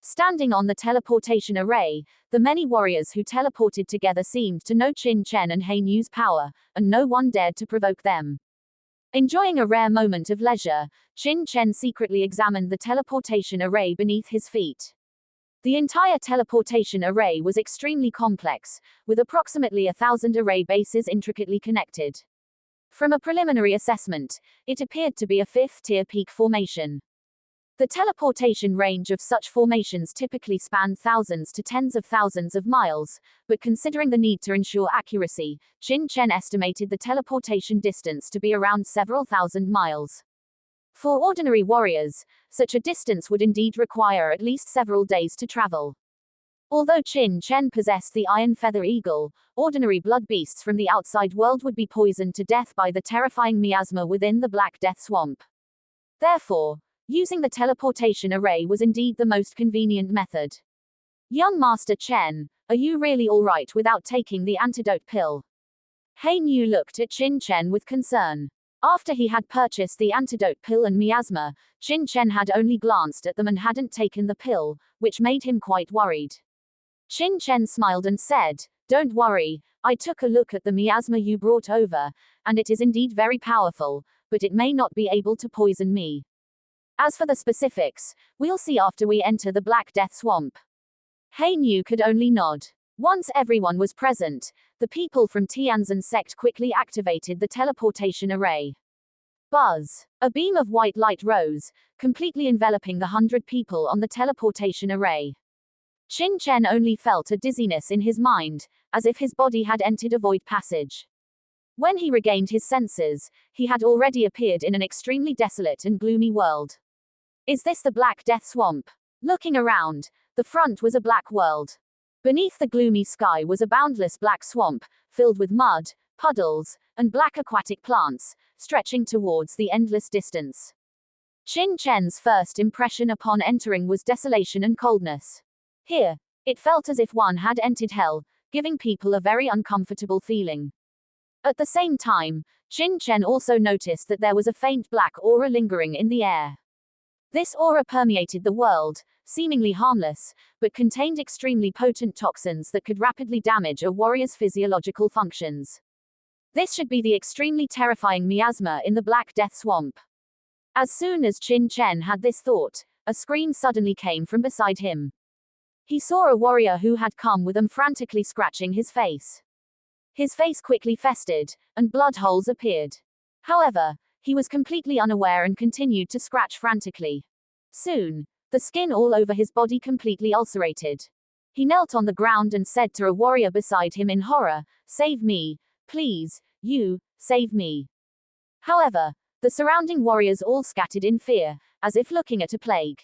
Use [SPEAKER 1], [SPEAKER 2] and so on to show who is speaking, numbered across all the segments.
[SPEAKER 1] Standing on the teleportation array, the many warriors who teleported together seemed to know Qin Chen and He Niu's power, and no one dared to provoke them. Enjoying a rare moment of leisure, Qin Chen secretly examined the teleportation array beneath his feet. The entire teleportation array was extremely complex, with approximately 1,000 array bases intricately connected. From a preliminary assessment, it appeared to be a fifth-tier peak formation. The teleportation range of such formations typically spanned thousands to tens of thousands of miles, but considering the need to ensure accuracy, Qin Chen estimated the teleportation distance to be around several thousand miles. For ordinary warriors, such a distance would indeed require at least several days to travel. Although Qin Chen possessed the Iron Feather Eagle, ordinary blood beasts from the outside world would be poisoned to death by the terrifying miasma within the Black Death Swamp. Therefore, using the teleportation array was indeed the most convenient method. Young Master Chen, are you really all right without taking the antidote pill? He Niu looked at Qin Chen with concern. After he had purchased the antidote pill and miasma, Qin Chen had only glanced at them and hadn't taken the pill, which made him quite worried. Qin Chen smiled and said, "Don't worry, I took a look at the miasma you brought over, and it is indeed very powerful, but it may not be able to poison me. As for the specifics, we'll see after we enter the Black Death Swamp." He Niu could only nod. Once everyone was present, the people from Tianzhen sect quickly activated the teleportation array. Buzz! A beam of white light rose, completely enveloping the 100 people on the teleportation array. Qin Chen only felt a dizziness in his mind, as if his body had entered a void passage. When he regained his senses, he had already appeared in an extremely desolate and gloomy world. Is this the Black Death Swamp? Looking around, the front was a black world. Beneath the gloomy sky was a boundless black swamp, filled with mud, puddles, and black aquatic plants, stretching towards the endless distance. Qin Chen's first impression upon entering was desolation and coldness. Here, it felt as if one had entered hell, giving people a very uncomfortable feeling. At the same time, Qin Chen also noticed that there was a faint black aura lingering in the air. This aura permeated the world, seemingly harmless, but contained extremely potent toxins that could rapidly damage a warrior's physiological functions. This should be the extremely terrifying miasma in the Black Death Swamp. As soon as Qin Chen had this thought, a scream suddenly came from beside him. He saw a warrior who had come with him frantically scratching his face. His face quickly festered, and blood holes appeared. However, he was completely unaware and continued to scratch frantically. Soon, the skin all over his body completely ulcerated. He knelt on the ground and said to a warrior beside him in horror, "Save me, please, you, save me." However, the surrounding warriors all scattered in fear, as if looking at a plague.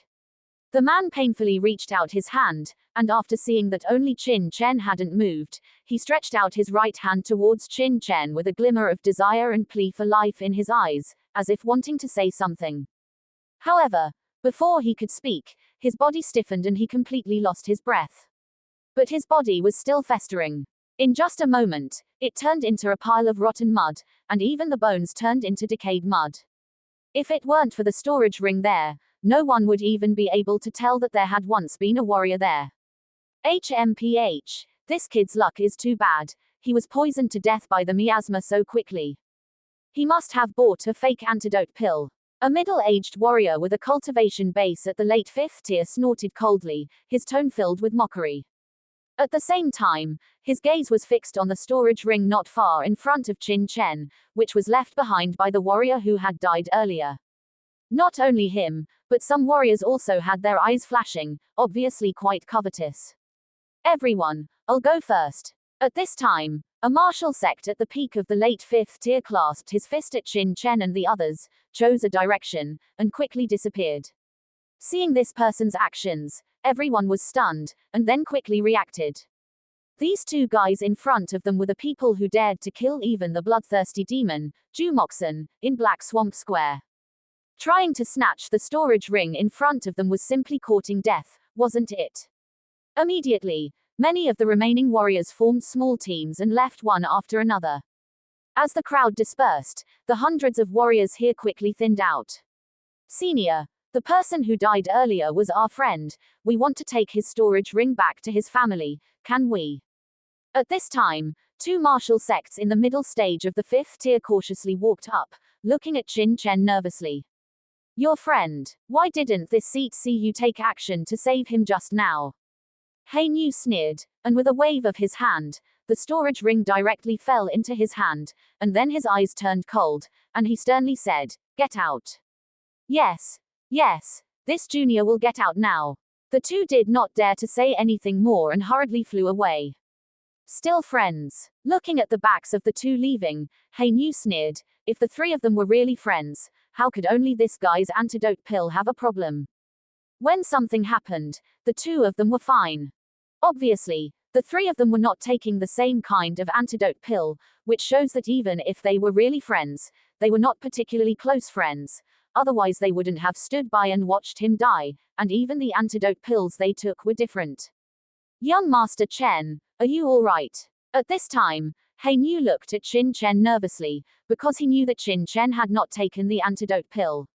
[SPEAKER 1] The man painfully reached out his hand, and after seeing that only Qin Chen hadn't moved, he stretched out his right hand towards Qin Chen with a glimmer of desire and plea for life in his eyes, as if wanting to say something. However, before he could speak, his body stiffened and he completely lost his breath. But his body was still festering. In just a moment, it turned into a pile of rotten mud, and even the bones turned into decayed mud. If it weren't for the storage ring there, no one would even be able to tell that there had once been a warrior there. HMPH. This kid's luck is too bad. He was poisoned to death by the miasma so quickly. He must have bought a fake antidote pill. A middle-aged warrior with a cultivation base at the late 5th tier snorted coldly, his tone filled with mockery. At the same time, his gaze was fixed on the storage ring not far in front of Qin Chen, which was left behind by the warrior who had died earlier. Not only him, but some warriors also had their eyes flashing, obviously quite covetous. "Everyone, I'll go first." At this time, a martial sect at the peak of the late 5th tier clasped his fist at Qin Chen and the others, chose a direction, and quickly disappeared. Seeing this person's actions, everyone was stunned, and then quickly reacted. These two guys in front of them were the people who dared to kill even the bloodthirsty demon, Jumoxen, in Black Swamp Square. Trying to snatch the storage ring in front of them was simply courting death, wasn't it? Immediately, many of the remaining warriors formed small teams and left one after another. As the crowd dispersed, the hundreds of warriors here quickly thinned out. "Senior, The person who died earlier was our friend. We want to take his storage ring back to his family. Can we? At this time, two martial sects in the middle stage of the fifth tier cautiously walked up, looking at Qin Chen nervously. Your friend. Why didn't this seat see you take action to save him just now? Hein Yu sneered, and with a wave of his hand, the storage ring directly fell into his hand, and then his eyes turned cold, and he sternly said, "Get out." Yes. Yes. This junior will get out now. The two did not dare to say anything more and hurriedly flew away. Still friends. Looking at the backs of the two leaving, Hein Yu sneered, if the three of them were really friends, how could only this guy's antidote pill have a problem? When something happened, the two of them were fine. Obviously, the three of them were not taking the same kind of antidote pill, which shows that even if they were really friends, they were not particularly close friends. Otherwise they wouldn't have stood by and watched him die, and even the antidote pills they took were different. Young Master Chen, are you all right? At this time, Hein Yu looked at Qin Chen nervously, because he knew that Qin Chen had not taken the antidote pill.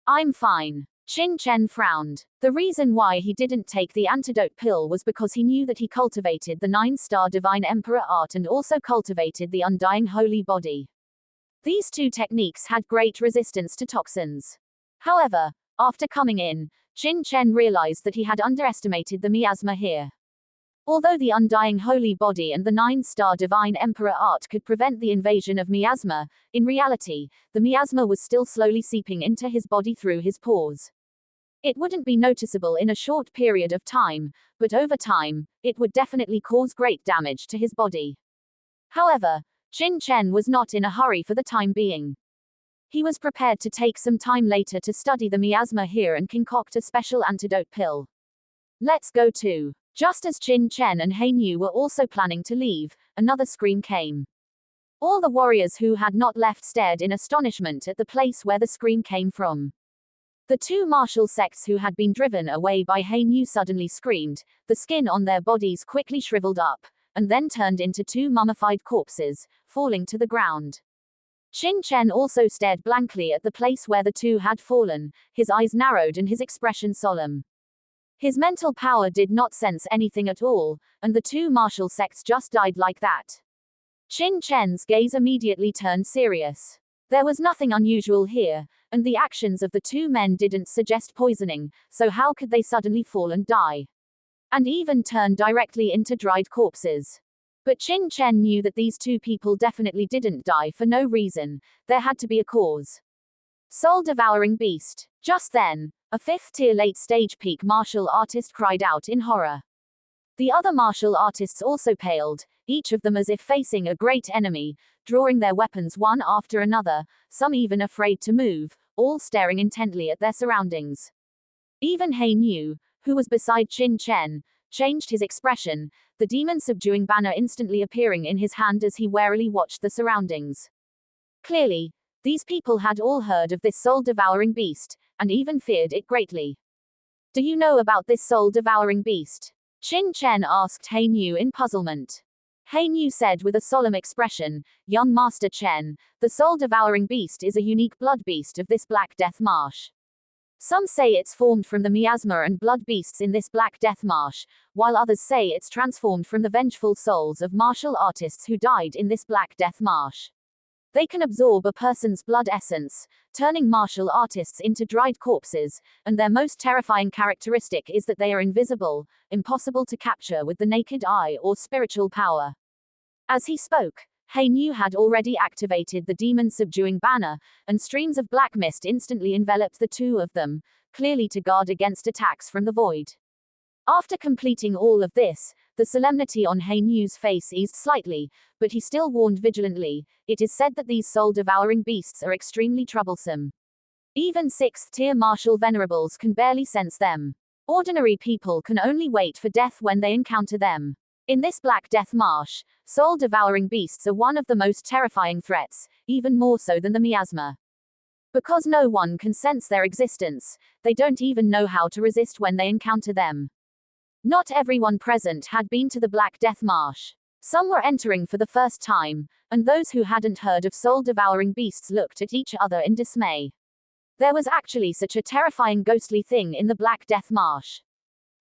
[SPEAKER 1] I'm fine. Qin Chen frowned. The reason why he didn't take the antidote pill was because he knew that he cultivated the 9-star Divine Emperor art and also cultivated the Undying Holy Body. These two techniques had great resistance to toxins. However, after coming in, Qin Chen realized that he had underestimated the miasma here. Although the Undying Holy Body and the 9-star Divine Emperor art could prevent the invasion of miasma, in reality, the miasma was still slowly seeping into his body through his pores. It wouldn't be noticeable in a short period of time, but over time, it would definitely cause great damage to his body. However, Qin Chen was not in a hurry for the time being. He was prepared to take some time later to study the miasma here and concoct a special antidote pill. Let's go too. Just as Qin Chen and Hein Yu were also planning to leave, another scream came. All the warriors who had not left stared in astonishment at the place where the scream came from. The two martial sects who had been driven away by Hein Yu suddenly screamed, the skin on their bodies quickly shriveled up, and then turned into two mummified corpses, falling to the ground. Qin Chen also stared blankly at the place where the two had fallen, his eyes narrowed and his expression solemn. His mental power did not sense anything at all, and the two martial sects just died like that. Qin Chen's gaze immediately turned serious. There was nothing unusual here, and the actions of the two men didn't suggest poisoning, so how could they suddenly fall and die? And even turn directly into dried corpses. But Qin Chen knew that these two people definitely didn't die for no reason, there had to be a cause. Soul-devouring beast. Just then, a 5th-tier late-stage peak martial artist cried out in horror. The other martial artists also paled, each of them as if facing a great enemy, drawing their weapons one after another, some even afraid to move, all staring intently at their surroundings. Even Hein Yu, who was beside Qin Chen, changed his expression, the demon-subduing banner instantly appearing in his hand as he warily watched the surroundings. Clearly, these people had all heard of this soul-devouring beast, and even feared it greatly. Do you know about this soul-devouring beast? Qin Chen asked Hein Yu in puzzlement. Hein Yu said with a solemn expression, Young Master Chen, the soul-devouring beast is a unique blood beast of this Black Death Marsh. Some say it's formed from the miasma and blood beasts in this Black Death Marsh, while others say it's transformed from the vengeful souls of martial artists who died in this Black Death Marsh. They can absorb a person's blood essence, turning martial artists into dried corpses, and their most terrifying characteristic is that they are invisible, impossible to capture with the naked eye or spiritual power. As he spoke, Hein Yu had already activated the demon-subduing banner, and streams of black mist instantly enveloped the two of them, clearly to guard against attacks from the void. After completing all of this, the solemnity on Hein Yu's face eased slightly, but he still warned vigilantly, it is said that these soul-devouring beasts are extremely troublesome. Even 6th-tier martial venerables can barely sense them. Ordinary people can only wait for death when they encounter them. In this Black Death Marsh, soul-devouring beasts are one of the most terrifying threats, even more so than the miasma. Because no one can sense their existence, they don't even know how to resist when they encounter them. Not everyone present had been to the Black Death Marsh. Some were entering for the first time, and those who hadn't heard of soul-devouring beasts looked at each other in dismay. There was actually such a terrifying ghostly thing in the Black Death Marsh.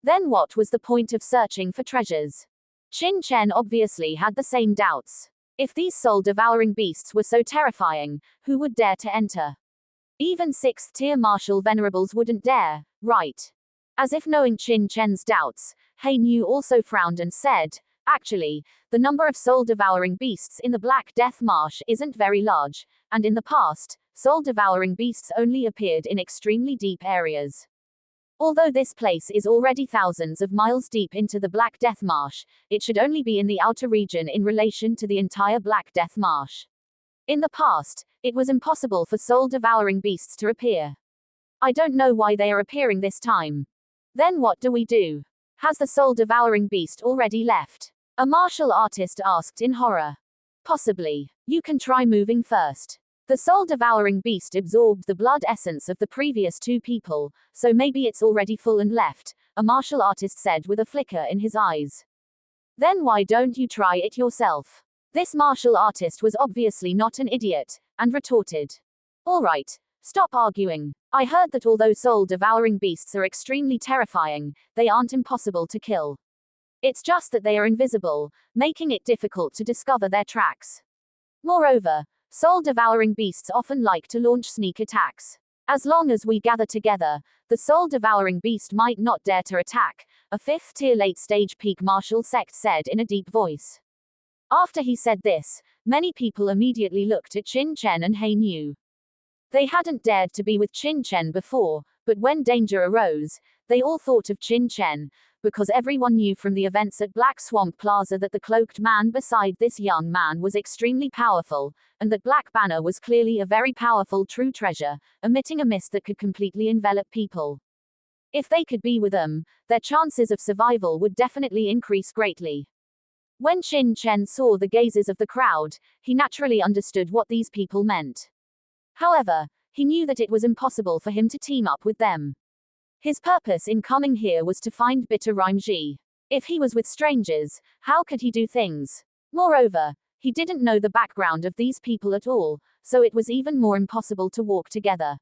[SPEAKER 1] Then what was the point of searching for treasures? Qin Chen obviously had the same doubts. If these soul-devouring beasts were so terrifying, who would dare to enter? Even 6th-tier martial venerables wouldn't dare, right? As if knowing Qin Chen's doubts, He Niu also frowned and said, actually, the number of soul-devouring beasts in the Black Death Marsh isn't very large, and in the past, soul-devouring beasts only appeared in extremely deep areas. Although this place is already thousands of miles deep into the Black Death Marsh, it should only be in the outer region in relation to the entire Black Death Marsh. In the past, it was impossible for soul-devouring beasts to appear. I don't know why they are appearing this time. Then what do we do? Has the soul-devouring beast already left? A martial artist asked in horror. Possibly. You can try moving first. The soul-devouring beast absorbed the blood essence of the previous two people, so maybe it's already full and left, a martial artist said with a flicker in his eyes. Then why don't you try it yourself? This martial artist was obviously not an idiot, and retorted. All right, stop arguing. I heard that although soul-devouring beasts are extremely terrifying, they aren't impossible to kill. It's just that they are invisible, making it difficult to discover their tracks. Moreover, soul-devouring beasts often like to launch sneak attacks. As long as we gather together, the soul-devouring beast might not dare to attack, a 5th-tier late-stage peak martial sect said in a deep voice. After he said this, many people immediately looked at Qin Chen and He Niu. They hadn't dared to be with Qin Chen before, but when danger arose, they all thought of Qin Chen, because everyone knew from the events at Black Swamp Plaza that the cloaked man beside this young man was extremely powerful, and that Black Banner was clearly a very powerful true treasure, emitting a mist that could completely envelop people. If they could be with them, their chances of survival would definitely increase greatly. When Qin Chen saw the gazes of the crowd, he naturally understood what these people meant. However, he knew that it was impossible for him to team up with them. His purpose in coming here was to find bitter Ji. If he was with strangers, how could he do things? Moreover, he didn't know the background of these people at all, so it was even more impossible to walk together.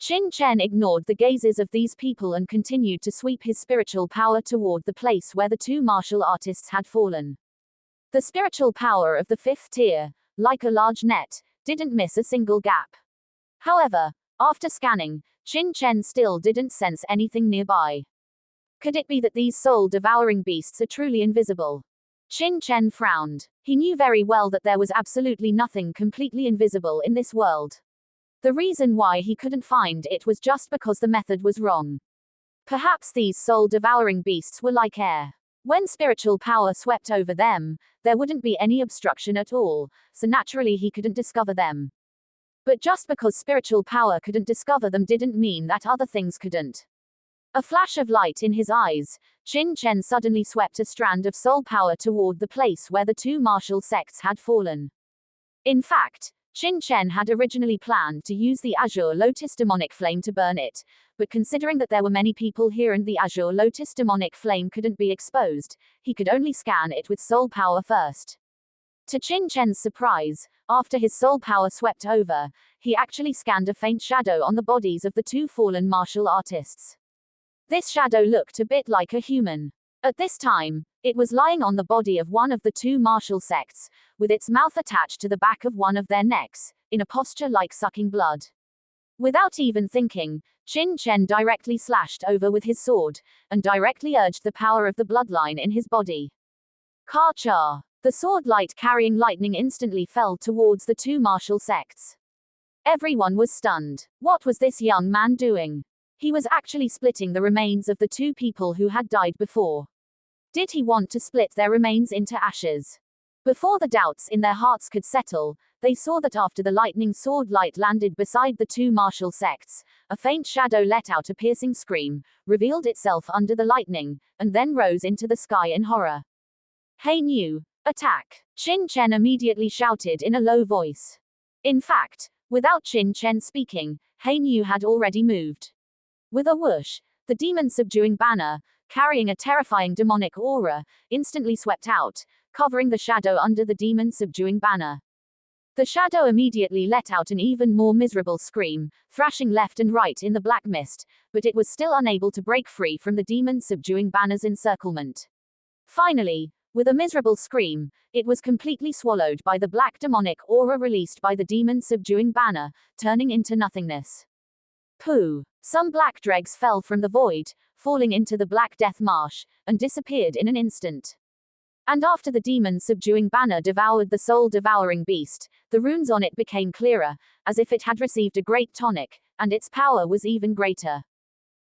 [SPEAKER 1] Qin Chen ignored the gazes of these people and continued to sweep his spiritual power toward the place where the two martial artists had fallen. The spiritual power of the 5th tier, like a large net, didn't miss a single gap. However, after scanning, Qin Chen still didn't sense anything nearby. Could it be that these soul-devouring beasts are truly invisible? Qin Chen frowned. He knew very well that there was absolutely nothing completely invisible in this world. The reason why he couldn't find it was just because the method was wrong. Perhaps these soul-devouring beasts were like air. When spiritual power swept over them, there wouldn't be any obstruction at all, so naturally he couldn't discover them. But just because spiritual power couldn't discover them didn't mean that other things couldn't. A flash of light in his eyes, Qin Chen suddenly swept a strand of soul power toward the place where the two martial sects had fallen. In fact, Qin Chen had originally planned to use the Azure Lotus demonic flame to burn it, but considering that there were many people here and the Azure Lotus demonic flame couldn't be exposed, he could only scan it with soul power first. To Qin Chen's surprise, after his soul power swept over, he actually scanned a faint shadow on the bodies of the two fallen martial artists. This shadow looked a bit like a human. At this time, it was lying on the body of one of the two martial sects, with its mouth attached to the back of one of their necks, in a posture like sucking blood. Without even thinking, Qin Chen directly slashed over with his sword, and directly urged the power of the bloodline in his body. Ka-cha! The sword light carrying lightning instantly fell towards the two martial sects. Everyone was stunned. What was this young man doing? He was actually splitting the remains of the two people who had died before. Did he want to split their remains into ashes? Before the doubts in their hearts could settle, they saw that after the lightning sword light landed beside the two martial sects, a faint shadow let out a piercing scream, revealed itself under the lightning, and then rose into the sky in horror. He Niu, attack! Qin Chen immediately shouted in a low voice. In fact, without Qin Chen speaking, He Niu had already moved. With a whoosh, the demon-subduing banner, carrying a terrifying demonic aura, instantly swept out, covering the shadow under the demon-subduing banner. The shadow immediately let out an even more miserable scream, thrashing left and right in the black mist, but it was still unable to break free from the demon's subduing banner's encirclement. Finally, with a miserable scream, it was completely swallowed by the black demonic aura released by the demon's subduing banner, turning into nothingness. Pooh! Some black dregs fell from the void, falling into the black death marsh, and disappeared in an instant. And after the demon's subduing banner devoured the soul-devouring beast, the runes on it became clearer, as if it had received a great tonic, and its power was even greater.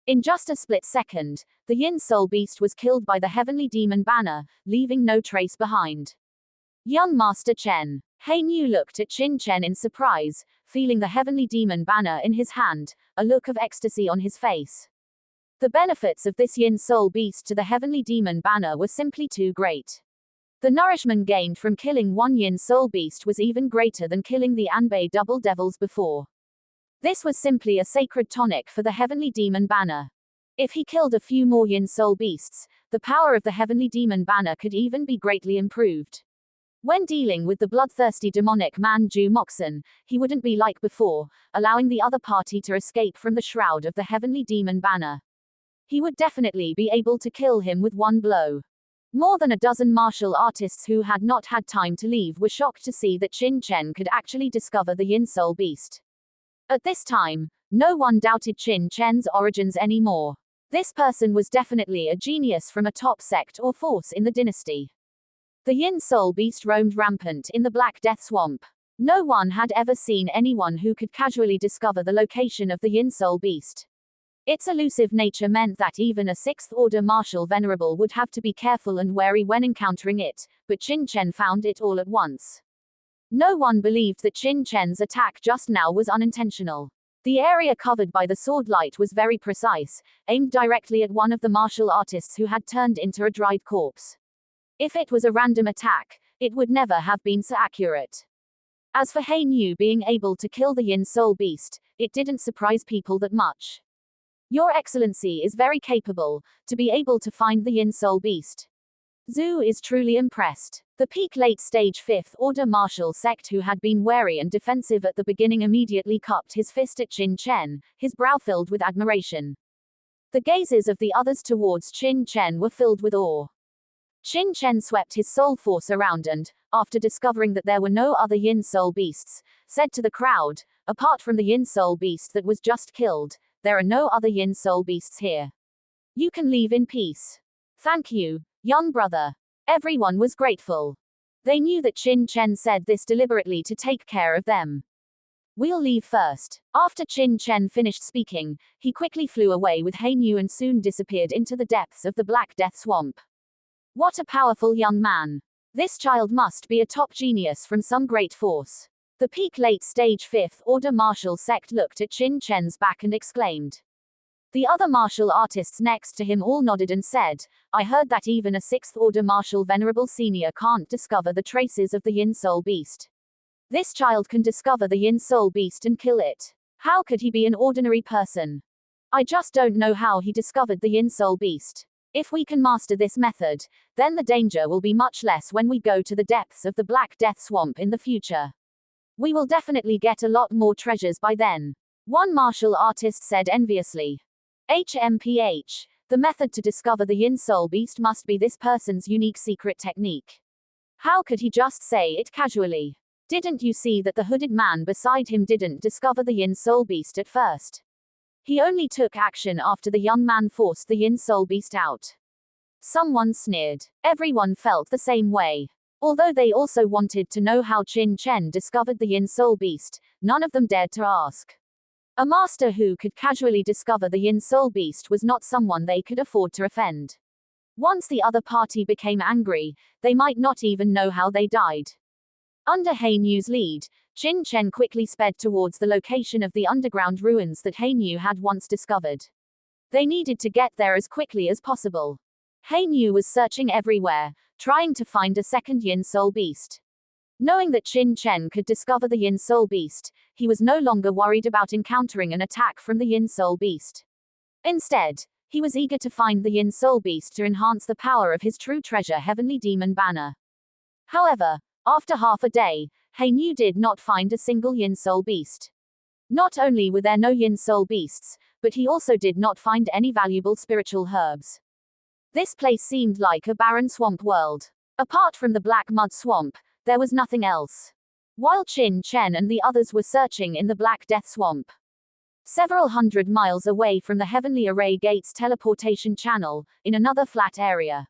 [SPEAKER 1] In just a split second, the Yin soul beast was killed by the heavenly demon banner, leaving no trace behind. Young Master Chen. Hei Niu looked at Qin Chen in surprise, feeling the heavenly demon banner in his hand, a look of ecstasy on his face. The benefits of this Yin soul beast to the heavenly demon banner were simply too great. The nourishment gained from killing one Yin soul beast was even greater than killing the Anbei double devils before. This was simply a sacred tonic for the heavenly demon banner. If he killed a few more Yin soul beasts, the power of the heavenly demon banner could even be greatly improved. When dealing with the bloodthirsty demonic man Ju Moxon, he wouldn't be like before, allowing the other party to escape from the shroud of the heavenly demon banner. He would definitely be able to kill him with one blow. More than a dozen martial artists who had not had time to leave were shocked to see that Qin Chen could actually discover the Yin soul beast. At this time, no one doubted Qin Chen's origins anymore. This person was definitely a genius from a top sect or force in the dynasty. The Yin soul beast roamed rampant in the Black Death Swamp. No one had ever seen anyone who could casually discover the location of the Yin soul beast. Its elusive nature meant that even a sixth-order martial venerable would have to be careful and wary when encountering it, but Qin Chen found it all at once. No one believed that Qin Chen's attack just now was unintentional. The area covered by the sword light was very precise, aimed directly at one of the martial artists who had turned into a dried corpse. If it was a random attack, it would never have been so accurate. As for Hei Niu being able to kill the Yin soul beast, it didn't surprise people that much. Your Excellency is very capable, to be able to find the Yin soul beast. Zhu is truly impressed. The peak late-stage 5th Order martial sect who had been wary and defensive at the beginning immediately cupped his fist at Qin Chen, his brow filled with admiration. The gazes of the others towards Qin Chen were filled with awe. Qin Chen swept his soul force around and, after discovering that there were no other Yin soul beasts, said to the crowd, apart from the Yin soul beast that was just killed, there are no other Yin soul beasts here. You can leave in peace. Thank you, young brother. Everyone was grateful. They knew that Qin Chen said this deliberately to take care of them. We'll leave first. After Qin Chen finished speaking, he quickly flew away with Hei Niu and soon disappeared into the depths of the Black Death Swamp. What a powerful young man. This child must be a top genius from some great force. The peak late-stage 5th Order martial sect looked at Qin Chen's back and exclaimed. The other martial artists next to him all nodded and said, I heard that even a 6th Order martial venerable senior can't discover the traces of the Yin soul beast. This child can discover the Yin soul beast and kill it. How could he be an ordinary person? I just don't know how he discovered the Yin soul beast. If we can master this method, then the danger will be much less when we go to the depths of the Black Death Swamp in the future. We will definitely get a lot more treasures by then. One martial artist said enviously. HMPH. The method to discover the Yin soul beast must be this person's unique secret technique. How could he just say it casually? Didn't you see that the hooded man beside him didn't discover the Yin soul beast at first? He only took action after the young man forced the Yin soul beast out. Someone sneered. Everyone felt the same way. Although they also wanted to know how Qin Chen discovered the Yin soul beast, none of them dared to ask. A master who could casually discover the Yin soul beast was not someone they could afford to offend. Once the other party became angry, they might not even know how they died. Under Hei Niu's lead, Qin Chen quickly sped towards the location of the underground ruins that Hei Niu had once discovered. They needed to get there as quickly as possible. Hei Niu was searching everywhere, trying to find a second Yin soul beast. Knowing that Qin Chen could discover the Yin soul beast, he was no longer worried about encountering an attack from the Yin soul beast. Instead, he was eager to find the Yin soul beast to enhance the power of his true treasure heavenly demon banner. However, after half a day, Hain Yu did not find a single yin soul beast. Not only were there no yin soul beasts, but he also did not find any valuable spiritual herbs. This place seemed like a barren swamp world. Apart from the black mud swamp, there was nothing else. While Qin Chen and the others were searching in the Black Death Swamp, several hundred miles away from the Heavenly Array Gates teleportation channel, in another flat area,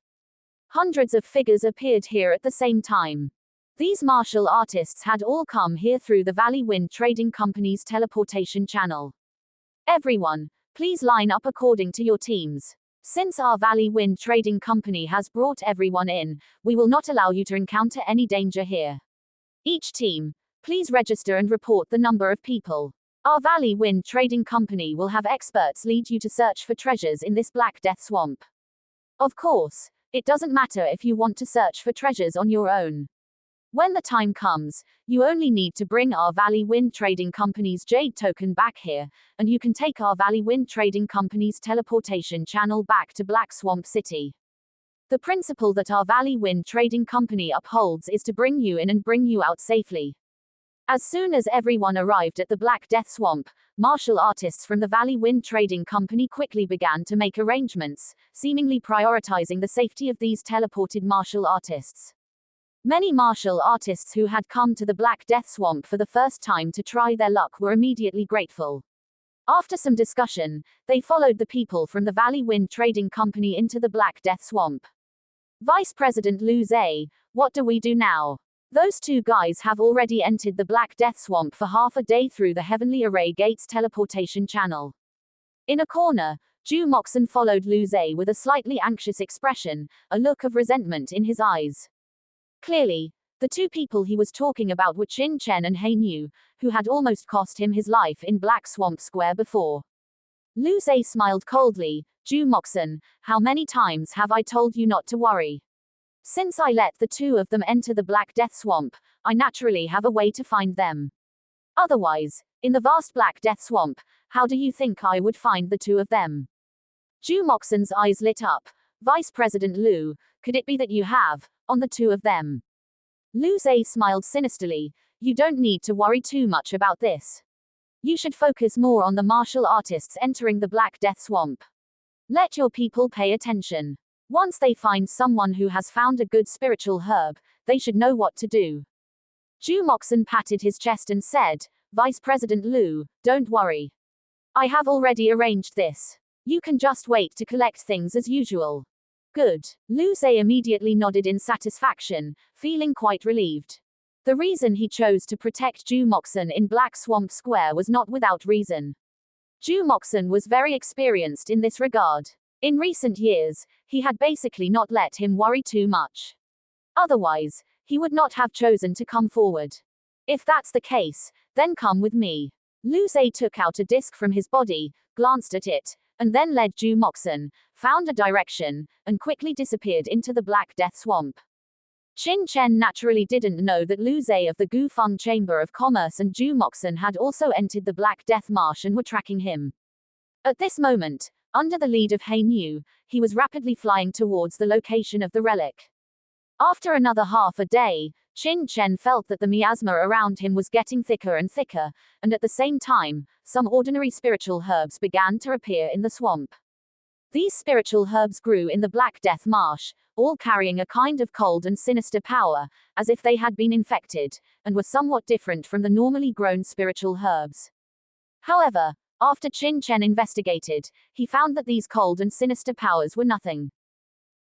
[SPEAKER 1] hundreds of figures appeared here at the same time. These martial artists had all come here through the Valley Wind Trading Company's teleportation channel. Everyone, please line up according to your teams. Since our Valley Wind Trading Company has brought everyone in, we will not allow you to encounter any danger here. Each team, please register and report the number of people. Our Valley Wind Trading Company will have experts lead you to search for treasures in this Black Death Swamp. Of course, it doesn't matter if you want to search for treasures on your own. When the time comes, you only need to bring our Valley Wind Trading Company's Jade token back here, and you can take our Valley Wind Trading Company's teleportation channel back to Black Swamp City. The principle that our Valley Wind Trading Company upholds is to bring you in and bring you out safely. As soon as everyone arrived at the Black Death Swamp, martial artists from the Valley Wind Trading Company quickly began to make arrangements, seemingly prioritizing the safety of these teleported martial artists. Many martial artists who had come to the Black Death Swamp for the first time to try their luck were immediately grateful. After some discussion, they followed the people from the Valley Wind Trading Company into the Black Death Swamp. Vice President Lu Zhe, what do we do now? Those two guys have already entered the Black Death Swamp for half a day through the Heavenly Array Gates teleportation channel. In a corner, Zhu Moxon followed Lu Zhe with a slightly anxious expression, a look of resentment in his eyes. Clearly, the two people he was talking about were Qin Chen and Hain Yu, who had almost cost him his life in Black Swamp Square before. Lu Zhe smiled coldly. Zhu Moxon, how many times have I told you not to worry? Since I let the two of them enter the Black Death Swamp, I naturally have a way to find them. Otherwise, in the vast Black Death Swamp, how do you think I would find the two of them? Zhu Moxon's eyes lit up. Vice President Lu, could it be that you have, on the two of them? Lu Zhe smiled sinisterly. You don't need to worry too much about this. You should focus more on the martial artists entering the Black Death Swamp. Let your people pay attention. Once they find someone who has found a good spiritual herb, they should know what to do. Zhu Moxon patted his chest and said, Vice President Lu, don't worry. I have already arranged this. You can just wait to collect things as usual. Good. Lu Zhe immediately nodded in satisfaction, feeling quite relieved. The reason he chose to protect Zhu Moxon in Black Swamp Square was not without reason. Zhu Moxon was very experienced in this regard. In recent years, he had basically not let him worry too much. Otherwise, he would not have chosen to come forward. If that's the case, then come with me. Lu Zhe took out a disc from his body, glanced at it, and then led Zhu Moxon, found a direction, and quickly disappeared into the Black Death Swamp. Qin Chen naturally didn't know that Lu Zhe of the Gufeng Chamber of Commerce and Zhu Moxon had also entered the Black Death Marsh and were tracking him. At this moment, under the lead of Hain Yu, he was rapidly flying towards the location of the relic. After another half a day, Qin Chen felt that the miasma around him was getting thicker and thicker, and at the same time, some ordinary spiritual herbs began to appear in the swamp. These spiritual herbs grew in the Black Death Marsh, all carrying a kind of cold and sinister power, as if they had been infected, and were somewhat different from the normally grown spiritual herbs. However, after Qin Chen investigated, he found that these cold and sinister powers were nothing.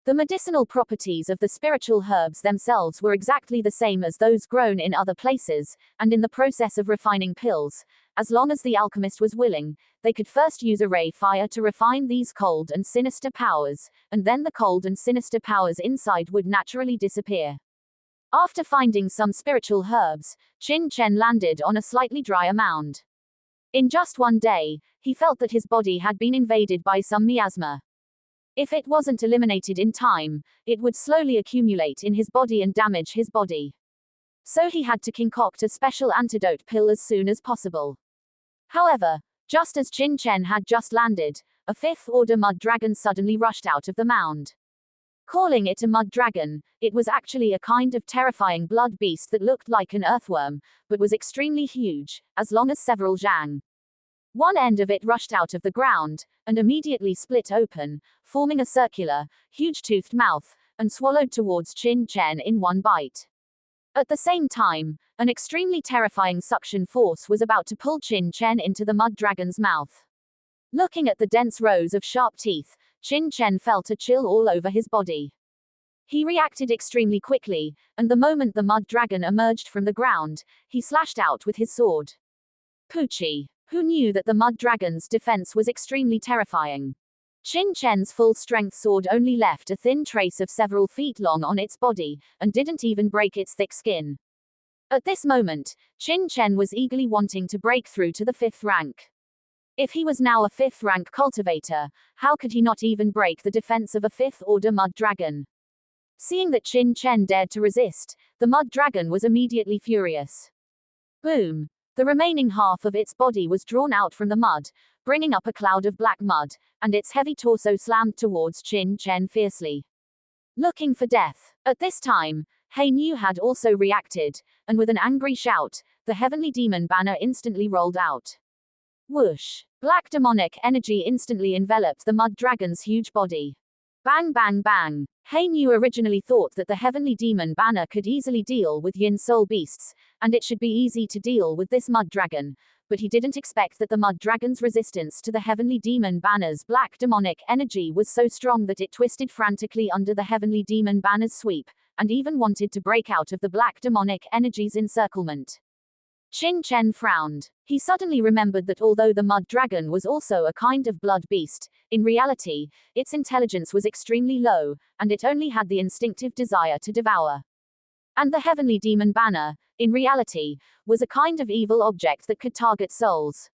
[SPEAKER 1] The medicinal properties of the spiritual herbs themselves were exactly the same as those grown in other places, and in the process of refining pills, as long as the alchemist was willing, they could first use a ray fire to refine these cold and sinister powers, and then the cold and sinister powers inside would naturally disappear. After finding some spiritual herbs, Qin Chen landed on a slightly drier mound. In just one day, he felt that his body had been invaded by some miasma. If it wasn't eliminated in time, it would slowly accumulate in his body and damage his body. So he had to concoct a special antidote pill as soon as possible. However, just as Qin Chen had just landed, a fifth-order mud dragon suddenly rushed out of the mound. Calling it a mud dragon, it was actually a kind of terrifying blood beast that looked like an earthworm, but was extremely huge, as long as several zhang. One end of it rushed out of the ground, and immediately split open, forming a circular, huge-toothed mouth, and swallowed towards Qin Chen in one bite. At the same time, an extremely terrifying suction force was about to pull Qin Chen into the mud dragon's mouth. Looking at the dense rows of sharp teeth, Qin Chen felt a chill all over his body. He reacted extremely quickly, and the moment the mud dragon emerged from the ground, he slashed out with his sword. Pucci, who knew that the mud dragon's defense was extremely terrifying. Qin Chen's full-strength sword only left a thin trace of several feet long on its body, and didn't even break its thick skin. At this moment, Qin Chen was eagerly wanting to break through to the 5th rank. If he was now a 5th rank cultivator, how could he not even break the defense of a 5th order mud dragon? Seeing that Qin Chen dared to resist, the mud dragon was immediately furious. Boom! The remaining half of its body was drawn out from the mud, bringing up a cloud of black mud, and its heavy torso slammed towards Qin Chen fiercely. Looking for death. At this time, He Nu had also reacted, and with an angry shout, the heavenly demon banner instantly rolled out. Whoosh! Black demonic energy instantly enveloped the mud dragon's huge body. Bang bang bang! He Nu originally thought that the heavenly demon banner could easily deal with yin soul beasts, and it should be easy to deal with this mud dragon, but he didn't expect that the mud dragon's resistance to the heavenly demon banner's black demonic energy was so strong that it twisted frantically under the heavenly demon banner's sweep, and even wanted to break out of the black demonic energy's encirclement. Qin Chen frowned. He suddenly remembered that although the mud dragon was also a kind of blood beast, in reality, its intelligence was extremely low, and it only had the instinctive desire to devour. And the heavenly demon banner, in reality, was a kind of evil object that could target souls.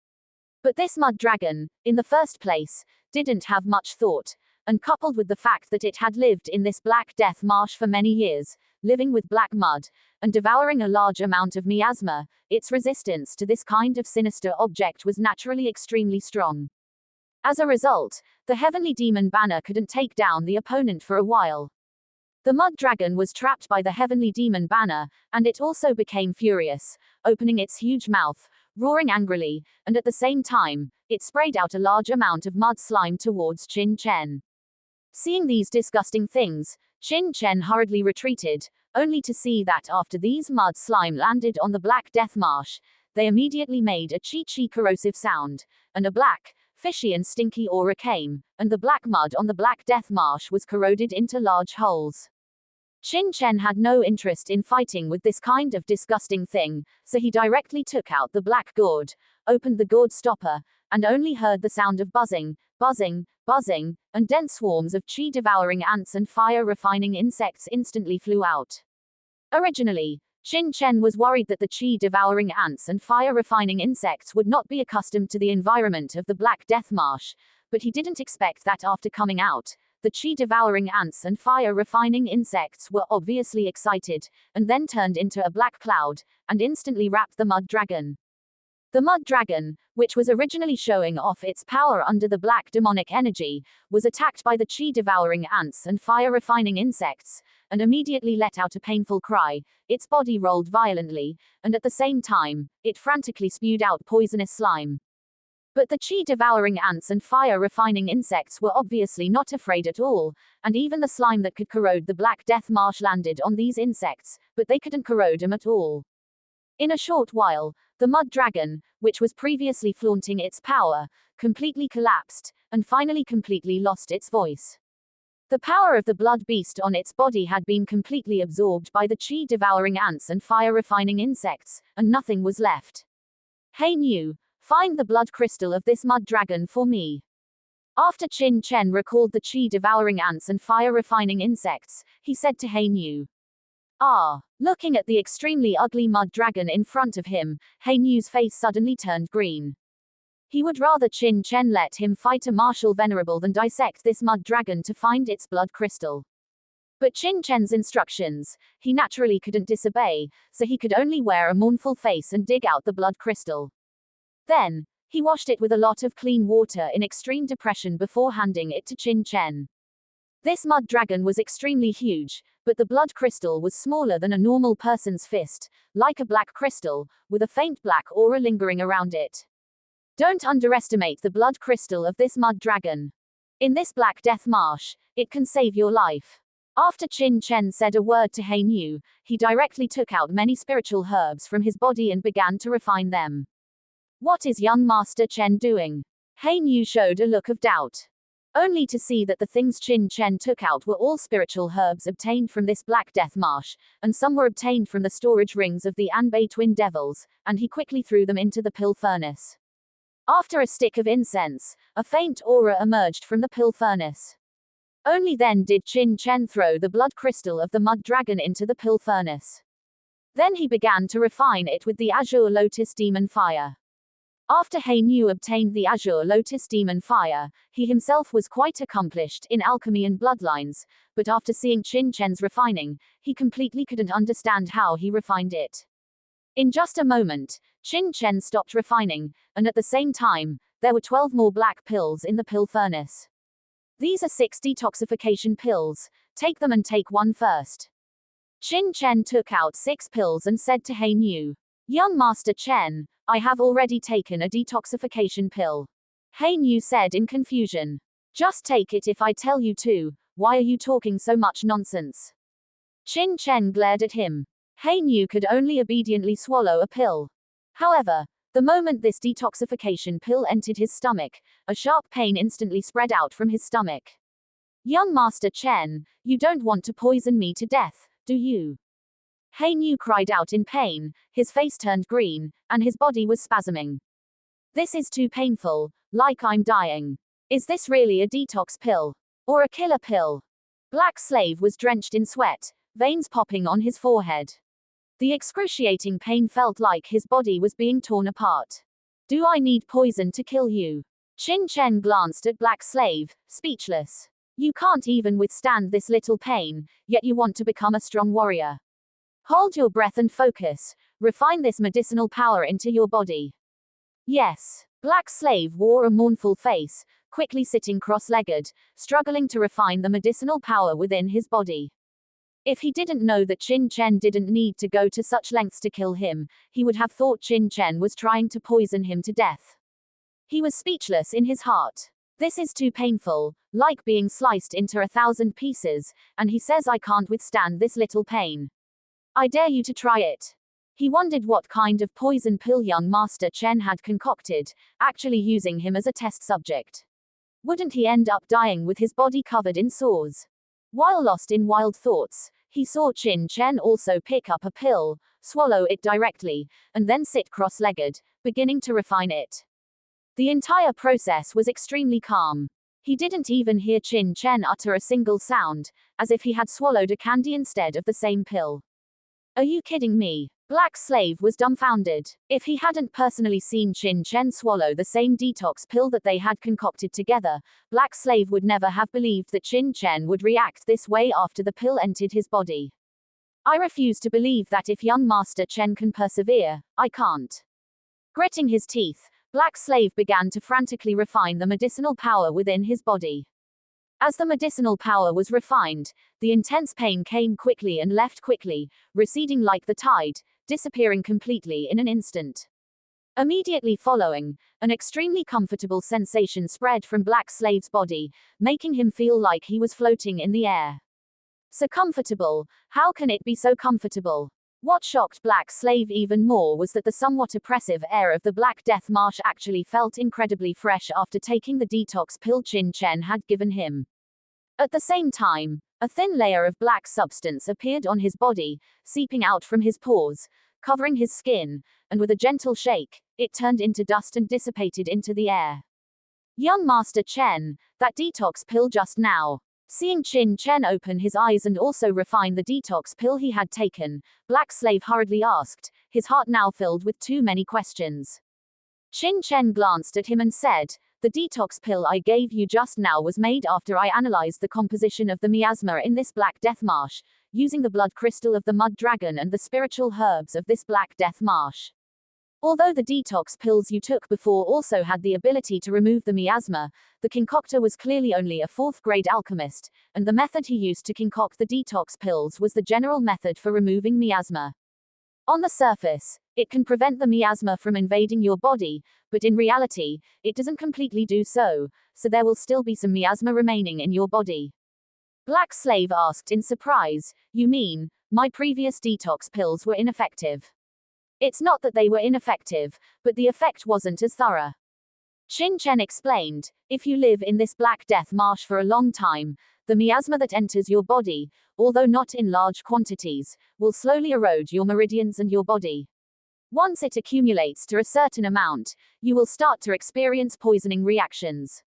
[SPEAKER 1] But this mud dragon, in the first place, didn't have much thought, and coupled with the fact that it had lived in this black death marsh for many years, living with black mud, and devouring a large amount of miasma, its resistance to this kind of sinister object was naturally extremely strong. As a result, the heavenly demon banner couldn't take down the opponent for a while. The mud dragon was trapped by the heavenly demon banner, and it also became furious, opening its huge mouth, roaring angrily, and at the same time, it sprayed out a large amount of mud slime towards Qin Chen. Seeing these disgusting things, Qin Chen hurriedly retreated, only to see that after these mud slime landed on the black death marsh, they immediately made a chi-chi corrosive sound, and a black, fishy and stinky aura came, and the black mud on the black death marsh was corroded into large holes. Qin Chen had no interest in fighting with this kind of disgusting thing, so he directly took out the black gourd, opened the gourd stopper, and only heard the sound of buzzing, buzzing, buzzing, and dense swarms of chi-devouring ants and fire-refining insects instantly flew out. Originally, Qin Chen was worried that the chi-devouring ants and fire-refining insects would not be accustomed to the environment of the Black Death Marsh, but he didn't expect that after coming out, the chi-devouring ants and fire-refining insects were obviously excited, and then turned into a black cloud, and instantly wrapped the mud dragon. The mud dragon, which was originally showing off its power under the black demonic energy, was attacked by the chi-devouring ants and fire-refining insects, and immediately let out a painful cry. Its body rolled violently, and at the same time, it frantically spewed out poisonous slime. But the chi-devouring ants and fire-refining insects were obviously not afraid at all, and even the slime that could corrode the Black Death Marsh landed on these insects, but they couldn't corrode them at all. In a short while, the mud dragon, which was previously flaunting its power, completely collapsed, and finally completely lost its voice. The power of the blood beast on its body had been completely absorbed by the chi-devouring ants and fire-refining insects, and nothing was left. He Nu, find the blood crystal of this mud dragon for me. After Qin Chen recalled the chi-devouring ants and fire-refining insects, he said to He Nu. Looking at the extremely ugly mud dragon in front of him, He Nu's face suddenly turned green. He would rather Qin Chen let him fight a martial venerable than dissect this mud dragon to find its blood crystal. But Qin Chen's instructions, he naturally couldn't disobey, so he could only wear a mournful face and dig out the blood crystal. Then, he washed it with a lot of clean water in extreme depression before handing it to Qin Chen. This mud dragon was extremely huge, but the blood crystal was smaller than a normal person's fist, like a black crystal, with a faint black aura lingering around it. Don't underestimate the blood crystal of this mud dragon. In this Black Death Marsh, it can save your life. After Qin Chen said a word to Hein Yu, he directly took out many spiritual herbs from his body and began to refine them. What is young Master Chen doing? Hein Yu showed a look of doubt. Only to see that the things Qin Chen took out were all spiritual herbs obtained from this Black Death Marsh, and some were obtained from the storage rings of the Anbei twin devils, and he quickly threw them into the pill furnace. After a stick of incense, a faint aura emerged from the pill furnace. Only then did Qin Chen throw the blood crystal of the mud dragon into the pill furnace. Then he began to refine it with the Azure Lotus Demon Fire. After Hein Yu obtained the Azure Lotus Demon Fire, he himself was quite accomplished in alchemy and bloodlines, but after seeing Qin Chen's refining, he completely couldn't understand how he refined it. In just a moment, Qin Chen stopped refining, and at the same time, there were 12 more black pills in the pill furnace. These are 6 detoxification pills, take them and take one first. Qin Chen took out 6 pills and said to Hein Yu, "Young Master Chen, I have already taken a detoxification pill." Hein Yu said in confusion, "Just take it if I tell you to, why are you talking so much nonsense?" Qin Chen glared at him. Hein Yu could only obediently swallow a pill. However, the moment this detoxification pill entered his stomach, a sharp pain instantly spread out from his stomach. "Young Master Chen, you don't want to poison me to death, do you?" Hein Yu cried out in pain, his face turned green, and his body was spasming. "This is too painful, like I'm dying. Is this really a detox pill? Or a killer pill?" Black Slave was drenched in sweat, veins popping on his forehead. The excruciating pain felt like his body was being torn apart. "Do I need poison to kill you?" Qin Chen glanced at Black Slave, speechless. "You can't even withstand this little pain, yet you want to become a strong warrior. Hold your breath and focus. Refine this medicinal power into your body." "Yes." Black Slave wore a mournful face, quickly sitting cross-legged, struggling to refine the medicinal power within his body. If he didn't know that Qin Chen didn't need to go to such lengths to kill him, he would have thought Qin Chen was trying to poison him to death. He was speechless in his heart. "This is too painful, like being sliced into 1,000 pieces, and he says I can't withstand this little pain. I dare you to try it." He wondered what kind of poison pill young Master Chen had concocted, actually using him as a test subject. Wouldn't he end up dying with his body covered in sores? While lost in wild thoughts, he saw Qin Chen also pick up a pill, swallow it directly, and then sit cross-legged, beginning to refine it. The entire process was extremely calm. He didn't even hear Qin Chen utter a single sound, as if he had swallowed a candy instead of the same pill. "Are you kidding me?" Black Slave was dumbfounded. If he hadn't personally seen Qin Chen swallow the same detox pill that they had concocted together, Black Slave would never have believed that Qin Chen would react this way after the pill entered his body. "I refuse to believe that if young Master Chen can persevere, I can't." Gritting his teeth, Black Slave began to frantically refine the medicinal power within his body. As the medicinal power was refined, the intense pain came quickly and left quickly, receding like the tide, disappearing completely in an instant. Immediately following, an extremely comfortable sensation spread from Black Slave's body, making him feel like he was floating in the air. So comfortable, how can it be so comfortable? What shocked Black Slave even more was that the somewhat oppressive air of the Black Death Marsh actually felt incredibly fresh after taking the detox pill Qin Chen had given him. At the same time, a thin layer of black substance appeared on his body, seeping out from his pores, covering his skin, and with a gentle shake, it turned into dust and dissipated into the air. "Young Master Chen, that detox pill just now." Seeing Qin Chen open his eyes and also refine the detox pill he had taken, Black Slave hurriedly asked, his heart now filled with too many questions. Qin Chen glanced at him and said, "The detox pill I gave you just now was made after I analyzed the composition of the miasma in this Black Death Marsh, using the blood crystal of the mud dragon and the spiritual herbs of this Black Death Marsh. Although the detox pills you took before also had the ability to remove the miasma, the concoctor was clearly only a fourth-grade alchemist, and the method he used to concoct the detox pills was the general method for removing miasma. On the surface, it can prevent the miasma from invading your body, but in reality, it doesn't completely do so, so there will still be some miasma remaining in your body. Black Slave asked in surprise, "You mean, my previous detox pills were ineffective?" "It's not that they were ineffective, but the effect wasn't as thorough." Qin Chen explained, "If you live in this Black Death Marsh for a long time, the miasma that enters your body, although not in large quantities, will slowly erode your meridians and your body. Once it accumulates to a certain amount, you will start to experience poisoning reactions.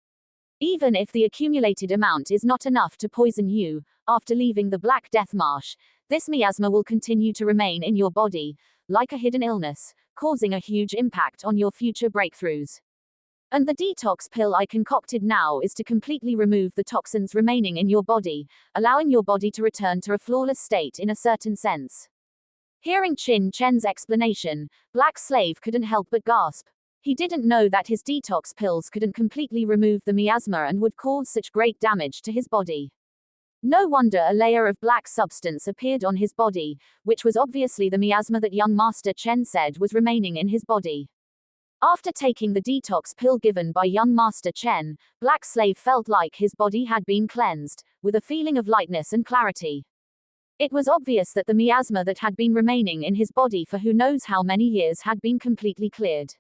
[SPEAKER 1] Even if the accumulated amount is not enough to poison you, after leaving the Black Death Marsh, this miasma will continue to remain in your body, like a hidden illness, causing a huge impact on your future breakthroughs. And the detox pill I concocted now is to completely remove the toxins remaining in your body, allowing your body to return to a flawless state in a certain sense." Hearing Qin Chen's explanation, Black Slave couldn't help but gasp. He didn't know that his detox pills couldn't completely remove the miasma and would cause such great damage to his body. No wonder a layer of black substance appeared on his body, which was obviously the miasma that young Master Chen said was remaining in his body. After taking the detox pill given by young Master Chen, Black Slave felt like his body had been cleansed, with a feeling of lightness and clarity. It was obvious that the miasma that had been remaining in his body for who knows how many years had been completely cleared.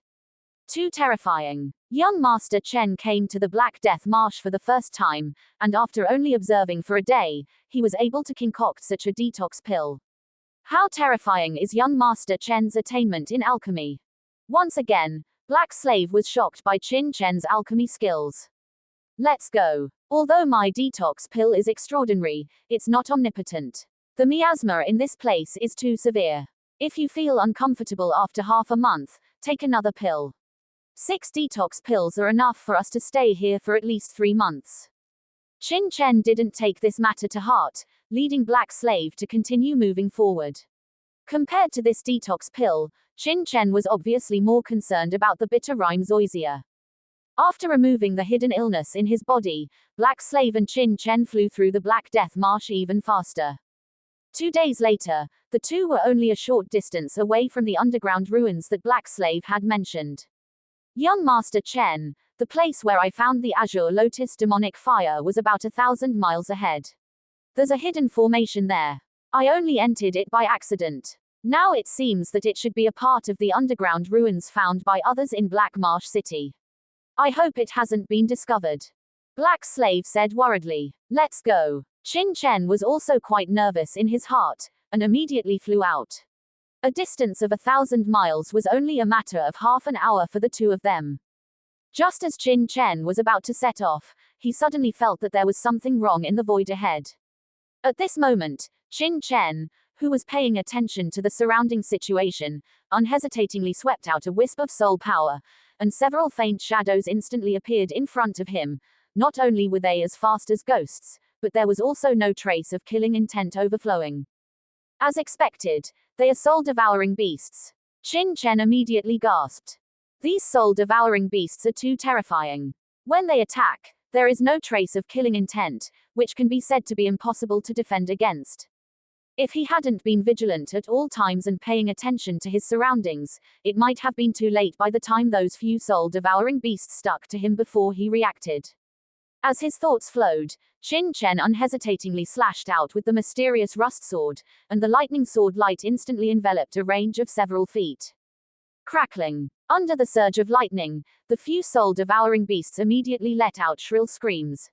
[SPEAKER 1] Too terrifying. Young Master Chen came to the Black Death Marsh for the first time, and after only observing for a day, he was able to concoct such a detox pill. How terrifying is young Master Chen's attainment in alchemy? Once again, Black Slave was shocked by Qin Chen's alchemy skills. "Let's go. Although my detox pill is extraordinary, it's not omnipotent. The miasma in this place is too severe. If you feel uncomfortable after half a month, take another pill. 6 detox pills are enough for us to stay here for at least 3 months." Qin Chen didn't take this matter to heart, leading Black Slave to continue moving forward. Compared to this detox pill, Qin Chen was obviously more concerned about the bitter rhyme zoysia. After removing the hidden illness in his body, Black Slave and Qin Chen flew through the Black Death Marsh even faster. 2 days later, the two were only a short distance away from the underground ruins that Black Slave had mentioned. "Young Master Chen, the place where I found the Azure Lotus demonic fire was about 1,000 miles ahead. There's a hidden formation there. I only entered it by accident. Now it seems that it should be a part of the underground ruins found by others in Black Marsh City. I hope it hasn't been discovered." Black Slave said worriedly. "Let's go." Qin Chen was also quite nervous in his heart, and immediately flew out. A distance of 1,000 miles was only a matter of half an hour for the two of them. Just as Qin Chen was about to set off, he suddenly felt that there was something wrong in the void ahead. At this moment, Qin Chen, who was paying attention to the surrounding situation, unhesitatingly swept out a wisp of soul power, and several faint shadows instantly appeared in front of him. Not only were they as fast as ghosts, but there was also no trace of killing intent overflowing. As expected, they are soul-devouring beasts. Qin Chen immediately gasped. These soul-devouring beasts are too terrifying. When they attack, there is no trace of killing intent, which can be said to be impossible to defend against. If he hadn't been vigilant at all times and paying attention to his surroundings, it might have been too late by the time those few soul-devouring beasts stuck to him before he reacted. As his thoughts flowed, Qin Chen unhesitatingly slashed out with the mysterious rust sword, and the lightning sword light instantly enveloped a range of several feet. Crackling. Under the surge of lightning, the few soul-devouring beasts immediately let out shrill screams.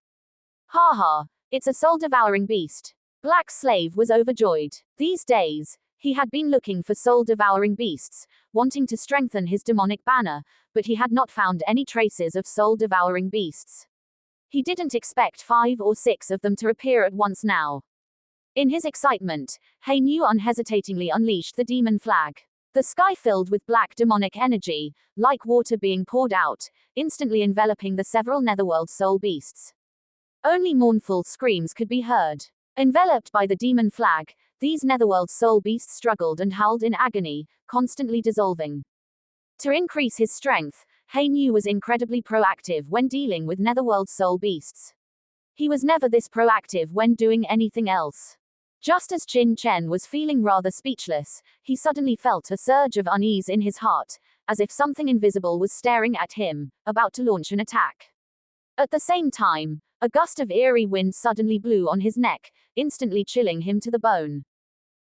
[SPEAKER 1] "Ha ha! It's a soul-devouring beast!" Black Slave was overjoyed. These days, he had been looking for soul-devouring beasts, wanting to strengthen his demonic banner, but he had not found any traces of soul-devouring beasts. He didn't expect 5 or 6 of them to appear at once now. In his excitement, He Nu unhesitatingly unleashed the demon flag. The sky filled with black demonic energy, like water being poured out, instantly enveloping the several netherworld soul beasts. Only mournful screams could be heard. Enveloped by the demon flag, these netherworld soul beasts struggled and howled in agony, constantly dissolving. To increase his strength, He Niu was incredibly proactive when dealing with Netherworld soul beasts. He was never this proactive when doing anything else. Just as Qin Chen was feeling rather speechless, he suddenly felt a surge of unease in his heart, as if something invisible was staring at him, about to launch an attack. At the same time, a gust of eerie wind suddenly blew on his neck, instantly chilling him to the bone.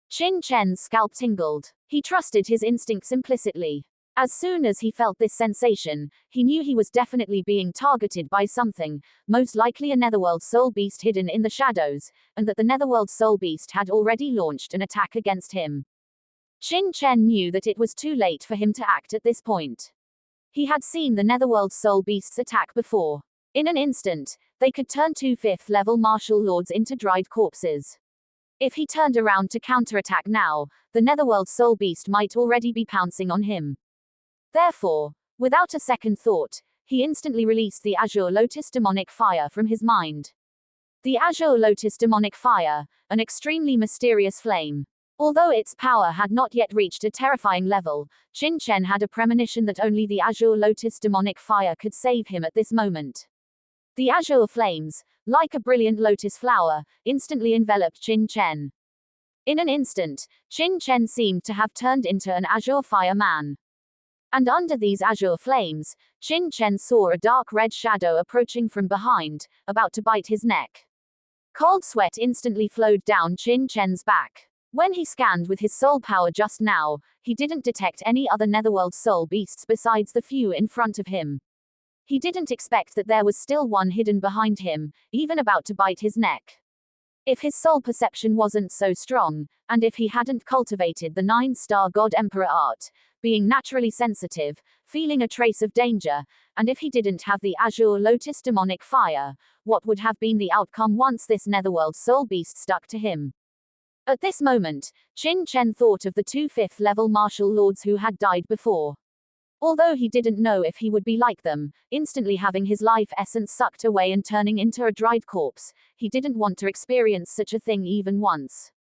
[SPEAKER 1] Qin Chen's scalp tingled. He trusted his instincts implicitly. As soon as he felt this sensation, he knew he was definitely being targeted by something, most likely a Netherworld soul beast hidden in the shadows, and that the Netherworld soul beast had already launched an attack against him. Qin Chen knew that it was too late for him to act at this point. He had seen the Netherworld soul beasts attack before. In an instant, they could turn 2 5th-level martial lords into dried corpses. If he turned around to counterattack now, the Netherworld soul beast might already be pouncing on him. Therefore, without a second thought, he instantly released the Azure Lotus demonic fire from his mind. The Azure Lotus demonic fire, an extremely mysterious flame. Although its power had not yet reached a terrifying level, Qin Chen had a premonition that only the Azure Lotus demonic fire could save him at this moment. The azure flames, like a brilliant lotus flower, instantly enveloped Qin Chen. In an instant, Qin Chen seemed to have turned into an azure fire man. And under these azure flames, Qin Chen saw a dark red shadow approaching from behind, about to bite his neck. Cold sweat instantly flowed down Qin Chen's back. When he scanned with his soul power just now, he didn't detect any other Netherworld soul beasts besides the few in front of him. He didn't expect that there was still one hidden behind him, even about to bite his neck. If his soul perception wasn't so strong, and if he hadn't cultivated the 9-star God Emperor art, being naturally sensitive, feeling a trace of danger, and if he didn't have the Azure Lotus demonic fire, what would have been the outcome once this Netherworld soul beast stuck to him? At this moment, Qin Chen thought of the 2 5th-level martial lords who had died before. Although he didn't know if he would be like them, instantly having his life essence sucked away and turning into a dried corpse, he didn't want to experience such a thing even once.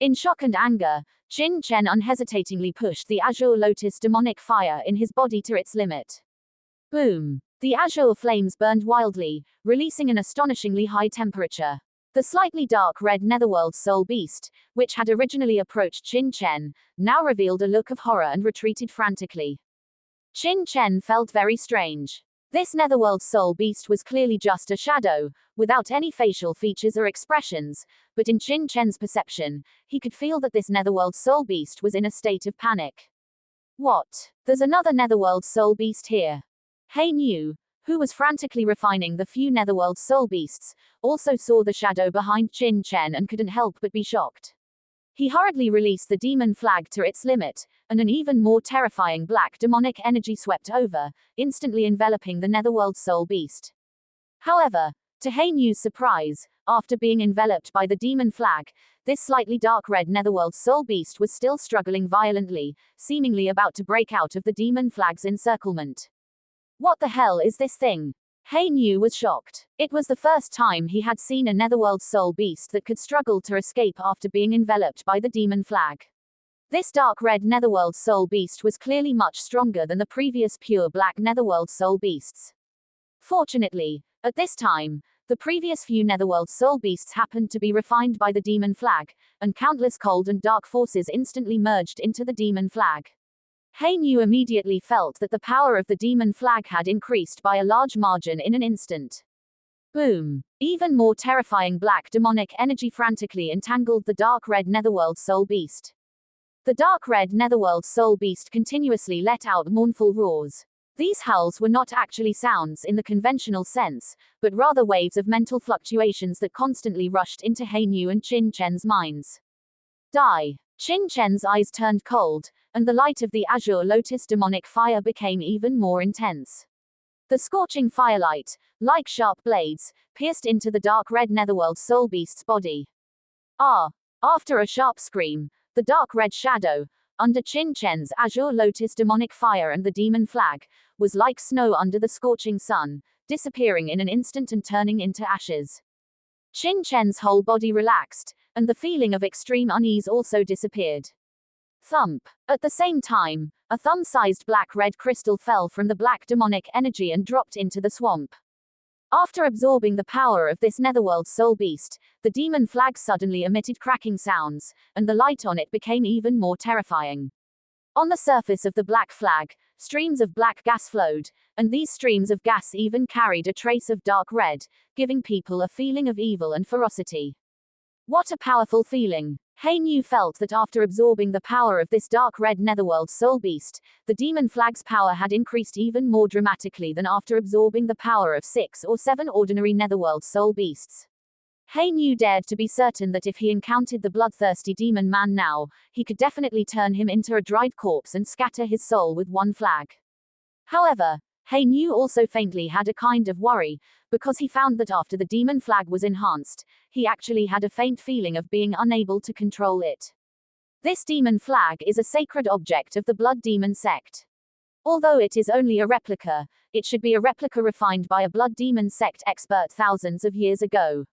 [SPEAKER 1] In shock and anger, Qin Chen unhesitatingly pushed the Azure Lotus demonic fire in his body to its limit. Boom! The azure flames burned wildly, releasing an astonishingly high temperature. The slightly dark red Netherworld soul beast, which had originally approached Qin Chen, now revealed a look of horror and retreated frantically. Qin Chen felt very strange. This Netherworld soul beast was clearly just a shadow, without any facial features or expressions, but in Qin Chen's perception, he could feel that this Netherworld soul beast was in a state of panic. What? There's another Netherworld soul beast here. He Niu, who was frantically refining the few Netherworld soul beasts, also saw the shadow behind Qin Chen and couldn't help but be shocked. He hurriedly released the demon flag to its limit, and an even more terrifying black demonic energy swept over, instantly enveloping the Netherworld soul beast. However, to He Niu's surprise, after being enveloped by the demon flag, this slightly dark red Netherworld soul beast was still struggling violently, seemingly about to break out of the demon flag's encirclement. What the hell is this thing? He Niu was shocked. It was the first time he had seen a Netherworld soul beast that could struggle to escape after being enveloped by the demon flag. This dark red Netherworld soul beast was clearly much stronger than the previous pure black Netherworld soul beasts. Fortunately, at this time, the previous few Netherworld soul beasts happened to be refined by the demon flag, and countless cold and dark forces instantly merged into the demon flag. He Niu immediately felt that the power of the demon flag had increased by a large margin in an instant. Boom! Even more terrifying black demonic energy frantically entangled the dark red Netherworld soul beast. The dark red Netherworld soul beast continuously let out mournful roars. These howls were not actually sounds in the conventional sense, but rather waves of mental fluctuations that constantly rushed into He Niu and Qin Chen's minds. Die! Qin Chen's eyes turned cold, and the light of the Azure Lotus demonic fire became even more intense. The scorching firelight, like sharp blades, pierced into the dark red Netherworld soul beast's body. Ah! After a sharp scream, the dark red shadow, under Qin Chen's Azure Lotus demonic fire and the demon flag, was like snow under the scorching sun, disappearing in an instant and turning into ashes. Qin Chen's whole body relaxed, and the feeling of extreme unease also disappeared. Thump! At the same time, a thumb-sized black-red crystal fell from the black demonic energy and dropped into the swamp. After absorbing the power of this netherworld soul beast, the demon flag suddenly emitted cracking sounds, and the light on it became even more terrifying. On the surface of the black flag, streams of black gas flowed, and these streams of gas even carried a trace of dark red, giving people a feeling of evil and ferocity. What a powerful feeling! Hainyu felt that after absorbing the power of this dark red netherworld soul beast, the demon flag's power had increased even more dramatically than after absorbing the power of 6 or 7 ordinary netherworld soul beasts. Hainyu dared to be certain that if he encountered the bloodthirsty demon man now, he could definitely turn him into a dried corpse and scatter his soul with one flag. However, Hainyu also faintly had a kind of worry, because he found that after the demon flag was enhanced, he actually had a faint feeling of being unable to control it. This demon flag is a sacred object of the blood demon sect. Although it is only a replica, it should be a replica refined by a blood demon sect expert thousands of years ago.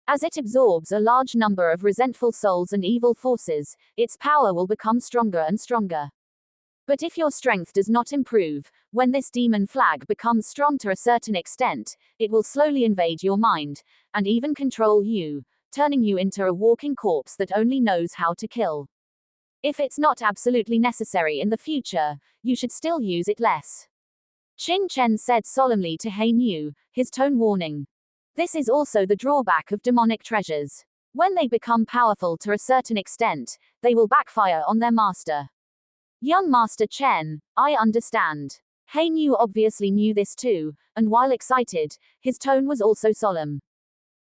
[SPEAKER 1] As it absorbs a large number of resentful souls and evil forces, its power will become stronger and stronger. But if your strength does not improve, when this demon flag becomes strong to a certain extent, it will slowly invade your mind, and even control you, turning you into a walking corpse that only knows how to kill. If it's not absolutely necessary in the future, you should still use it less. Qin Chen said solemnly to Hainyu, his tone warning. This is also the drawback of demonic treasures. When they become powerful to a certain extent, they will backfire on their master. Young Master Chen, I understand. Hainyu obviously knew this too, and while excited, his tone was also solemn.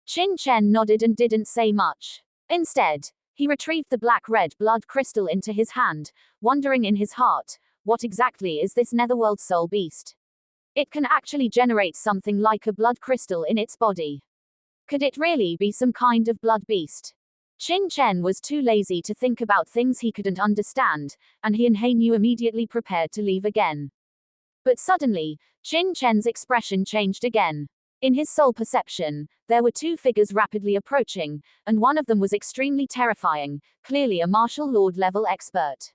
[SPEAKER 1] Qin Chen nodded and didn't say much. Instead, he retrieved the black-red blood crystal into his hand, wondering in his heart, what exactly is this netherworld soul beast? It can actually generate something like a blood crystal in its body. Could it really be some kind of blood beast? Qin Chen was too lazy to think about things he couldn't understand, and he and Hainyu immediately prepared to leave again. But suddenly, Qin Chen's expression changed again. In his soul perception, there were two figures rapidly approaching, and one of them was extremely terrifying, clearly a martial lord level expert.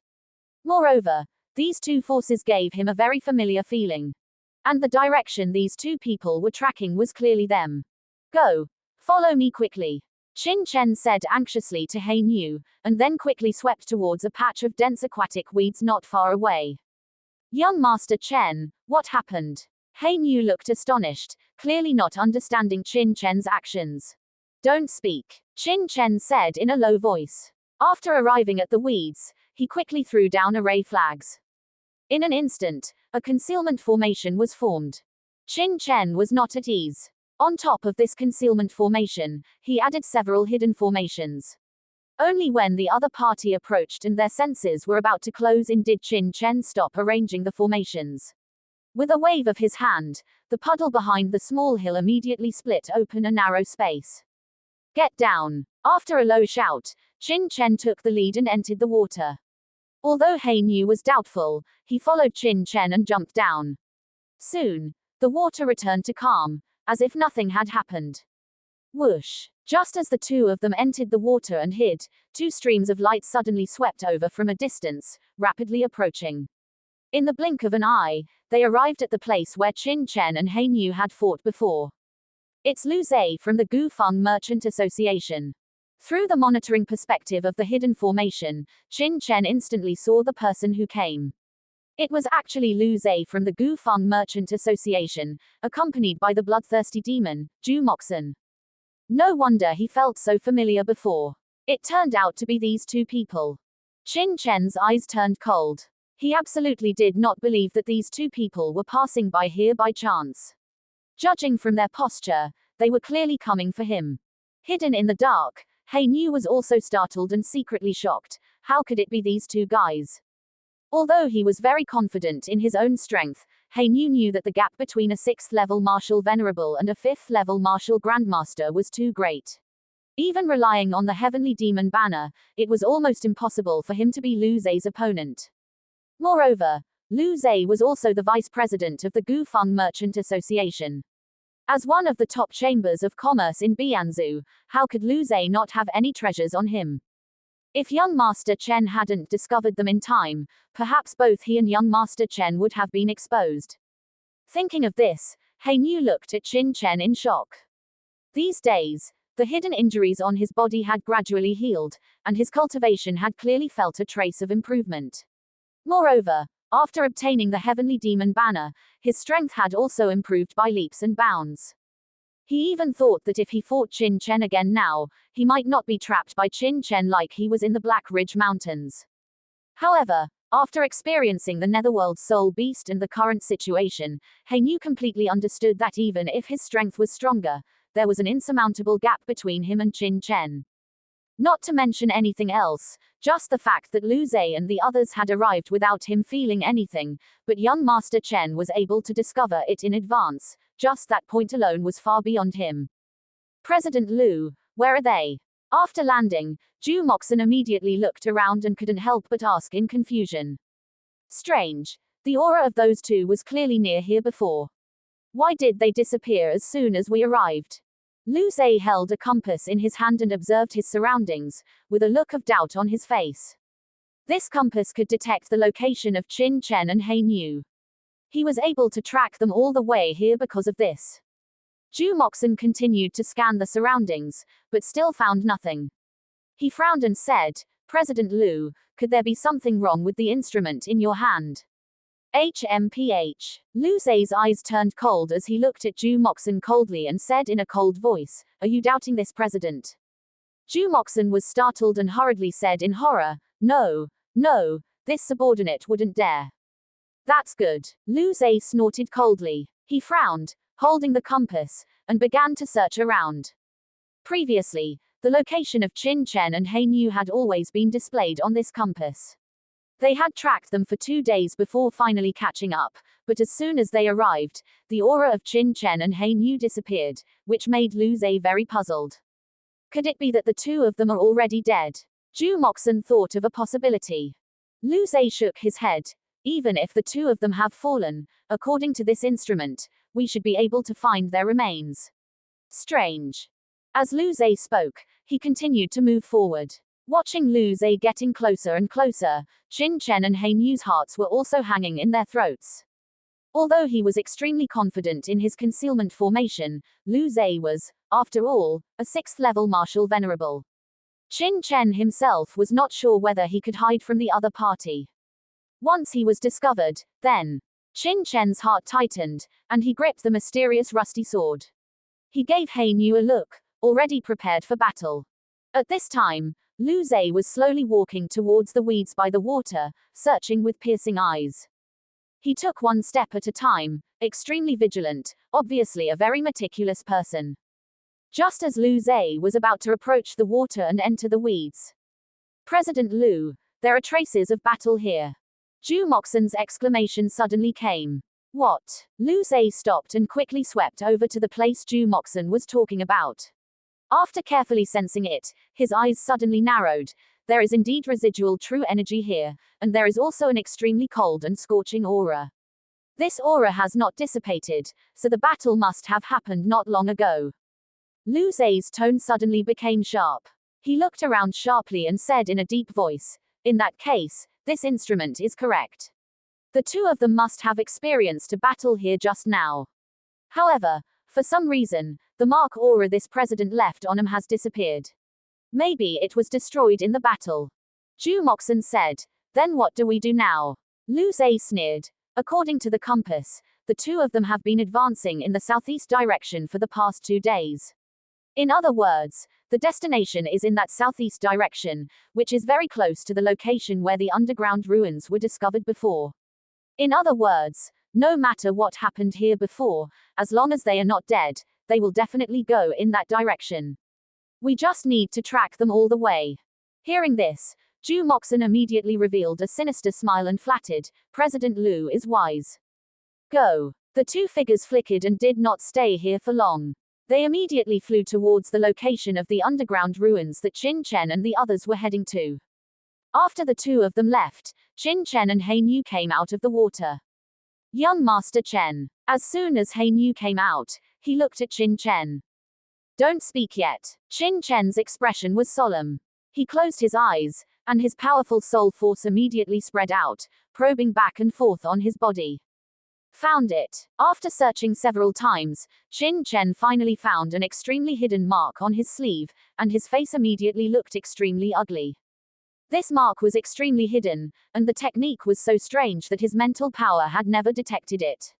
[SPEAKER 1] Moreover, these two forces gave him a very familiar feeling. And the direction these two people were tracking was clearly them. Go. Follow me quickly. Qin Chen said anxiously to Hainyu, and then quickly swept towards a patch of dense aquatic weeds not far away. Young Master Chen, what happened? Hainyu looked astonished, clearly not understanding Qin Chen's actions. Don't speak, Qin Chen said in a low voice. After arriving at the weeds, he quickly threw down array flags. In an instant, a concealment formation was formed. Qin Chen was not at ease. On top of this concealment formation, he added several hidden formations. Only when the other party approached and their senses were about to close in did Qin Chen stop arranging the formations. With a wave of his hand, the puddle behind the small hill immediately split open a narrow space. Get down! After a low shout, Qin Chen took the lead and entered the water. Although Hainyu was doubtful, he followed Qin Chen and jumped down. Soon, the water returned to calm, as if nothing had happened. Whoosh! Just as the two of them entered the water and hid, two streams of light suddenly swept over from a distance, rapidly approaching. In the blink of an eye, they arrived at the place where Qin Chen and Hainyu had fought before. It's Lu Zhe from the Gufeng Merchant Association. Through the monitoring perspective of the hidden formation, Qin Chen instantly saw the person who came. It was actually Lu Zhe from the Gufeng Merchant Association, accompanied by the bloodthirsty demon, Zhu Moxen. No wonder he felt so familiar before. It turned out to be these two people. Qin Chen's eyes turned cold. He absolutely did not believe that these two people were passing by here by chance. Judging from their posture, they were clearly coming for him. Hidden in the dark, Hainyu was also startled and secretly shocked. How could it be these two guys? Although he was very confident in his own strength, Hainyu knew that the gap between a 6th-level martial venerable and a 5th-level martial grandmaster was too great. Even relying on the heavenly demon banner, it was almost impossible for him to be Lu Zhe's opponent. Moreover, Lu Zhe was also the vice president of the Gufeng Merchant Association. As one of the top chambers of commerce in Bianzhu, how could Lu Zhe not have any treasures on him? If young Master Chen hadn't discovered them in time, perhaps both he and young Master Chen would have been exposed. Thinking of this, He Nu looked at Qin Chen in shock. These days, the hidden injuries on his body had gradually healed, and his cultivation had clearly felt a trace of improvement. Moreover, after obtaining the heavenly demon banner, his strength had also improved by leaps and bounds. He even thought that if he fought Qin Chen again now, he might not be trapped by Qin Chen like he was in the Black Ridge Mountains. However, after experiencing the Netherworld's soul beast and the current situation, He Nu completely understood that even if his strength was stronger, there was an insurmountable gap between him and Qin Chen. Not to mention anything else, just the fact that Lu Zhe and the others had arrived without him feeling anything, but young Master Chen was able to discover it in advance. Just that point alone was far beyond him. President Lu, where are they? After landing, Zhu Moxon immediately looked around and couldn't help but ask in confusion. Strange. The aura of those two was clearly near here before. Why did they disappear as soon as we arrived? Lu Zhe held a compass in his hand and observed his surroundings, with a look of doubt on his face. This compass could detect the location of Qin Chen and He Nu. He was able to track them all the way here because of this. Zhu Moxon continued to scan the surroundings, but still found nothing. He frowned and said, President Lu, could there be something wrong with the instrument in your hand? HMPH. Lu Zhe's eyes turned cold as he looked at Zhu Moxon coldly and said in a cold voice, Are you doubting this, President? Zhu Moxon was startled and hurriedly said in horror, No, this subordinate wouldn't dare. That's good. Lu Zhe snorted coldly. He frowned, holding the compass, and began to search around. Previously, the location of Qin Chen and He Nu had always been displayed on this compass. They had tracked them for 2 days before finally catching up, but as soon as they arrived, the aura of Qin Chen and He Nu disappeared, which made Lu Zhe very puzzled. Could it be that the two of them are already dead? Zhu Moxon thought of a possibility. Lu Zhe shook his head. Even if the two of them have fallen, according to this instrument, we should be able to find their remains. Strange. As Lu Zhe spoke, he continued to move forward. Watching Lu Zhe getting closer and closer, Qin Chen and He Nu's hearts were also hanging in their throats. Although he was extremely confident in his concealment formation, Lu Zhe was, after all, a 6th-level martial venerable. Qin Chen himself was not sure whether he could hide from the other party. Once he was discovered, then, Qin Chen's heart tightened, and he gripped the mysterious rusty sword. He gave He Nu a look, already prepared for battle. At this time, Lu Zhe was slowly walking towards the weeds by the water, searching with piercing eyes. He took one step at a time, extremely vigilant, obviously a very meticulous person. Just as Lu Zhe was about to approach the water and enter the weeds. President Lu, there are traces of battle here. Zhu Moxon's exclamation suddenly came. What? Lu Zhe stopped and quickly swept over to the place Zhu Moxon was talking about. After carefully sensing it, his eyes suddenly narrowed. There is indeed residual true energy here, and there is also an extremely cold and scorching aura. This aura has not dissipated, so the battle must have happened not long ago. Lu Zhe's tone suddenly became sharp. He looked around sharply and said in a deep voice, In that case, this instrument is correct. The two of them must have experienced a battle here just now. However, for some reason, the mark aura this president left on him has disappeared. Maybe it was destroyed in the battle. Zhu Moxon said, Then what do we do now? Lu Zhe sneered. According to the compass, the two of them have been advancing in the southeast direction for the past 2 days. In other words, the destination is in that southeast direction, which is very close to the location where the underground ruins were discovered before. In other words, no matter what happened here before, as long as they are not dead, they will definitely go in that direction. We just need to track them all the way. Hearing this, Zhu Moxon immediately revealed a sinister smile and flattered, President Lu is wise. Go. The two figures flickered and did not stay here for long. They immediately flew towards the location of the underground ruins that Qin Chen and the others were heading to. After the two of them left, Qin Chen and He Nu came out of the water. Young Master Chen. As soon as He Nu came out, he looked at Qin Chen. Don't speak yet. Qin Chen's expression was solemn. He closed his eyes, and his powerful soul force immediately spread out, probing back and forth on his body. Found it. After searching several times, Qin Chen finally found an extremely hidden mark on his sleeve, and his face immediately looked extremely ugly. This mark was extremely hidden, and the technique was so strange that his mental power had never detected it.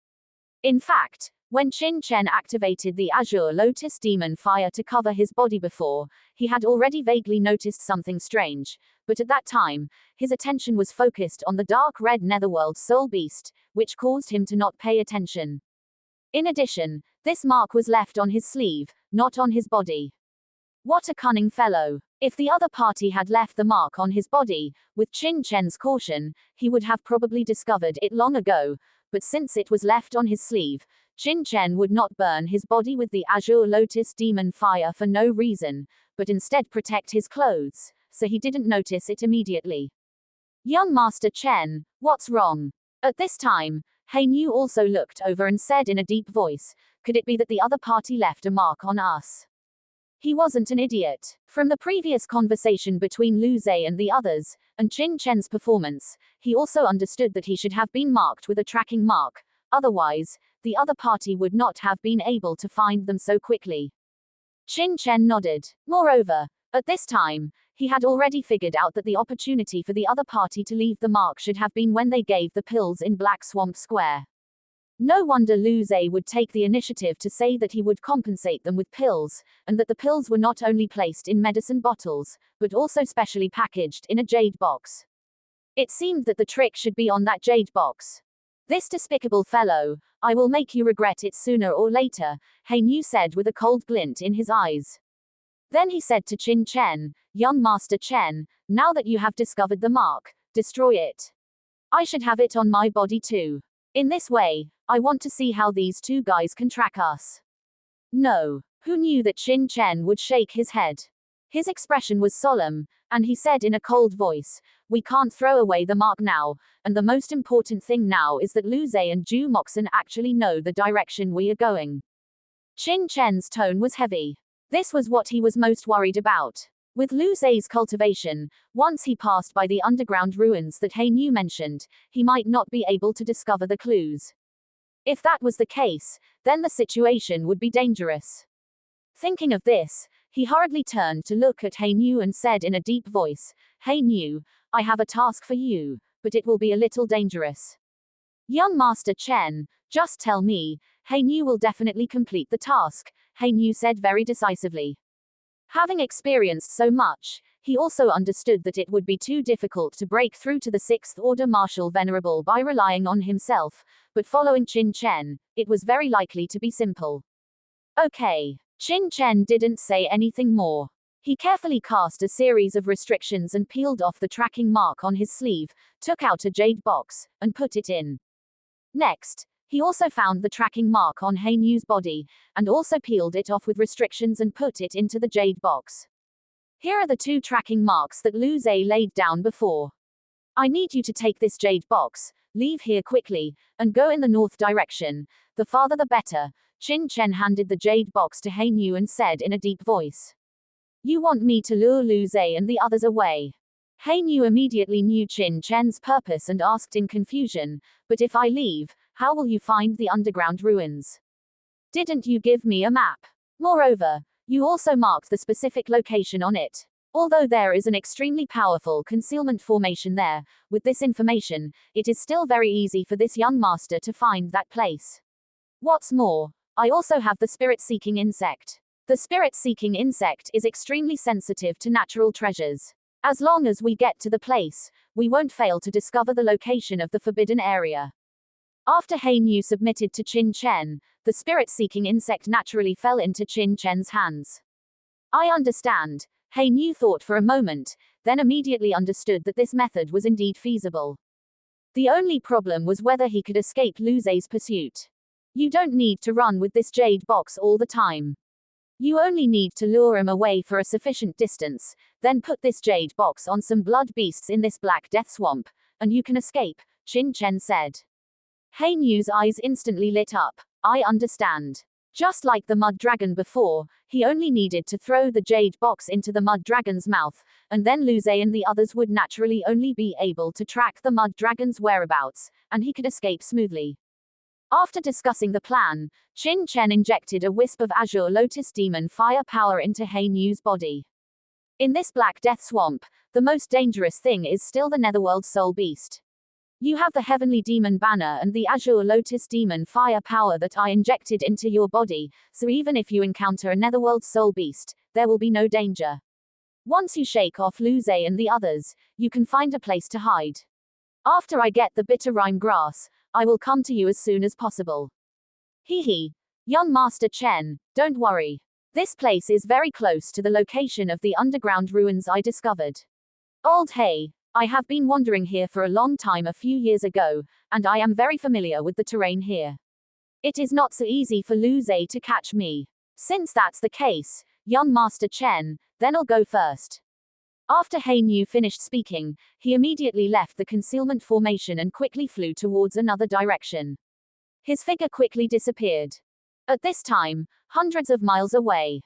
[SPEAKER 1] In fact, when Qin Chen activated the Azure Lotus Demon Fire to cover his body before, he had already vaguely noticed something strange, but at that time, his attention was focused on the dark red netherworld soul beast, which caused him to not pay attention. In addition, this mark was left on his sleeve, not on his body. What a cunning fellow. If the other party had left the mark on his body, with Qin Chen's caution, he would have probably discovered it long ago, but since it was left on his sleeve, Qin Chen would not burn his body with the Azure Lotus Demon Fire for no reason, but instead protect his clothes, so he didn't notice it immediately. Young Master Chen, what's wrong? At this time, Hein Yu also looked over and said in a deep voice, could it be that the other party left a mark on us? He wasn't an idiot. From the previous conversation between Lu Zhe and the others, and Qin Chen's performance, he also understood that he should have been marked with a tracking mark, otherwise, the other party would not have been able to find them so quickly. Qin Chen nodded. Moreover, at this time, he had already figured out that the opportunity for the other party to leave the mark should have been when they gave the pills in Black Swamp Square. No wonder Lu Zhe would take the initiative to say that he would compensate them with pills, and that the pills were not only placed in medicine bottles, but also specially packaged in a jade box. It seemed that the trick should be on that jade box. This despicable fellow, I will make you regret it sooner or later, Hein Yu said with a cold glint in his eyes. Then he said to Qin Chen, young Master Chen, now that you have discovered the mark, destroy it. I should have it on my body too. In this way, I want to see how these two guys can track us. No. Who knew that Qin Chen would shake his head? His expression was solemn, and he said in a cold voice, we can't throw away the mark now, and the most important thing now is that Lu Zhe and Zhu Moxen actually know the direction we are going. Qin Chen's tone was heavy. This was what he was most worried about. With Lu Zhe's cultivation, once he passed by the underground ruins that Hein Yu mentioned, he might not be able to discover the clues. If that was the case, then the situation would be dangerous. Thinking of this, he hurriedly turned to look at Hein Yu and said in a deep voice, Hein Yu, I have a task for you, but it will be a little dangerous. Young Master Chen, just tell me, Hein Yu will definitely complete the task, Hein Yu said very decisively. Having experienced so much, he also understood that it would be too difficult to break through to the Sixth Order Martial Venerable by relying on himself, but following Qin Chen, it was very likely to be simple. Okay. Qin Chen didn't say anything more. He carefully cast a series of restrictions and peeled off the tracking mark on his sleeve, took out a jade box, and put it in. Next, he also found the tracking mark on Hein Yu's body, and also peeled it off with restrictions and put it into the jade box. Here are the two tracking marks that Lu Zhe laid down before. I need you to take this jade box, leave here quickly, and go in the north direction, the farther the better. Qin Chen handed the jade box to Hein Yu and said in a deep voice. You want me to lure Lu Zhe and the others away? Hein Yu immediately knew Qin Chen's purpose and asked in confusion, but if I leave, how will you find the underground ruins? Didn't you give me a map? Moreover, you also marked the specific location on it. Although there is an extremely powerful concealment formation there, with this information, it is still very easy for this young master to find that place. What's more, I also have the spirit-seeking insect. The spirit-seeking insect is extremely sensitive to natural treasures. As long as we get to the place, we won't fail to discover the location of the forbidden area. After Hein Yu submitted to Qin Chen, the spirit-seeking insect naturally fell into Qin Chen's hands. I understand. Hein Yu thought for a moment, then immediately understood that this method was indeed feasible. The only problem was whether he could escape Lu Zhe's pursuit. You don't need to run with this jade box all the time. You only need to lure him away for a sufficient distance, then put this jade box on some blood beasts in this black death swamp, and you can escape, Qin Chen said. Hein Yu's eyes instantly lit up. I understand. Just like the mud dragon before, he only needed to throw the jade box into the mud dragon's mouth, and then Lu Zhe and the others would naturally only be able to track the mud dragon's whereabouts, and he could escape smoothly. After discussing the plan, Qin Chen injected a wisp of azure lotus demon fire power into Hein Yu's body. In this Black Death swamp, the most dangerous thing is still the Netherworld soul beast. You have the heavenly demon banner and the azure lotus demon fire power that I injected into your body, so even if you encounter a Netherworld soul beast, there will be no danger. Once you shake off Lu Zhe and the others, you can find a place to hide. After I get the bitter rime grass, I will come to you as soon as possible. Hee. Young Master Chen, don't worry. This place is very close to the location of the underground ruins I discovered. Old Hey, I have been wandering here for a long time a few years ago, and I am very familiar with the terrain here. It is not so easy for Lu Zhe to catch me. Since that's the case, young Master Chen, then I'll go first. After Hein Yu finished speaking, he immediately left the concealment formation and quickly flew towards another direction. His figure quickly disappeared. At this time, hundreds of miles away,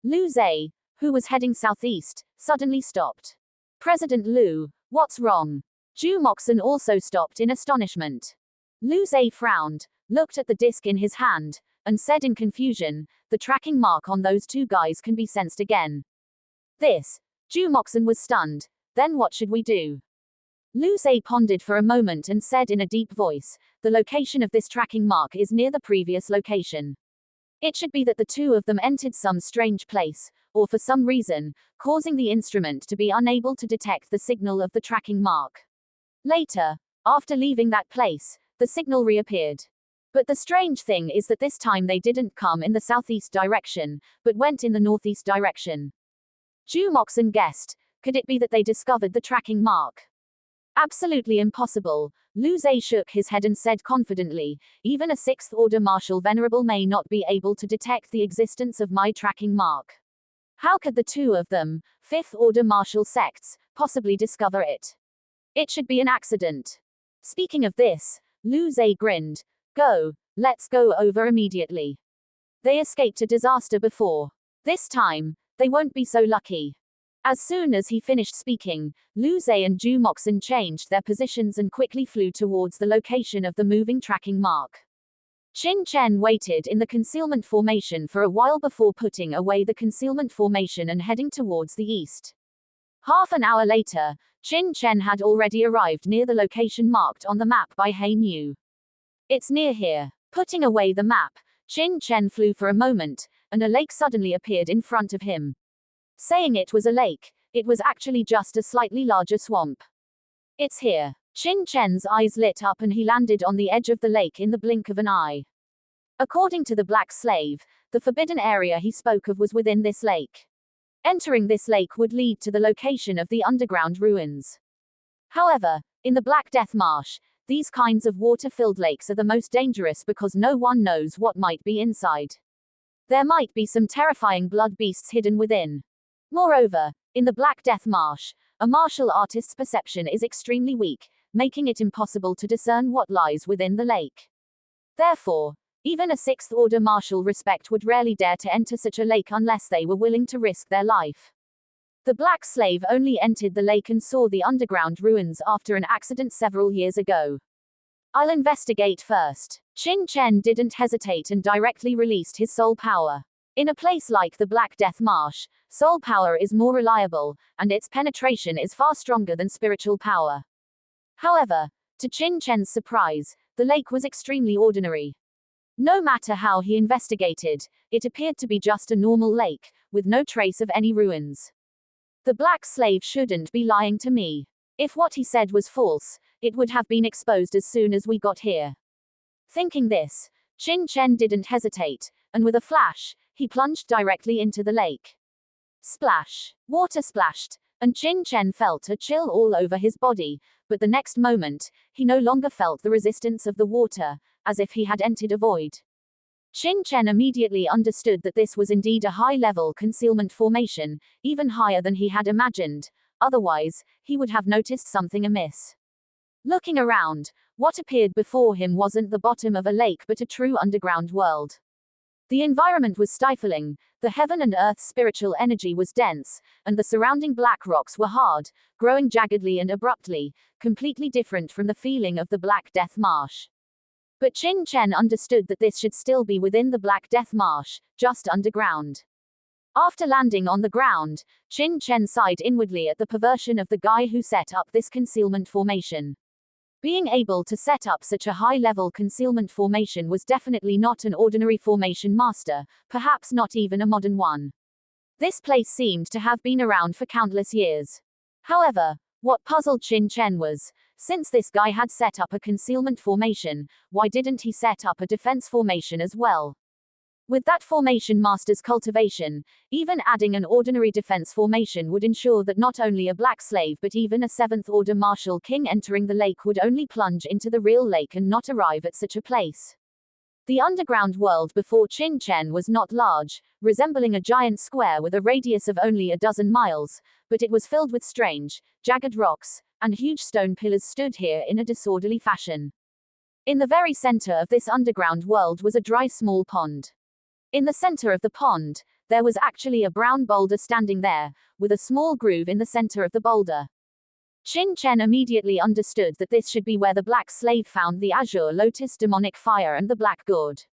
[SPEAKER 1] Lu Zhe, who was heading southeast, suddenly stopped. President Lu, what's wrong? Zhu Moxon also stopped in astonishment. Lu Zhe frowned, looked at the disc in his hand, and said in confusion, the tracking mark on those two guys can be sensed again. Zhu Moxon was stunned. Then what should we do? Lu Zhe pondered for a moment and said in a deep voice, the location of this tracking mark is near the previous location. It should be that the two of them entered some strange place, or for some reason, causing the instrument to be unable to detect the signal of the tracking mark. Later, after leaving that place, the signal reappeared. But the strange thing is that this time they didn't come in the southeast direction, but went in the northeast direction. Zhu Moxon guessed, could it be that they discovered the tracking mark? Absolutely impossible. Lu Zhe shook his head and said confidently, even a 6th order martial venerable may not be able to detect the existence of my tracking mark. How could the two of them, 5th order martial sects, possibly discover it? It should be an accident. Speaking of this, Lu Zhe grinned. Let's go over immediately. They escaped a disaster before. This time, they won't be so lucky. As soon as he finished speaking, Lu Zhe and Zhu Moxon changed their positions and quickly flew towards the location of the moving tracking mark. Qin Chen waited in the concealment formation for a while before putting away the concealment formation and heading towards the east. Half an hour later, Qin Chen had already arrived near the location marked on the map by Hein Yu. It's near here. Putting away the map, Qin Chen flew for a moment, and a lake suddenly appeared in front of him. Saying it was a lake, it was actually just a slightly larger swamp. It's here. Qin Chen's eyes lit up and he landed on the edge of the lake in the blink of an eye. According to the black slave, the forbidden area he spoke of was within this lake. Entering this lake would lead to the location of the underground ruins. However, in the Black Death Marsh, these kinds of water-filled lakes are the most dangerous because no one knows what might be inside. There might be some terrifying blood beasts hidden within. Moreover, in the Black Death Marsh, a martial artist's perception is extremely weak, making it impossible to discern what lies within the lake. Therefore, even a 6th order martial respect would rarely dare to enter such a lake unless they were willing to risk their life. The black slave only entered the lake and saw the underground ruins after an accident several years ago. I'll investigate first. Qin Chen didn't hesitate and directly released his soul power. In a place like the Black Death Marsh, soul power is more reliable, and its penetration is far stronger than spiritual power. However, to Qin Chen's surprise, the lake was extremely ordinary. No matter how he investigated, it appeared to be just a normal lake, with no trace of any ruins. The black slave shouldn't be lying to me. If what he said was false, it would have been exposed as soon as we got here. Thinking this, Qin Chen didn't hesitate, and with a flash, he plunged directly into the lake. Splash! Water splashed, and Qin Chen felt a chill all over his body, but the next moment, he no longer felt the resistance of the water, as if he had entered a void. Qin Chen immediately understood that this was indeed a high-level concealment formation, even higher than he had imagined, otherwise, he would have noticed something amiss. Looking around, what appeared before him wasn't the bottom of a lake but a true underground world. The environment was stifling, the heaven and earth's spiritual energy was dense, and the surrounding black rocks were hard, growing jaggedly and abruptly, completely different from the feeling of the Black Death Marsh. But Qin Chen understood that this should still be within the Black Death Marsh, just underground. After landing on the ground, Qin Chen sighed inwardly at the perversion of the guy who set up this concealment formation. Being able to set up such a high-level concealment formation was definitely not an ordinary formation master, perhaps not even a modern one. This place seemed to have been around for countless years. However, what puzzled Qin Chen was, since this guy had set up a concealment formation, why didn't he set up a defense formation as well? With that formation master's cultivation, even adding an ordinary defense formation would ensure that not only a black slave but even a 7th-order martial king entering the lake would only plunge into the real lake and not arrive at such a place. The underground world before Qin Chen was not large, resembling a giant square with a radius of only a dozen miles, but it was filled with strange, jagged rocks, and huge stone pillars stood here in a disorderly fashion. In the very center of this underground world was a dry small pond. In the center of the pond, there was actually a brown boulder standing there, with a small groove in the center of the boulder. Qin Chen immediately understood that this should be where the black slave found the azure lotus demonic fire and the black gourd.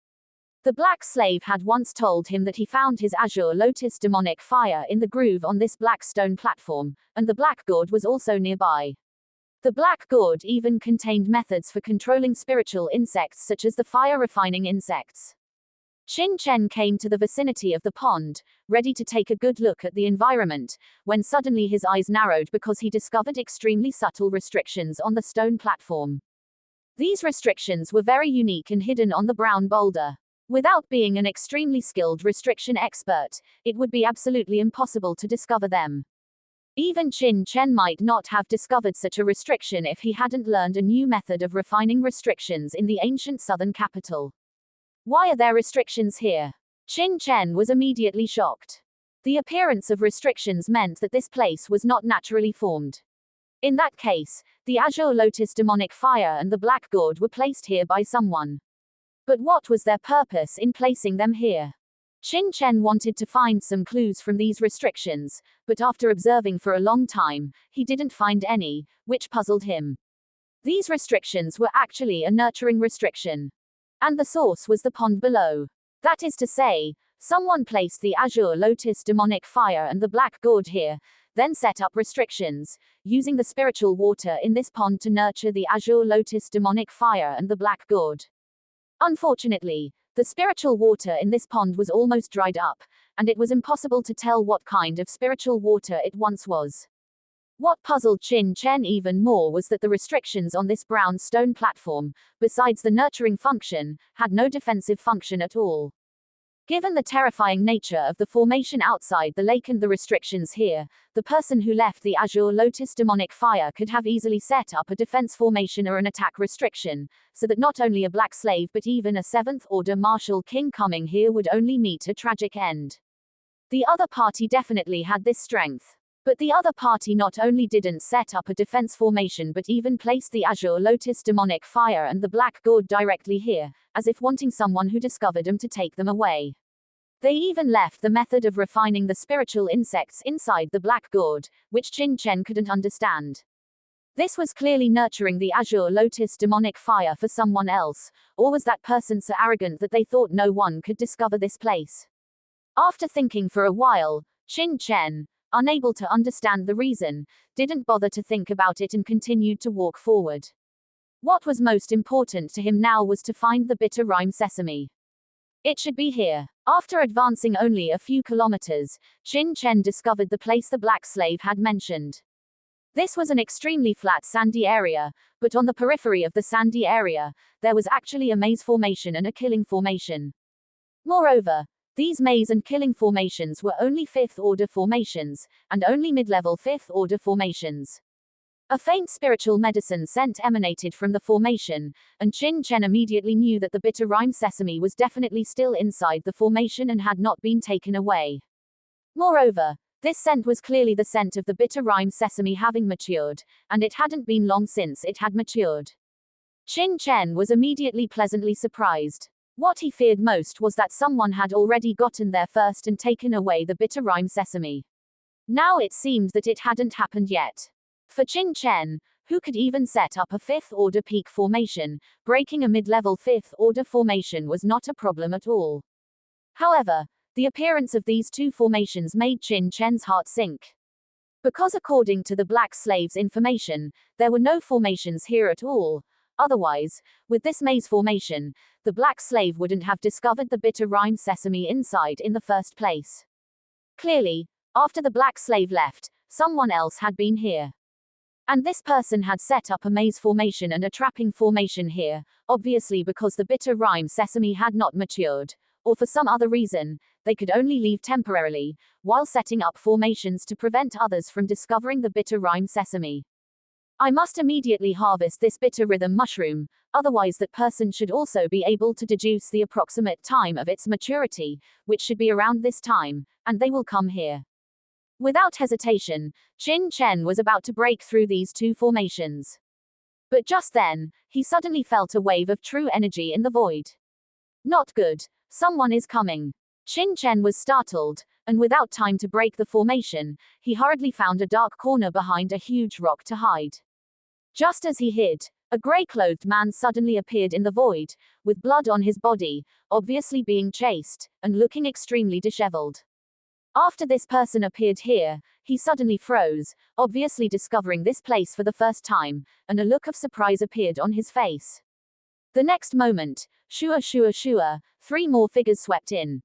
[SPEAKER 1] The black slave had once told him that he found his azure lotus demonic fire in the groove on this black stone platform, and the black gourd was also nearby. The black gourd even contained methods for controlling spiritual insects such as the fire-refining insects. Qin Chen came to the vicinity of the pond, ready to take a good look at the environment, when suddenly his eyes narrowed because he discovered extremely subtle restrictions on the stone platform. These restrictions were very unique and hidden on the brown boulder. Without being an extremely skilled restriction expert, it would be absolutely impossible to discover them. Even Qin Chen might not have discovered such a restriction if he hadn't learned a new method of refining restrictions in the ancient southern capital. Why are there restrictions here? Qin Chen was immediately shocked. The appearance of restrictions meant that this place was not naturally formed. In that case, the azure lotus demonic fire and the black gourd were placed here by someone. But what was their purpose in placing them here? Qin Chen wanted to find some clues from these restrictions, but after observing for a long time, he didn't find any, which puzzled him. These restrictions were actually a nurturing restriction. And the source was the pond below. That is to say, someone placed the azure lotus demonic fire and the black gourd here, then set up restrictions, using the spiritual water in this pond to nurture the azure lotus demonic fire and the black gourd. Unfortunately, the spiritual water in this pond was almost dried up, and it was impossible to tell what kind of spiritual water it once was. What puzzled Qin Chen even more was that the restrictions on this brown stone platform, besides the nurturing function, had no defensive function at all. Given the terrifying nature of the formation outside the lake and the restrictions here, the person who left the azure lotus demonic fire could have easily set up a defense formation or an attack restriction, so that not only a black slave but even a 7th-order martial king coming here would only meet a tragic end. The other party definitely had this strength. But the other party not only didn't set up a defense formation but even placed the azure lotus demonic fire and the black gourd directly here, as if wanting someone who discovered them to take them away. They even left the method of refining the spiritual insects inside the black gourd, which Qin Chen couldn't understand. This was clearly nurturing the azure lotus demonic fire for someone else, or was that person so arrogant that they thought no one could discover this place? After thinking for a while, Qin Chen, unable to understand the reason, didn't bother to think about it and continued to walk forward. What was most important to him now was to find the bitter rhyme sesame. It should be here. After advancing only a few kilometers, Qin Chen discovered the place the black slave had mentioned. This was an extremely flat sandy area, but on the periphery of the sandy area, there was actually a maze formation and a killing formation. Moreover, these maze and killing formations were only 5th-order formations, and only mid-level 5th-order formations. A faint spiritual medicine scent emanated from the formation, and Qin Chen immediately knew that the bitter rhyme sesame was definitely still inside the formation and had not been taken away. Moreover, this scent was clearly the scent of the bitter rhyme sesame having matured, and it hadn't been long since it had matured. Qin Chen was immediately pleasantly surprised. What he feared most was that someone had already gotten there first and taken away the bitter rhyme sesame. Now it seemed that it hadn't happened yet. For Qin Chen, who could even set up a fifth-order peak formation, breaking a mid-level fifth-order formation was not a problem at all. However, the appearance of these two formations made Qin Chen's heart sink. Because according to the Black Slave's information, there were no formations here at all. Otherwise, with this maze formation, the Black Slave wouldn't have discovered the bitter rhyme sesame inside in the first place. Clearly, after the Black Slave left, someone else had been here. And this person had set up a maze formation and a trapping formation here, obviously because the bitter rhyme sesame had not matured, or for some other reason, they could only leave temporarily, while setting up formations to prevent others from discovering the bitter rhyme sesame. I must immediately harvest this bitter rhythm mushroom, otherwise that person should also be able to deduce the approximate time of its maturity, which should be around this time, and they will come here. Without hesitation, Qin Chen was about to break through these two formations. But just then, he suddenly felt a wave of true energy in the void. Not good, someone is coming. Qin Chen was startled, and without time to break the formation, he hurriedly found a dark corner behind a huge rock to hide. Just as he hid, a grey-clothed man suddenly appeared in the void, with blood on his body, obviously being chased, and looking extremely disheveled. After this person appeared here, he suddenly froze, obviously discovering this place for the first time, and a look of surprise appeared on his face. The next moment, shua, 3 more figures swept in.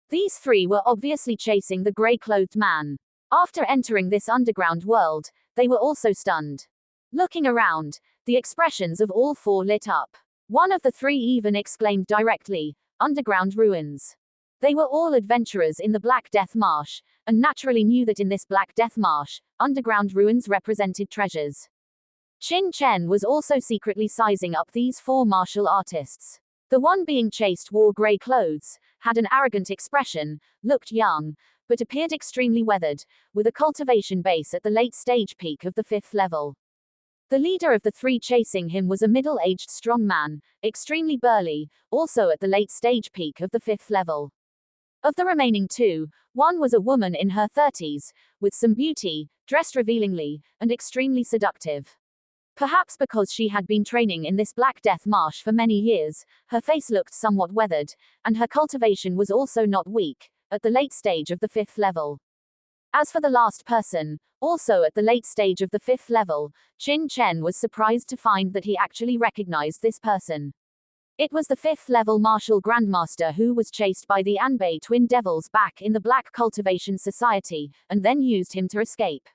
[SPEAKER 1] These 3 were obviously chasing the grey-clothed man. After entering this underground world, they were also stunned. Looking around, the expressions of all 4 lit up. One of the 3 even exclaimed directly, "Underground ruins." They were all adventurers in the Black Death Marsh, and naturally knew that in this Black Death Marsh, underground ruins represented treasures. Qin Chen was also secretly sizing up these 4 martial artists. The one being chased wore grey clothes, had an arrogant expression, looked young, but appeared extremely weathered, with a cultivation base at the late stage peak of the 5th level. The leader of the 3 chasing him was a middle-aged strong man, extremely burly, also at the late stage peak of the 5th level. Of the remaining 2, one was a woman in her 30s, with some beauty, dressed revealingly, and extremely seductive. Perhaps because she had been training in this Black Death Marsh for many years, her face looked somewhat weathered, and her cultivation was also not weak, at the late stage of the 5th level. As for the last person, also at the late stage of the 5th level, Qin Chen was surprised to find that he actually recognized this person. It was the 5th level martial grandmaster who was chased by the Anbei twin devils back in the Black Cultivation Society, and then used him to escape.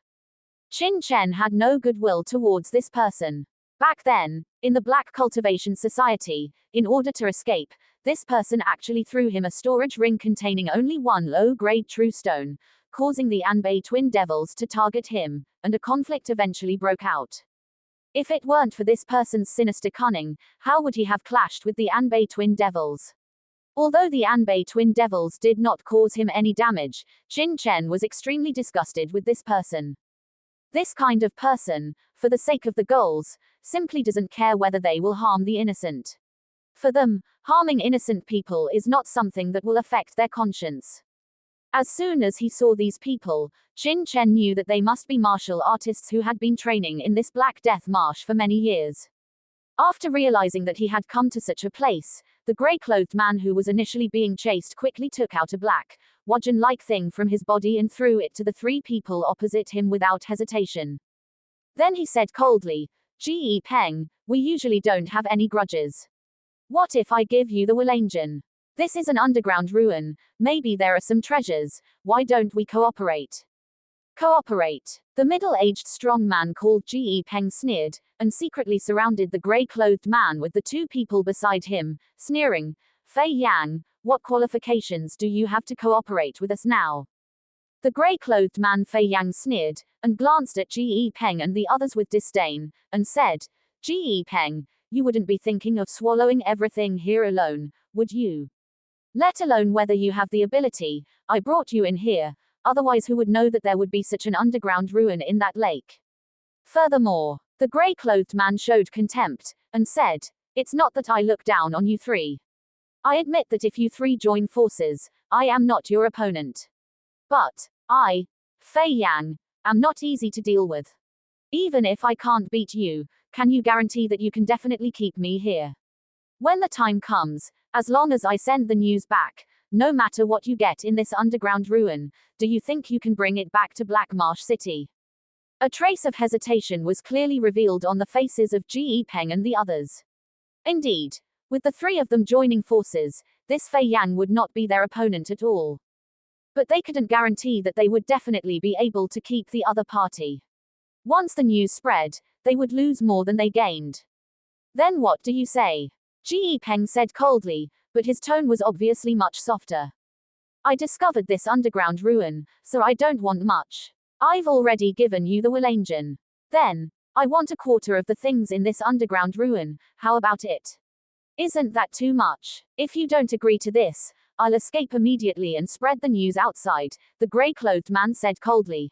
[SPEAKER 1] Qin Chen had no goodwill towards this person. Back then, in the Black Cultivation Society, in order to escape, this person actually threw him a storage ring containing only 1 low-grade true stone, causing the Anbei twin devils to target him, and a conflict eventually broke out. If it weren't for this person's sinister cunning, how would he have clashed with the Anbei twin devils? Although the Anbei twin devils did not cause him any damage, Qin Chen was extremely disgusted with this person. This kind of person, for the sake of the goals, simply doesn't care whether they will harm the innocent. For them, harming innocent people is not something that will affect their conscience. As soon as he saw these people, Qin Chen knew that they must be martial artists who had been training in this Black Death Marsh for many years. After realizing that he had come to such a place, the grey-clothed man who was initially being chased quickly took out a black, wajan-like thing from his body and threw it to the 3 people opposite him without hesitation. Then he said coldly, "Ge Peng, we usually don't have any grudges. What if I give you the Wulangjin? This is an underground ruin, maybe there are some treasures, why don't we cooperate?" Cooperate. The middle-aged strong man called Ge Peng sneered, and secretly surrounded the grey-clothed man with the 2 people beside him, sneering, "Fei Yang, what qualifications do you have to cooperate with us now?" The grey-clothed man Fei Yang sneered, and glanced at Ge Peng and the others with disdain, and said, "Ge Peng, you wouldn't be thinking of swallowing everything here alone, would you? Let alone whether you have the ability, I brought you in here, otherwise who would know that there would be such an underground ruin in that lake?" Furthermore, the grey-clothed man showed contempt, and said, "It's not that I look down on you 3. I admit that if you three join forces, I am not your opponent. But I, Fei Yang, am not easy to deal with. Even if I can't beat you, can you guarantee that you can definitely keep me here? When the time comes, as long as I send the news back, no matter what you get in this underground ruin, do you think you can bring it back to Black Marsh City? A trace of hesitation was clearly revealed on the faces of Ji Peng and the others. Indeed, with the three of them joining forces, this Fei Yang would not be their opponent at all. But they couldn't guarantee that they would definitely be able to keep the other party. Once the news spread, they would lose more than they gained. Then what do you say? Ji Peng said coldly, but his tone was obviously much softer. I discovered this underground ruin, so I don't want much. I've already given you the Wilangin. Then, I want a quarter of the things in this underground ruin, how about it? Isn't that too much? If you don't agree to this, I'll escape immediately and spread the news outside, the grey-clothed man said coldly.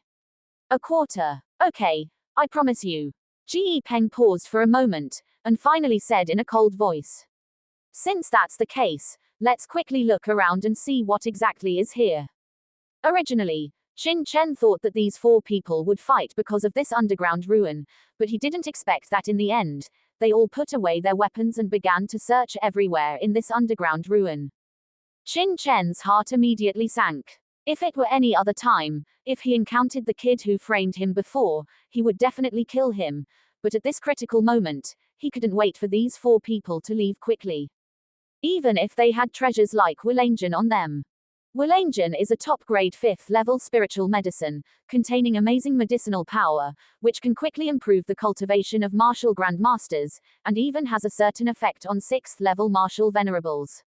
[SPEAKER 1] A quarter. Okay, I promise you. Ji Peng paused for a moment, and finally said in a cold voice. Since that's the case, let's quickly look around and see what exactly is here. Originally, Qin Chen thought that these four people would fight because of this underground ruin, but he didn't expect that in the end, they all put away their weapons and began to search everywhere in this underground ruin. Qin Chen's heart immediately sank. If it were any other time, if he encountered the kid who framed him before, he would definitely kill him, but at this critical moment, he couldn't wait for these four people to leave quickly. Even if they had treasures like Wilangin on them. Wilangin is a top-grade 5th-level spiritual medicine, containing amazing medicinal power, which can quickly improve the cultivation of martial grandmasters, and even has a certain effect on 6th-level martial venerables.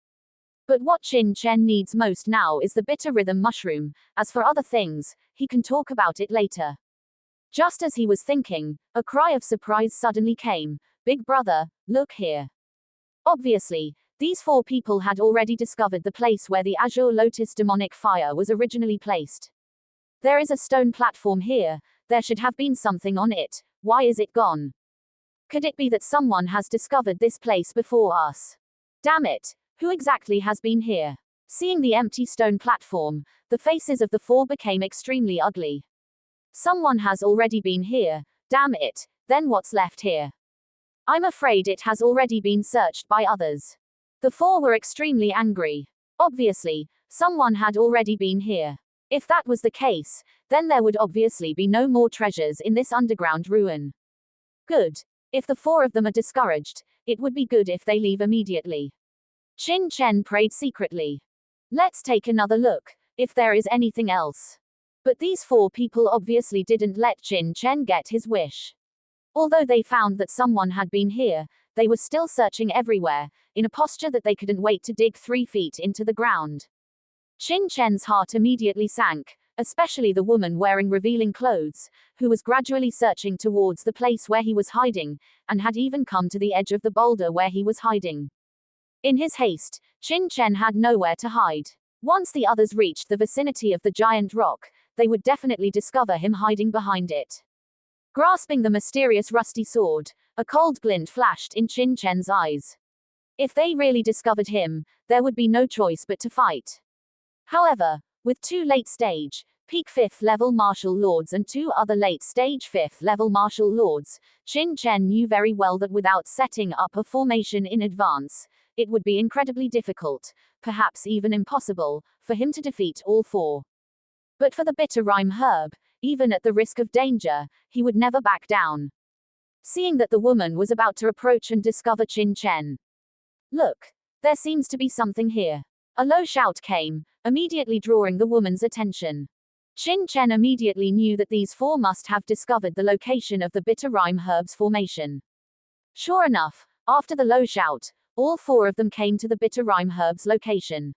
[SPEAKER 1] But what Qin Chen needs most now is the bitter rhythm mushroom. As for other things, he can talk about it later. Just as he was thinking, a cry of surprise suddenly came. Big brother, look here. Obviously, these four people had already discovered the place where the Azure Lotus demonic fire was originally placed. There is a stone platform here, there should have been something on it, why is it gone? Could it be that someone has discovered this place before us? Damn it, who exactly has been here? Seeing the empty stone platform, the faces of the four became extremely ugly. Someone has already been here, damn it, then what's left here? I'm afraid it has already been searched by others. The four were extremely angry. Obviously, someone had already been here. If that was the case, then there would obviously be no more treasures in this underground ruin. Good. If the four of them are discouraged, it would be good if they leave immediately. Qin Chen prayed secretly. Let's take another look, if there is anything else. But these four people obviously didn't let Qin Chen get his wish. Although they found that someone had been here, they were still searching everywhere, in a posture that they couldn't wait to dig 3 feet into the ground. Qin Chen's heart immediately sank, especially the woman wearing revealing clothes, who was gradually searching towards the place where he was hiding, and had even come to the edge of the boulder where he was hiding. In his haste, Qin Chen had nowhere to hide. Once the others reached the vicinity of the giant rock, they would definitely discover him hiding behind it. Grasping the mysterious rusty sword, a cold glint flashed in Qin Chen's eyes. If they really discovered him, there would be no choice but to fight. However, with 2 late-stage, peak 5th-level martial lords and 2 other late-stage 5th-level martial lords, Qin Chen knew very well that without setting up a formation in advance, it would be incredibly difficult, perhaps even impossible, for him to defeat all 4. But for the bitter rime herb, even at the risk of danger, he would never back down. Seeing that the woman was about to approach and discover Qin Chen. Look, there seems to be something here. A low shout came, immediately drawing the woman's attention. Qin Chen immediately knew that these 4 must have discovered the location of the bitter rime herb's formation. Sure enough, after the low shout, all 4 of them came to the bitter rime herb's location.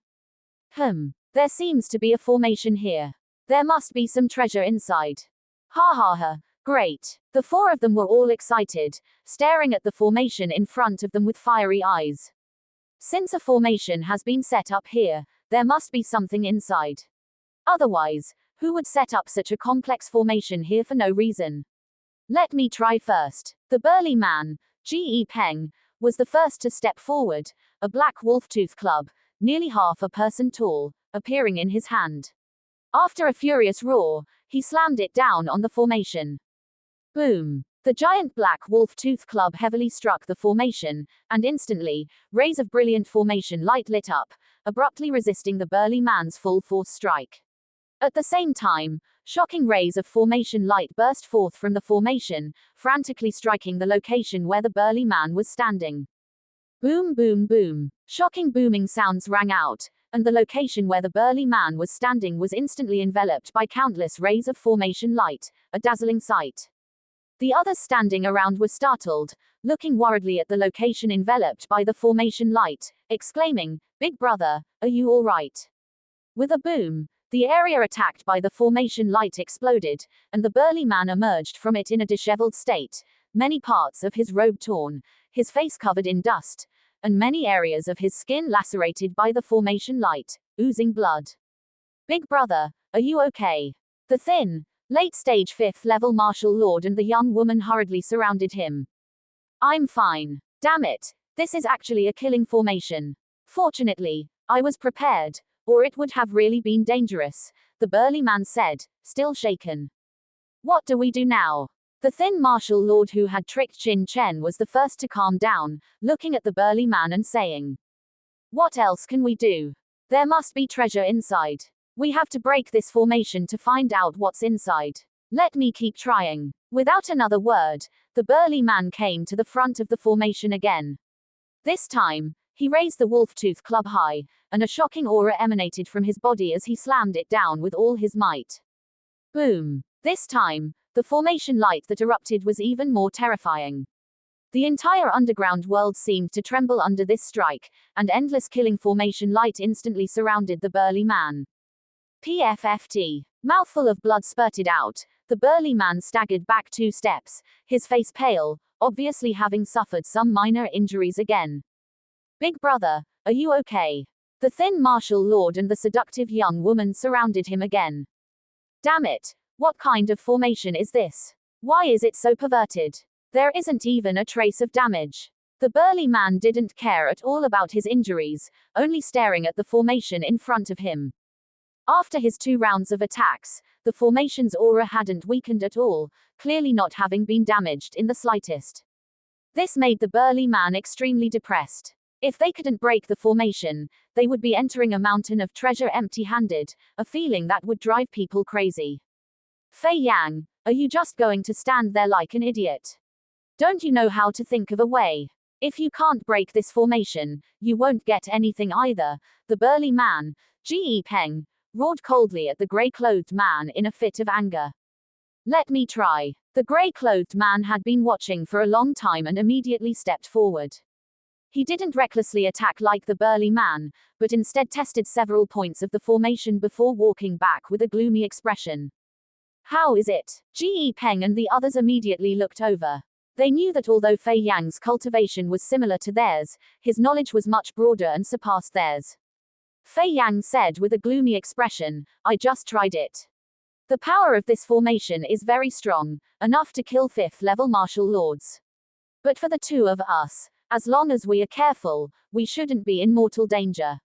[SPEAKER 1] There seems to be a formation here. There must be some treasure inside. Ha ha ha, great. The 4 of them were all excited, staring at the formation in front of them with fiery eyes. Since a formation has been set up here, there must be something inside. Otherwise, who would set up such a complex formation here for no reason? Let me try first. The burly man, Ji Peng, was the first to step forward, a black wolf-tooth club, nearly half a person tall, appearing in his hand. After a furious roar, he slammed it down on the formation. Boom! The giant black wolf-tooth club heavily struck the formation, and instantly, rays of brilliant formation light lit up, abruptly resisting the burly man's full-force strike. At the same time, shocking rays of formation light burst forth from the formation, frantically striking the location where the burly man was standing. Boom, boom, boom. Shocking booming sounds rang out, and the location where the burly man was standing was instantly enveloped by countless rays of formation light, a dazzling sight. The others standing around were startled, looking worriedly at the location enveloped by the formation light, exclaiming, "Big brother, are you all right?" With a boom, the area attacked by the formation light exploded, and the burly man emerged from it in a disheveled state, many parts of his robe torn, his face covered in dust, and many areas of his skin lacerated by the formation light, oozing blood. "Big brother, are you okay?" The thin, late-stage fifth-level martial lord and the young woman hurriedly surrounded him. "I'm fine. Damn it, this is actually a killing formation. Fortunately, I was prepared, or it would have really been dangerous," the burly man said, still shaken. "What do we do now?" The thin martial lord who had tricked Qin Chen was the first to calm down, looking at the burly man and saying, "What else can we do? There must be treasure inside. We have to break this formation to find out what's inside. Let me keep trying." Without another word, the burly man came to the front of the formation again. This time, he raised the wolf-tooth club high, and a shocking aura emanated from his body as he slammed it down with all his might. Boom! This time, the formation light that erupted was even more terrifying. The entire underground world seemed to tremble under this strike, and endless killing formation light instantly surrounded the burly man. PFFT. Mouthful of blood spurted out, the burly man staggered back 2 steps, his face pale, obviously having suffered some minor injuries again. "Big brother, are you okay?" The thin martial lord and the seductive young woman surrounded him again. "Damn it, what kind of formation is this? Why is it so perverted? There isn't even a trace of damage." The burly man didn't care at all about his injuries, only staring at the formation in front of him. After his 2 rounds of attacks, the formation's aura hadn't weakened at all, clearly not having been damaged in the slightest. This made the burly man extremely depressed. If they couldn't break the formation, they would be entering a mountain of treasure empty-handed, a feeling that would drive people crazy. "Fei Yang, are you just going to stand there like an idiot? Don't you know how to think of a way? If you can't break this formation, you won't get anything either," the burly man, Ji Peng, roared coldly at the grey-clothed man in a fit of anger. "Let me try." The grey-clothed man had been watching for a long time and immediately stepped forward. He didn't recklessly attack like the burly man, but instead tested several points of the formation before walking back with a gloomy expression. "How is it?" Ji Peng and the others immediately looked over. They knew that although Fei Yang's cultivation was similar to theirs, his knowledge was much broader and surpassed theirs. Fei Yang said with a gloomy expression, "I just tried it. The power of this formation is very strong, enough to kill 5th-level martial lords. But for the 2 of us, as long as we are careful, we shouldn't be in mortal danger."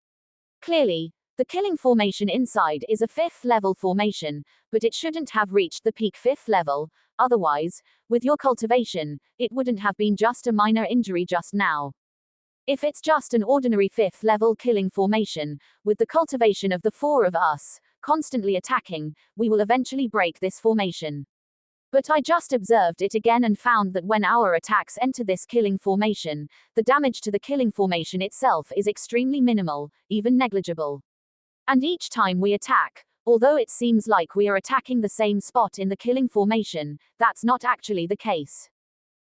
[SPEAKER 1] Clearly, the killing formation inside is a 5th-level formation, but it shouldn't have reached the peak 5th level, otherwise, with your cultivation, it wouldn't have been just a minor injury just now. If it's just an ordinary 5th-level killing formation, with the cultivation of the 4 of us, constantly attacking, we will eventually break this formation. But I just observed it again and found that when our attacks enter this killing formation, the damage to the killing formation itself is extremely minimal, even negligible. And each time we attack, although it seems like we are attacking the same spot in the killing formation, that's not actually the case.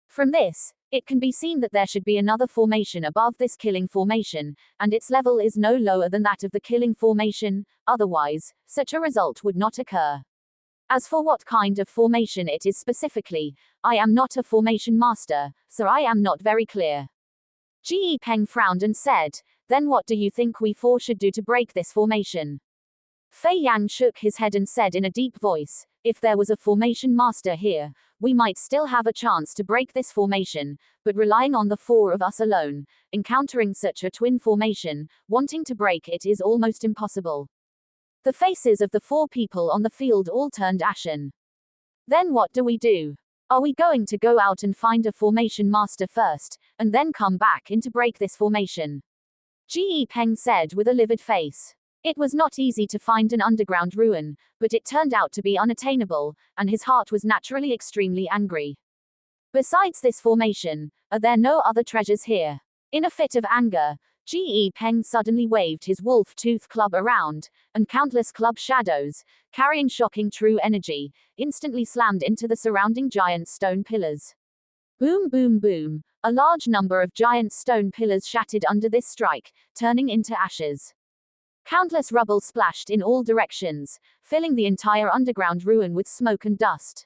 [SPEAKER 1] From this, it can be seen that there should be another formation above this killing formation, and its level is no lower than that of the killing formation, otherwise, such a result would not occur. As for what kind of formation it is specifically, I am not a formation master, so I am not very clear. Ji Peng frowned and said, "Then what do you think we 4 should do to break this formation?" Fei Yang shook his head and said in a deep voice, If there was a formation master here, we might still have a chance to break this formation, but relying on the four of us alone, encountering such a twin formation, wanting to break it is almost impossible. The faces of the four people on the field all turned ashen. Then what do we do? Are we going to go out and find a formation master first, and then come back in to break this formation? Ji Peng said with a livid face. It was not easy to find an underground ruin, but it turned out to be unattainable, and his heart was naturally extremely angry. Besides this formation, are there no other treasures here? In a fit of anger, Ji Peng suddenly waved his wolf-tooth club around, and countless club shadows, carrying shocking true energy, instantly slammed into the surrounding giant stone pillars. Boom boom boom, a large number of giant stone pillars shattered under this strike, turning into ashes. Countless rubble splashed in all directions, filling the entire underground ruin with smoke and dust.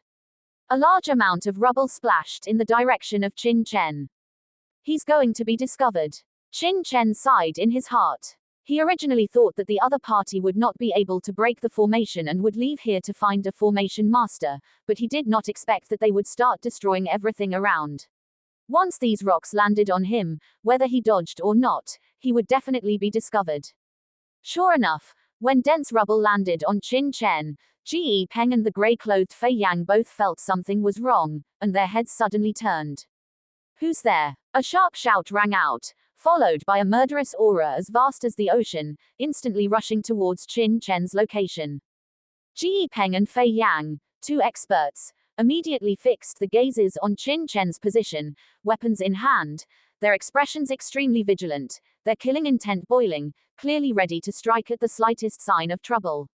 [SPEAKER 1] A large amount of rubble splashed in the direction of Qin Chen. He's going to be discovered. Qin Chen sighed in his heart. He originally thought that the other party would not be able to break the formation and would leave here to find a formation master, but he did not expect that they would start destroying everything around. Once these rocks landed on him, whether he dodged or not, he would definitely be discovered. Sure enough, when dense rubble landed on Qin Chen, Ji Peng and the grey-clothed Fei Yang both felt something was wrong, and their heads suddenly turned. Who's there? A sharp shout rang out, followed by a murderous aura as vast as the ocean, instantly rushing towards Qin Chen's location. Ji Peng and Fei Yang, two experts, immediately fixed the gazes on Qin Chen's position, weapons in hand, their expressions extremely vigilant, their killing intent boiling, clearly ready to strike at the slightest sign of trouble.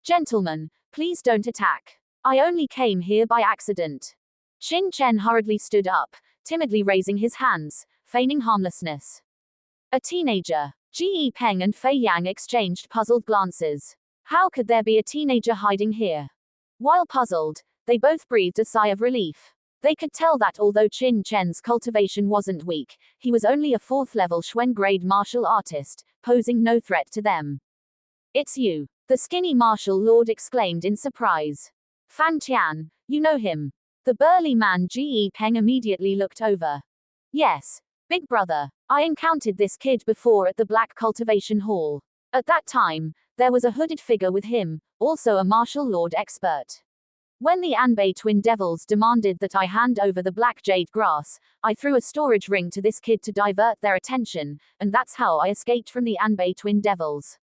[SPEAKER 1] Gentlemen, please don't attack. I only came here by accident. Qin Chen hurriedly stood up, timidly raising his hands, feigning harmlessness. A teenager. Ji Peng and Fei Yang exchanged puzzled glances. How could there be a teenager hiding here? While puzzled, they both breathed a sigh of relief. They could tell that although Qin Chen's cultivation wasn't weak, he was only a 4th-level Xuan-grade martial artist, posing no threat to them. It's you. The skinny martial lord exclaimed in surprise. Fang Tian, you know him. The burly man Ji Peng immediately looked over. Yes, big brother. I encountered this kid before at the Black Cultivation Hall. At that time, there was a hooded figure with him, also a martial lord expert. When the Anbei twin devils demanded that I hand over the black jade grass, I threw a storage ring to this kid to divert their attention, and that's how I escaped from the Anbei twin devils.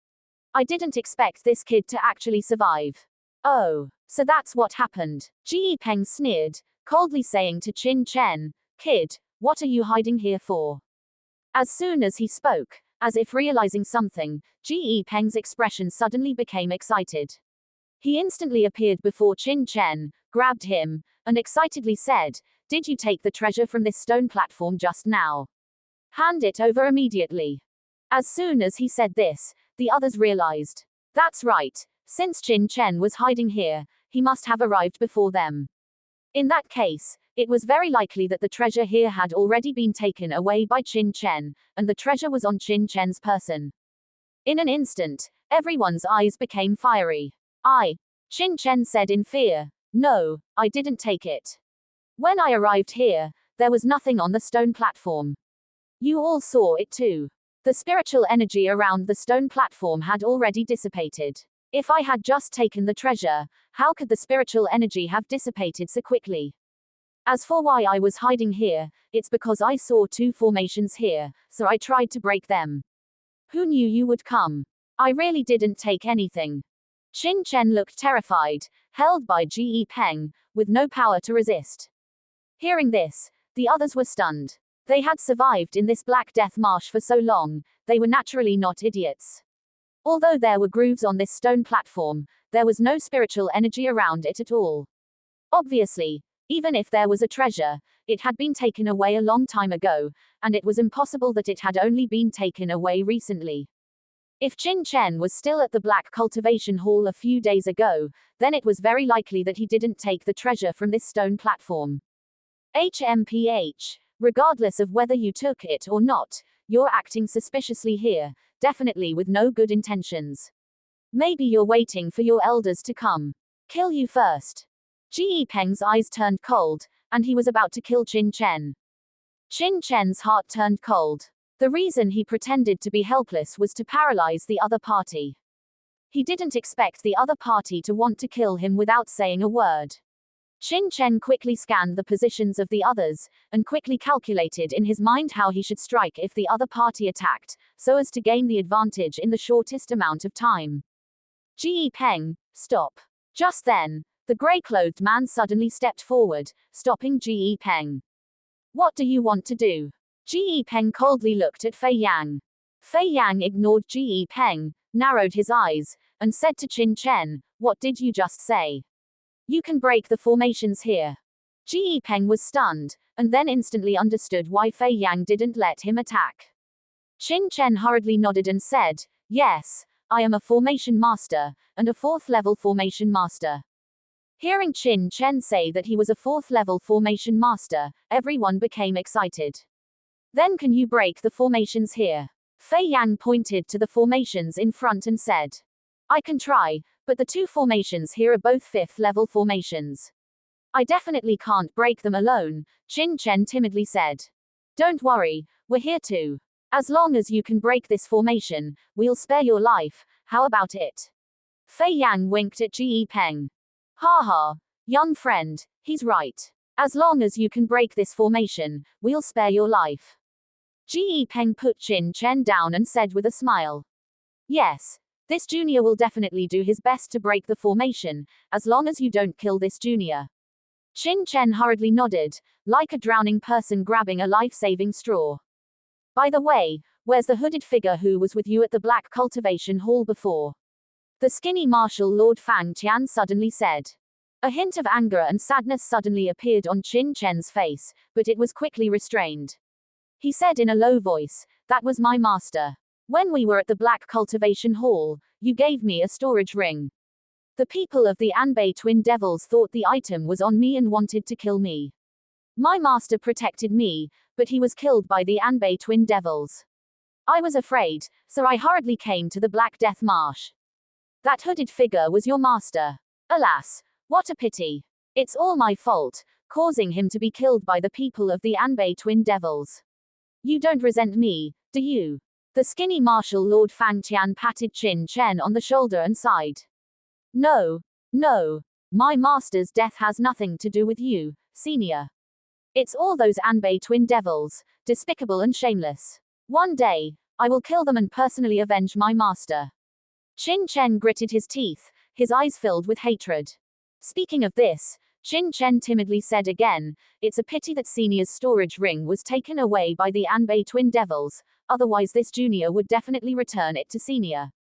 [SPEAKER 1] I didn't expect this kid to actually survive. Oh, so that's what happened. Ji Peng sneered, coldly saying to Qin Chen, "Kid, what are you hiding here for?" As soon as he spoke, as if realizing something, Ji Peng's expression suddenly became excited. He instantly appeared before Qin Chen, grabbed him, and excitedly said, "Did you take the treasure from this stone platform just now? Hand it over immediately." As soon as he said this, the others realized. That's right. Since Qin Chen was hiding here, he must have arrived before them. In that case, it was very likely that the treasure here had already been taken away by Qin Chen, and the treasure was on Qin Chen's person. In an instant, everyone's eyes became fiery. Qin Chen said in fear. No, I didn't take it. When I arrived here, there was nothing on the stone platform. You all saw it too. The spiritual energy around the stone platform had already dissipated. If I had just taken the treasure, how could the spiritual energy have dissipated so quickly? As for why I was hiding here, it's because I saw two formations here, so I tried to break them. Who knew you would come? I really didn't take anything. Qin Chen looked terrified, held by Ji Peng, with no power to resist. Hearing this, the others were stunned. They had survived in this Black Death Marsh for so long, they were naturally not idiots. Although there were grooves on this stone platform, there was no spiritual energy around it at all. Obviously, even if there was a treasure, it had been taken away a long time ago, and it was impossible that it had only been taken away recently. If Qin Chen was still at the Black Cultivation Hall a few days ago, then it was very likely that he didn't take the treasure from this stone platform. HMPH. Regardless of whether you took it or not, you're acting suspiciously here, definitely with no good intentions. Maybe you're waiting for your elders to come. Kill you first. Ji Peng's eyes turned cold, and he was about to kill Qin Chen. Qin Chen's heart turned cold. The reason he pretended to be helpless was to paralyze the other party. He didn't expect the other party to want to kill him without saying a word. Qin Chen quickly scanned the positions of the others, and quickly calculated in his mind how he should strike if the other party attacked, so as to gain the advantage in the shortest amount of time. Ji Peng, stop. Just then, the grey-clothed man suddenly stepped forward, stopping Ji Peng. What do you want to do? Ji Peng coldly looked at Fei Yang. Fei Yang ignored Ji Peng, narrowed his eyes, and said to Qin Chen, "What did you just say? You can break the formations here." Ji Peng was stunned, and then instantly understood why Fei Yang didn't let him attack. Qin Chen hurriedly nodded and said, "Yes, I am a formation master, and a 4th level formation master." Hearing Qin Chen say that he was a 4th level formation master, everyone became excited. "Then can you break the formations here?" Fei Yang pointed to the formations in front and said, "I can try, but the 2 formations here are both 5th level formations. I definitely can't break them alone," Qin Chen timidly said. "Don't worry, we're here too. As long as you can break this formation, we'll spare your life, how about it?" Fei Yang winked at Ji Peng. "Ha ha, young friend, he's right. As long as you can break this formation, we'll spare your life." Ji Peng put Qin Chen down and said with a smile, "Yes, this junior will definitely do his best to break the formation, as long as you don't kill this junior." Qin Chen hurriedly nodded, like a drowning person grabbing a life-saving straw. "By the way, where's the hooded figure who was with you at the Black Cultivation Hall before?" The skinny martial Lord Fang Tian suddenly said. A hint of anger and sadness suddenly appeared on Qin Chen's face, but it was quickly restrained. He said in a low voice, "That was my master. When we were at the Black Cultivation Hall, you gave me a storage ring. The people of the Anbei Twin Devils thought the item was on me and wanted to kill me. My master protected me, but he was killed by the Anbei Twin Devils. I was afraid, so I hurriedly came to the Black Death Marsh. That hooded figure was your master. Alas, what a pity. It's all my fault, causing him to be killed by the people of the Anbei Twin Devils. You don't resent me, do you?" The skinny martial Lord Fang Tian patted Qin Chen on the shoulder and sighed. No, my master's death has nothing to do with you, senior. It's all those Anbei Twin Devils, despicable and shameless. One day, I will kill them and personally avenge my master." Qin Chen gritted his teeth, his eyes filled with hatred. Speaking of this, Qin Chen timidly said again, "It's a pity that Senior's storage ring was taken away by the Anbei Twin Devils, otherwise this junior would definitely return it to Senior."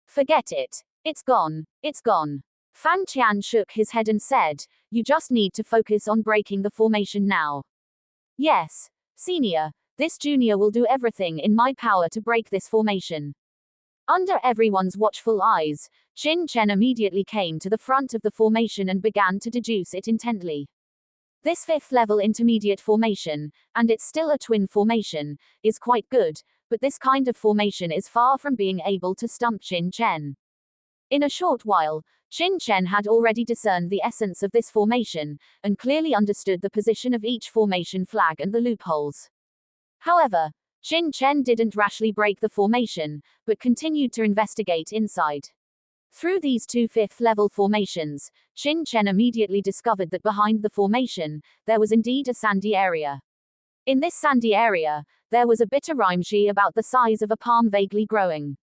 [SPEAKER 1] "Forget it. It's gone, it's gone." Fang Tian shook his head and said, "You just need to focus on breaking the formation now." "Yes, Senior, this junior will do everything in my power to break this formation." Under everyone's watchful eyes, Qin Chen immediately came to the front of the formation and began to deduce it intently. This 5th level intermediate formation, and it's still a twin formation, is quite good, but this kind of formation is far from being able to stump Qin Chen. In a short while, Qin Chen had already discerned the essence of this formation, and clearly understood the position of each formation flag and the loopholes. However, Qin Chen didn't rashly break the formation, but continued to investigate inside. Through these 2 5th-level formations, Qin Chen immediately discovered that behind the formation, there was indeed a sandy area. In this sandy area, there was a bitter rimji about the size of a palm vaguely growing.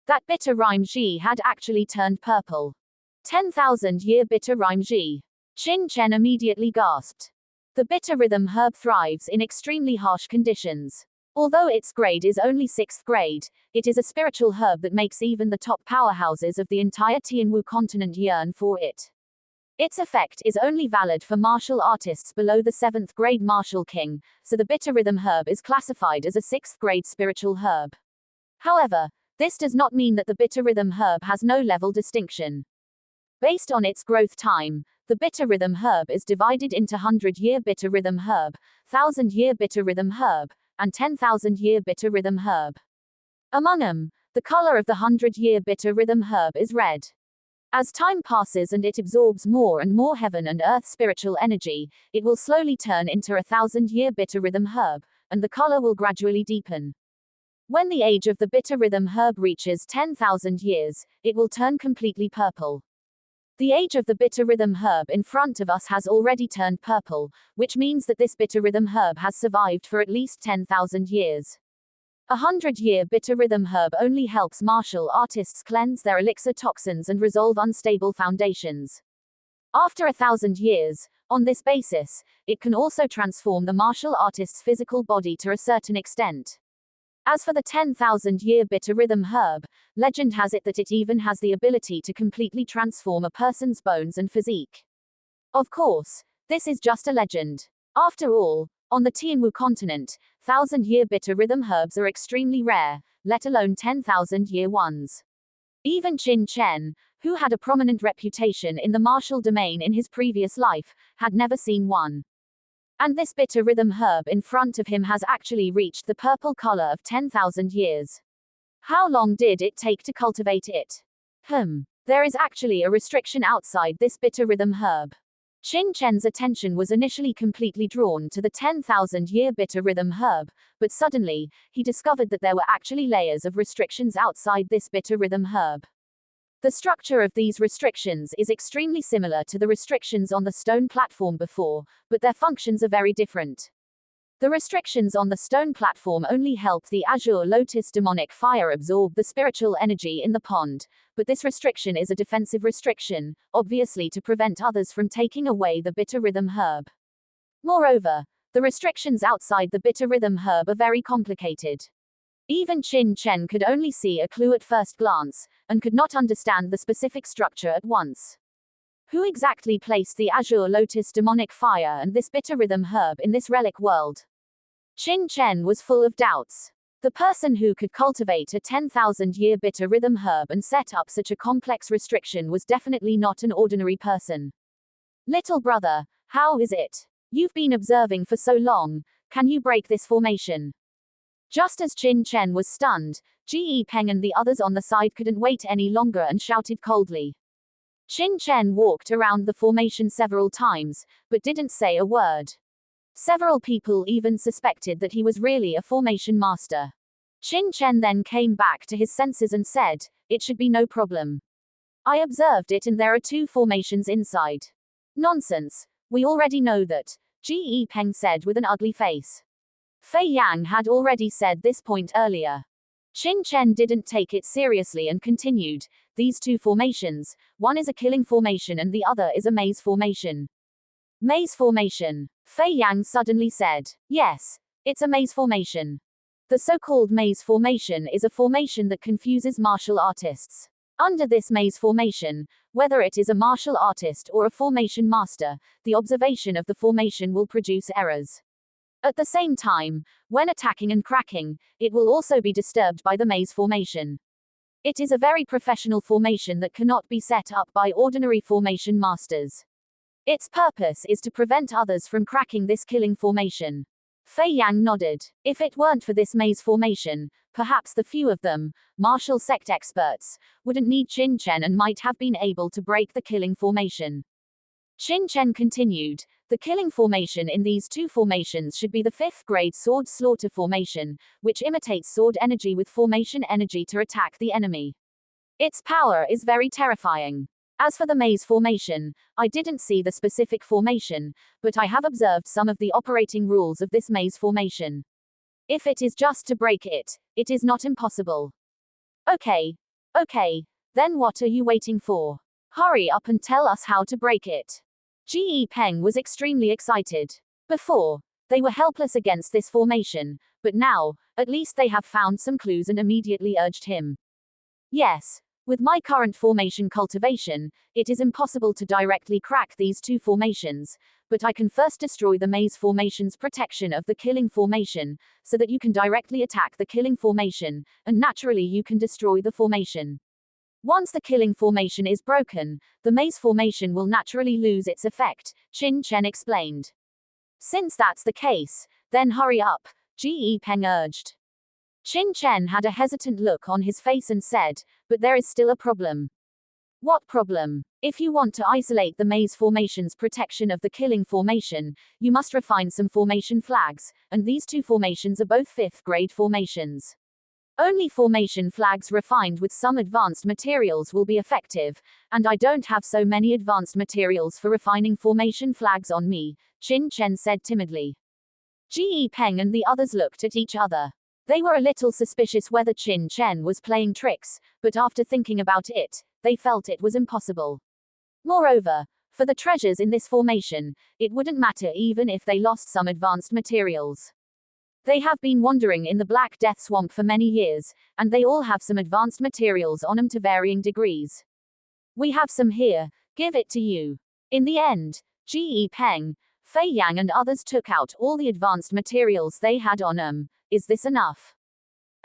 [SPEAKER 1] That bitter rimji had actually turned purple. 10,000-year bitter rimji. Qin Chen immediately gasped. The bitter rhythm herb thrives in extremely harsh conditions. Although its grade is only 6th grade, it is a spiritual herb that makes even the top powerhouses of the entire Tianwu Continent yearn for it. Its effect is only valid for martial artists below the 7th grade martial king, so the bitter rhythm herb is classified as a 6th grade spiritual herb. However, this does not mean that the bitter rhythm herb has no level distinction. Based on its growth time, the bitter rhythm herb is divided into 100-year bitter rhythm herb, 1,000-year bitter rhythm herb, and 10,000-year bitter rhythm herb. Among them, the color of the 100-year bitter rhythm herb is red. As time passes and it absorbs more and more heaven and earth spiritual energy, it will slowly turn into a 1,000-year bitter rhythm herb, and the color will gradually deepen. When the age of the bitter rhythm herb reaches 10,000 years, it will turn completely purple. The age of the bitter rhythm herb in front of us has already turned purple, which means that this bitter rhythm herb has survived for at least 10,000 years. A 100-year bitter rhythm herb only helps martial artists cleanse their elixir toxins and resolve unstable foundations. After 1,000 years, on this basis, it can also transform the martial artist's physical body to a certain extent. As for the 10,000-year bitter rhythm herb, legend has it that it even has the ability to completely transform a person's bones and physique. Of course, this is just a legend. After all, on the Tianwu Continent, 1,000-year bitter rhythm herbs are extremely rare, let alone 10,000-year ones. Even Qin Chen, who had a prominent reputation in the martial domain in his previous life, had never seen one. And this bitter rhythm herb in front of him has actually reached the purple color of 10,000 years. How long did it take to cultivate it? There is actually a restriction outside this bitter rhythm herb. Qin Chen's attention was initially completely drawn to the 10,000-year bitter rhythm herb, but suddenly, he discovered that there were actually layers of restrictions outside this bitter rhythm herb. The structure of these restrictions is extremely similar to the restrictions on the stone platform before, but their functions are very different. The restrictions on the stone platform only help the azure lotus demonic fire absorb the spiritual energy in the pond, but this restriction is a defensive restriction, obviously to prevent others from taking away the bitter rhythm herb. Moreover, the restrictions outside the bitter rhythm herb are very complicated. Even Qin Chen could only see a clue at first glance, and could not understand the specific structure at once. Who exactly placed the azure lotus demonic fire and this bitter rhythm herb in this relic world? Qin Chen was full of doubts. The person who could cultivate a 10,000-year bitter rhythm herb and set up such a complex restriction was definitely not an ordinary person. Little brother, how is it? You've been observing for so long, can you break this formation? Just as Qin Chen was stunned, Ji Peng and the others on the side couldn't wait any longer and shouted coldly. Qin Chen walked around the formation several times, but didn't say a word. Several people even suspected that he was really a formation master. Qin Chen then came back to his senses and said, "It should be no problem. I observed it and there are 2 formations inside." "Nonsense, we already know that," Ji Peng said with an ugly face. Fei Yang had already said this point earlier. Qin Chen didn't take it seriously and continued, "These 2 formations, one is a killing formation and the other is a maze formation." Maze formation. Fei Yang suddenly said, "Yes, it's a maze formation." The so-called maze formation is a formation that confuses martial artists. Under this maze formation, whether it is a martial artist or a formation master, the observation of the formation will produce errors. At the same time, when attacking and cracking, it will also be disturbed by the maze formation. It is a very professional formation that cannot be set up by ordinary formation masters. Its purpose is to prevent others from cracking this killing formation. Fei Yang nodded. If it weren't for this maze formation, perhaps the few of them, martial sect experts, wouldn't need Qin Chen and might have been able to break the killing formation. Qin Chen continued, "The killing formation in these 2 formations should be the 5th grade sword slaughter formation, which imitates sword energy with formation energy to attack the enemy. Its power is very terrifying. As for the maze formation, I didn't see the specific formation, but I have observed some of the operating rules of this maze formation. If it is just to break it, it is not impossible." Okay, then what are you waiting for? Hurry up and tell us how to break it." Ji Peng was extremely excited. Before, they were helpless against this formation, but now, at least they have found some clues and immediately urged him. "Yes. With my current formation cultivation, it is impossible to directly crack these 2 formations, but I can first destroy the maze formation's protection of the killing formation, so that you can directly attack the killing formation, and naturally you can destroy the formation. Once the killing formation is broken, the maze formation will naturally lose its effect," Qin Chen explained. "Since that's the case, then hurry up," Ji Peng urged. Qin Chen had a hesitant look on his face and said, "But there is still a problem." What problem? If you want to isolate the maze formation's protection of the killing formation, you must refine some formation flags, and these two formations are both 5th grade formations. Only formation flags refined with some advanced materials will be effective, and I don't have so many advanced materials for refining formation flags on me, Qin Chen said timidly. Ji Peng and the others looked at each other. They were a little suspicious whether Qin Chen was playing tricks, but after thinking about it, they felt it was impossible. Moreover, for the treasures in this formation, it wouldn't matter even if they lost some advanced materials. They have been wandering in the Black Death Swamp for many years, and they all have some advanced materials on them to varying degrees. We have some here, give it to you. In the end, Ji Peng, Fei Yang and others took out all the advanced materials they had on them. Is this enough?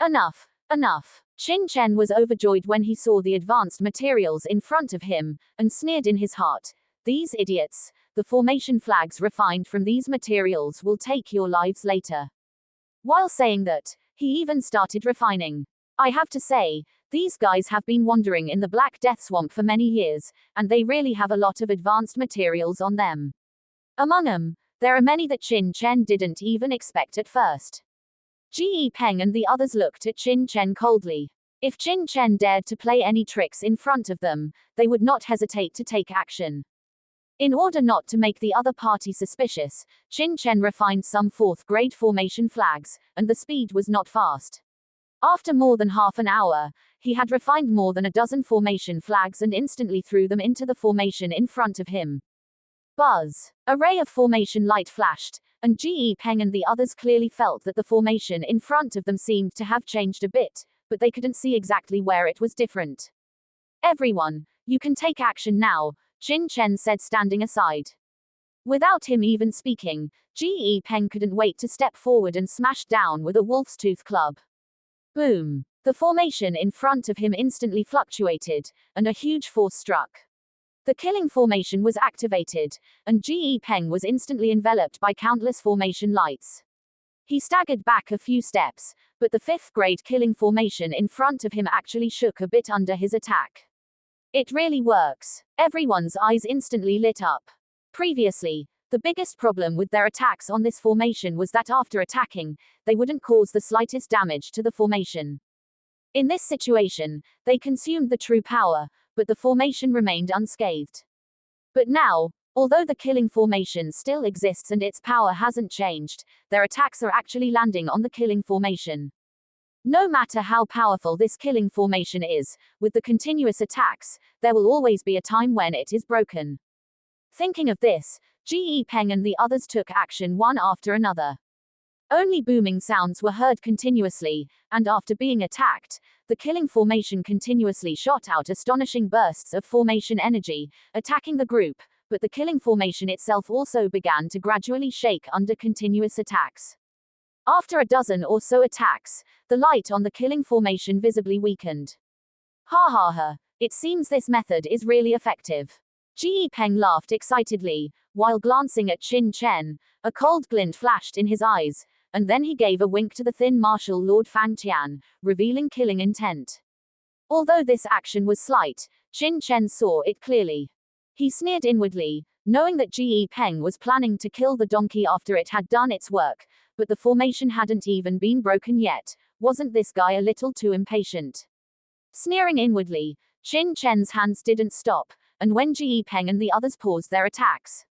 [SPEAKER 1] Enough. Enough. Qin Chen was overjoyed when he saw the advanced materials in front of him, and sneered in his heart. These idiots, the formation flags refined from these materials will take your lives later. While saying that, he even started refining. I have to say, these guys have been wandering in the Black Death Swamp for many years, and they really have a lot of advanced materials on them. Among them, there are many that Qin Chen didn't even expect at first. Ji Peng and the others looked at Qin Chen coldly. If Qin Chen dared to play any tricks in front of them, they would not hesitate to take action. In order not to make the other party suspicious, Qin Chen refined some 4th grade formation flags, and the speed was not fast. After more than half an hour, he had refined more than a dozen formation flags and instantly threw them into the formation in front of him. Buzz! A ray of formation light flashed, and Ji Peng and the others clearly felt that the formation in front of them seemed to have changed a bit, but they couldn't see exactly where it was different. Everyone, you can take action now, Qin Chen said standing aside. Without him even speaking, Ji Peng couldn't wait to step forward and smash down with a wolf's tooth club. Boom! The formation in front of him instantly fluctuated, and a huge force struck. The killing formation was activated, and Ji Peng was instantly enveloped by countless formation lights. He staggered back a few steps, but the 5th grade killing formation in front of him actually shook a bit under his attack. It really works. Everyone's eyes instantly lit up. Previously, the biggest problem with their attacks on this formation was that after attacking, they wouldn't cause the slightest damage to the formation. In this situation, they consumed the true power, but the formation remained unscathed. But now, although the killing formation still exists and its power hasn't changed, their attacks are actually landing on the killing formation. No matter how powerful this killing formation is, with the continuous attacks, there will always be a time when it is broken. Thinking of this, Ji Peng and the others took action one after another. Only booming sounds were heard continuously, and after being attacked, the killing formation continuously shot out astonishing bursts of formation energy, attacking the group, but the killing formation itself also began to gradually shake under continuous attacks. After a dozen or so attacks, the light on the killing formation visibly weakened. Ha ha ha, it seems this method is really effective. Ji Peng laughed excitedly, while glancing at Qin Chen. A cold glint flashed in his eyes, and then he gave a wink to the thin martial Lord Fang Tian, revealing killing intent. Although this action was slight, Qin Chen saw it clearly. He sneered inwardly, knowing that Ji Peng was planning to kill the donkey after it had done its work, but the formation hadn't even been broken yet. Wasn't this guy a little too impatient? Sneering inwardly, Qin Chen's hands didn't stop, and when Ji Peng and the others paused their attacks,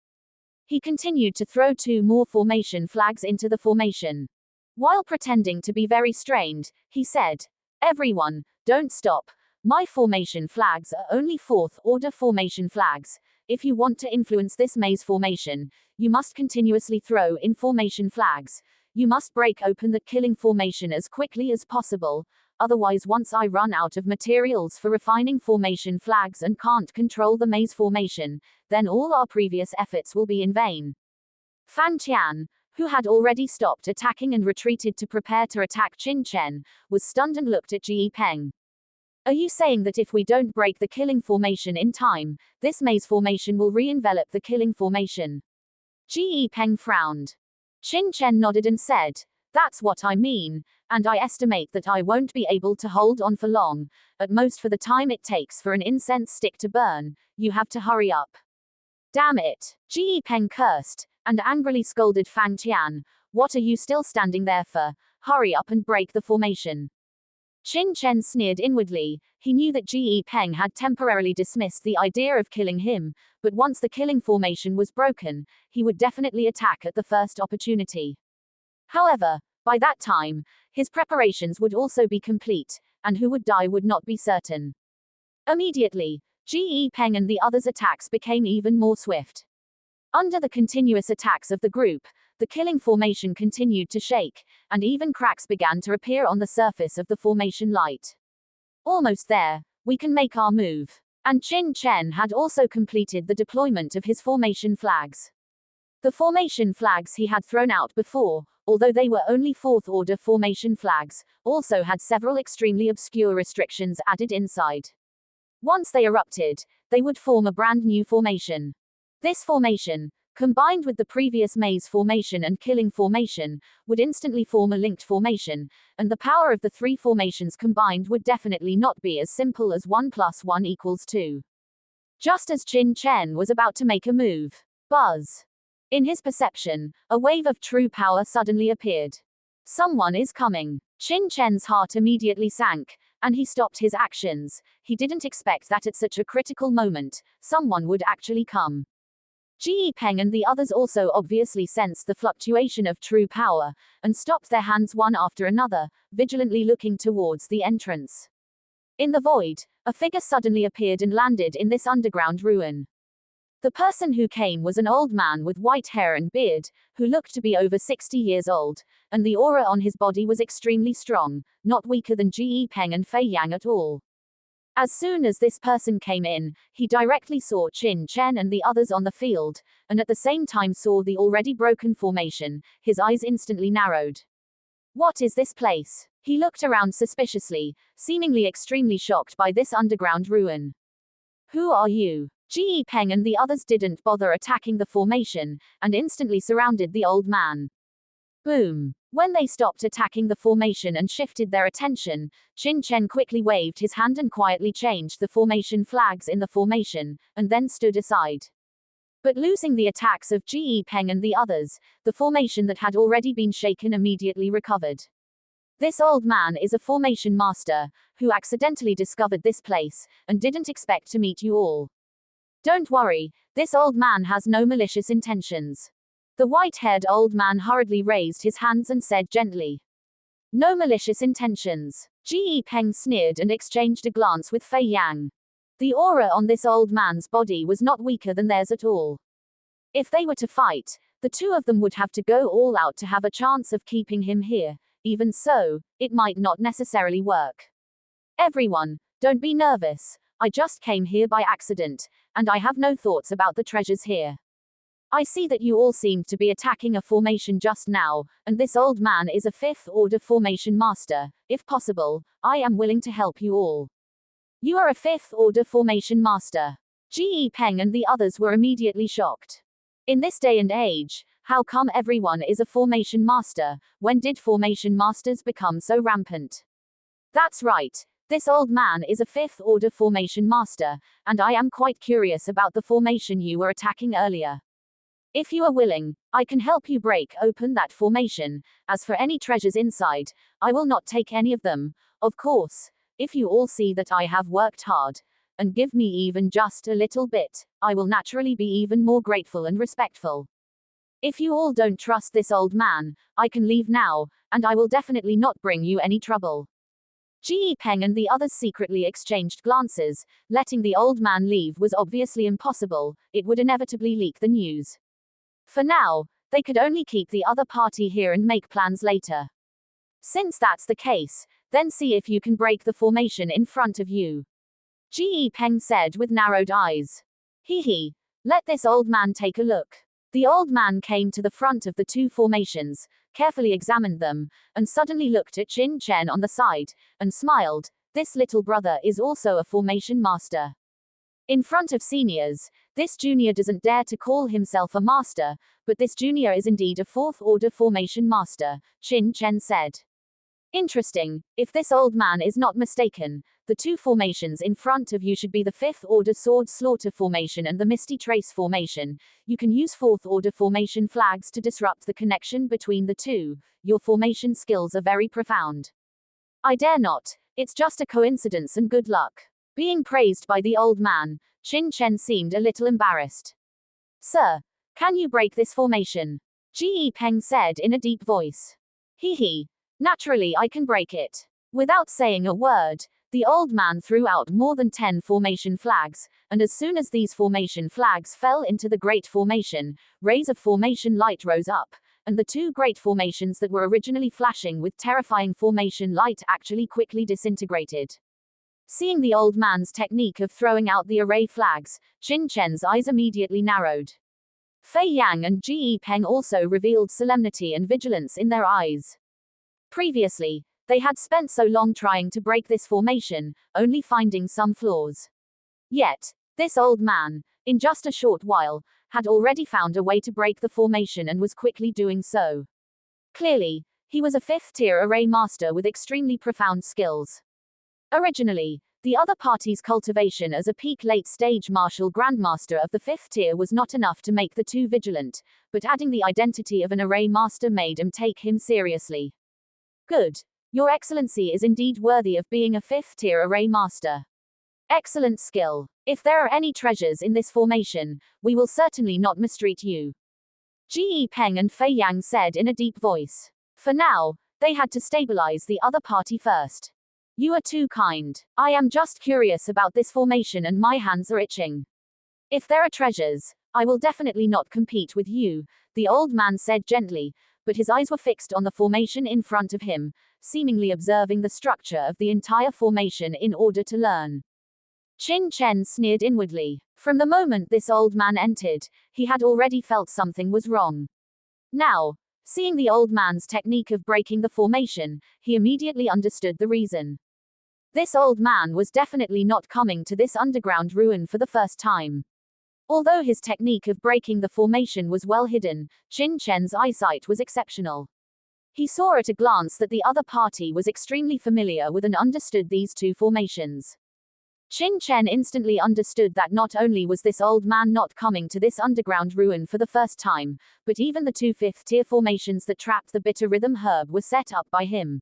[SPEAKER 1] he continued to throw 2 more formation flags into the formation. While pretending to be very strained, he said, "Everyone, don't stop. My formation flags are only 4th order formation flags. If you want to influence this maze formation, you must continuously throw in formation flags. You must break open the killing formation as quickly as possible. Otherwise, once I run out of materials for refining formation flags and can't control the maze formation, then all our previous efforts will be in vain." Fan Tian, who had already stopped attacking and retreated to prepare to attack Qin Chen, was stunned and looked at Ji Peng. "Are you saying that if we don't break the killing formation in time, this maze formation will re-envelop the killing formation?" Ji Peng frowned. Qin Chen nodded and said, That's what I mean, and I estimate that I won't be able to hold on for long, at most for the time it takes for an incense stick to burn. You have to hurry up. Damn it! Ji Peng cursed, and angrily scolded Fang Tian. What are you still standing there for? Hurry up and break the formation. Qin Chen sneered inwardly. He knew that Ji Peng had temporarily dismissed the idea of killing him, but once the killing formation was broken, he would definitely attack at the first opportunity. However, by that time, his preparations would also be complete, and who would die would not be certain. Immediately, Ji Peng and the others' attacks became even more swift. Under the continuous attacks of the group, the killing formation continued to shake, and even cracks began to appear on the surface of the formation light. Almost there, we can make our move. And Qin Chen had also completed the deployment of his formation flags. The formation flags he had thrown out before, although they were only fourth-order formation flags, also had several extremely obscure restrictions added inside. Once they erupted, they would form a brand new formation. This formation, combined with the previous maze formation and killing formation, would instantly form a linked formation, and the power of the three formations combined would definitely not be as simple as 1 + 1 = 2. Just as Qin Chen was about to make a move, buzz! In his perception, a wave of true power suddenly appeared. Someone is coming. Qin Chen's heart immediately sank, and he stopped his actions. He didn't expect that at such a critical moment, someone would actually come. Ji Peng and the others also obviously sensed the fluctuation of true power, and stopped their hands one after another, vigilantly looking towards the entrance. In the void, a figure suddenly appeared and landed in this underground ruin. The person who came was an old man with white hair and beard, who looked to be over 60 years old, and the aura on his body was extremely strong, not weaker than Ji Peng and Fei Yang at all. As soon as this person came in, he directly saw Qin Chen and the others on the field, and at the same time saw the already broken formation. His eyes instantly narrowed. What is this place? He looked around suspiciously, seemingly extremely shocked by this underground ruin. Who are you? Ji Peng and the others didn't bother attacking the formation, and instantly surrounded the old man. Boom! When they stopped attacking the formation and shifted their attention, Qin Chen quickly waved his hand and quietly changed the formation flags in the formation, and then stood aside. But losing the attacks of Ji Peng and the others, the formation that had already been shaken immediately recovered. This old man is a formation master, who accidentally discovered this place, and didn't expect to meet you all. Don't worry, this old man has no malicious intentions. The white-haired old man hurriedly raised his hands and said gently. No malicious intentions. Ji Peng sneered and exchanged a glance with Fei Yang. The aura on this old man's body was not weaker than theirs at all. If they were to fight, the two of them would have to go all out to have a chance of keeping him here. Even so, it might not necessarily work. Everyone, don't be nervous. I just came here by accident, and I have no thoughts about the treasures here. I see that you all seemed to be attacking a formation just now, and this old man is a fifth-order formation master. If possible, I am willing to help you all. You are a fifth-order formation master. Ji Peng and the others were immediately shocked. In this day and age, how come everyone is a formation master? When did formation masters become so rampant? That's right. This old man is a fifth-order formation master, and I am quite curious about the formation you were attacking earlier. If you are willing, I can help you break open that formation. As for any treasures inside, I will not take any of them. Of course, if you all see that I have worked hard, and give me even just a little bit, I will naturally be even more grateful and respectful. If you all don't trust this old man, I can leave now, and I will definitely not bring you any trouble. Ji Peng and the others secretly exchanged glances. Letting the old man leave was obviously impossible. It would inevitably leak the news. For now, they could only keep the other party here and make plans later. Since that's the case, then see if you can break the formation in front of you. Ji Peng said with narrowed eyes. Hee, let this old man take a look. The old man came to the front of the two formations, carefully examined them, and suddenly looked at Qin Chen on the side, and smiled. This little brother is also a formation master. In front of seniors, this junior doesn't dare to call himself a master, but this junior is indeed a fourth-order formation master, Qin Chen said. Interesting, if this old man is not mistaken, the two formations in front of you should be the fifth-order sword slaughter formation and the misty trace formation. You can use fourth-order formation flags to disrupt the connection between the two. Your formation skills are very profound. I dare not. It's just a coincidence and good luck. Being praised by the old man, Qin Chen seemed a little embarrassed. Sir, can you break this formation? Ji Peng said in a deep voice. Hee. Naturally I can break it. Without saying a word, the old man threw out more than 10 formation flags, and as soon as these formation flags fell into the Great Formation, rays of formation light rose up, and the two great formations that were originally flashing with terrifying formation light actually quickly disintegrated. Seeing the old man's technique of throwing out the array flags, Qin Chen's eyes immediately narrowed. Fei Yang and Ji Peng also revealed solemnity and vigilance in their eyes. Previously, they had spent so long trying to break this formation, only finding some flaws. Yet, this old man, in just a short while, had already found a way to break the formation and was quickly doing so. Clearly, he was a fifth-tier array master with extremely profound skills. Originally, the other party's cultivation as a peak late-stage martial grandmaster of the fifth tier was not enough to make the two vigilant, but adding the identity of an array master made him take him seriously. Good. Your Excellency is indeed worthy of being a fifth-tier array master. Excellent skill. If there are any treasures in this formation, we will certainly not mistreat you. Ji Peng and Fei Yang said in a deep voice. For now, they had to stabilize the other party first. You are too kind. I am just curious about this formation and my hands are itching. If there are treasures, I will definitely not compete with you, the old man said gently, but his eyes were fixed on the formation in front of him, seemingly observing the structure of the entire formation in order to learn. Qin Chen sneered inwardly. From the moment this old man entered, he had already felt something was wrong. Now, seeing the old man's technique of breaking the formation, he immediately understood the reason. This old man was definitely not coming to this underground ruin for the first time. Although his technique of breaking the formation was well hidden, Qin Chen's eyesight was exceptional. He saw at a glance that the other party was extremely familiar with and understood these two formations. Qin Chen instantly understood that not only was this old man not coming to this underground ruin for the first time, but even the two fifth-tier formations that trapped the bitter rhythm herb were set up by him.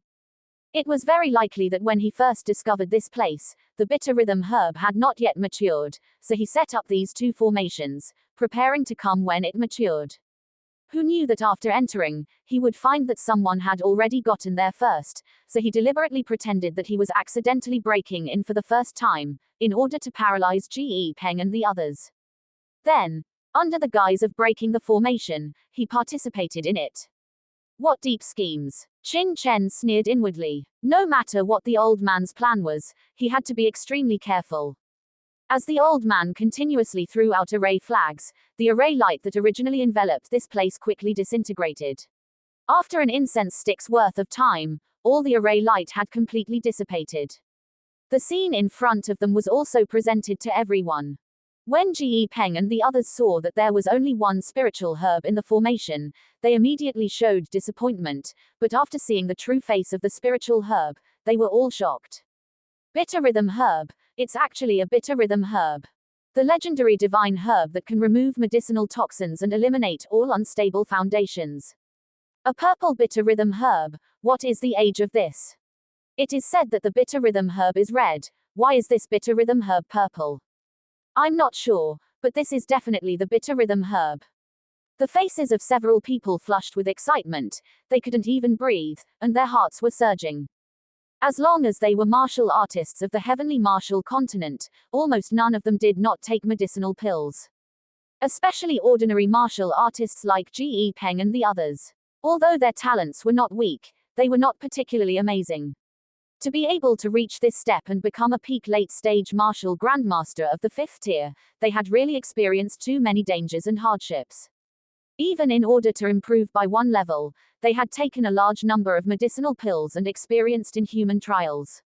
[SPEAKER 1] It was very likely that when he first discovered this place, the bitter rhythm herb had not yet matured, so he set up these two formations, preparing to come when it matured. Who knew that after entering, he would find that someone had already gotten there first, so he deliberately pretended that he was accidentally breaking in for the first time, in order to paralyze Ji Peng and the others. Then, under the guise of breaking the formation, he participated in it. What deep schemes! Qin Chen sneered inwardly. No matter what the old man's plan was, he had to be extremely careful. As the old man continuously threw out array flags, the array light that originally enveloped this place quickly disintegrated. After an incense stick's worth of time, all the array light had completely dissipated. The scene in front of them was also presented to everyone. When Ji Peng and the others saw that there was only one spiritual herb in the formation, they immediately showed disappointment, but after seeing the true face of the spiritual herb, they were all shocked. Bitter rhythm herb. It's actually a bitter rhythm herb. The legendary divine herb that can remove medicinal toxins and eliminate all unstable foundations. A purple bitter rhythm herb. What is the age of this? It is said that the bitter rhythm herb is red. Why is this bitter rhythm herb purple? I'm not sure, but this is definitely the bitter rhythm herb. The faces of several people flushed with excitement, they couldn't even breathe, and their hearts were surging. As long as they were martial artists of the heavenly martial continent, almost none of them did not take medicinal pills. Especially ordinary martial artists like Ji Peng and the others. Although their talents were not weak, they were not particularly amazing. To be able to reach this step and become a peak late-stage martial grandmaster of the fifth tier, they had really experienced too many dangers and hardships. Even in order to improve by one level, they had taken a large number of medicinal pills and experienced inhuman trials.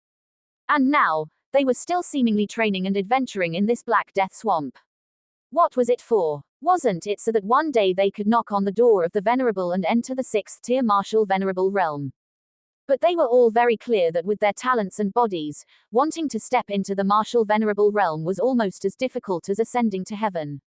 [SPEAKER 1] And now, They were still seemingly training and adventuring in this Black Death swamp. What was it for? Wasn't it so that one day they could knock on the door of the Venerable and enter the 6th-tier martial Venerable realm? But they were all very clear that with their talents and bodies, wanting to step into the martial Venerable realm was almost as difficult as ascending to heaven.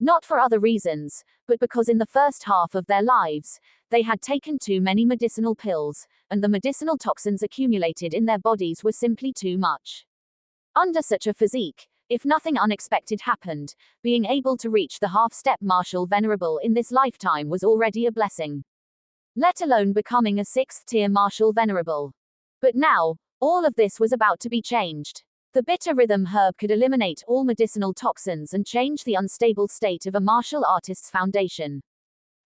[SPEAKER 1] Not for other reasons, but because in the first half of their lives, they had taken too many medicinal pills, and the medicinal toxins accumulated in their bodies were simply too much. Under such a physique, if nothing unexpected happened, being able to reach the half-step martial Venerable in this lifetime was already a blessing. Let alone becoming a 6th-tier martial Venerable. But now, all of this was about to be changed. The bitter rhythm herb could eliminate all medicinal toxins and change the unstable state of a martial artist's foundation.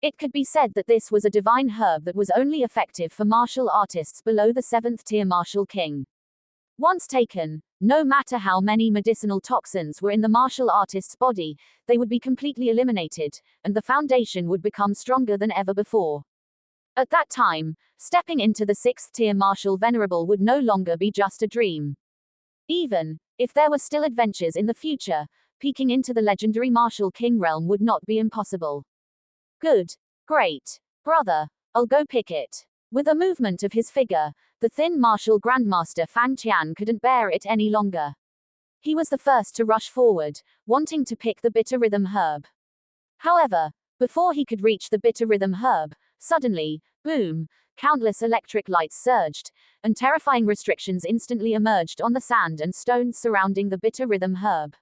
[SPEAKER 1] It could be said that this was a divine herb that was only effective for martial artists below the 7th-tier martial king. Once taken, no matter how many medicinal toxins were in the martial artist's body, they would be completely eliminated, and the foundation would become stronger than ever before. At that time, stepping into the 6th-tier martial Venerable would no longer be just a dream. Even if there were still adventures in the future, peeking into the legendary martial king realm would not be impossible. Good. Great. Brother, I'll go pick it. With a movement of his figure, the thin martial grandmaster Fang Qian couldn't bear it any longer. He was the first to rush forward, wanting to pick the bitter rhythm herb. However, before he could reach the bitter rhythm herb, suddenly, boom, countless electric lights surged, and terrifying restrictions instantly emerged on the sand and stones surrounding the bitter rhythm herb.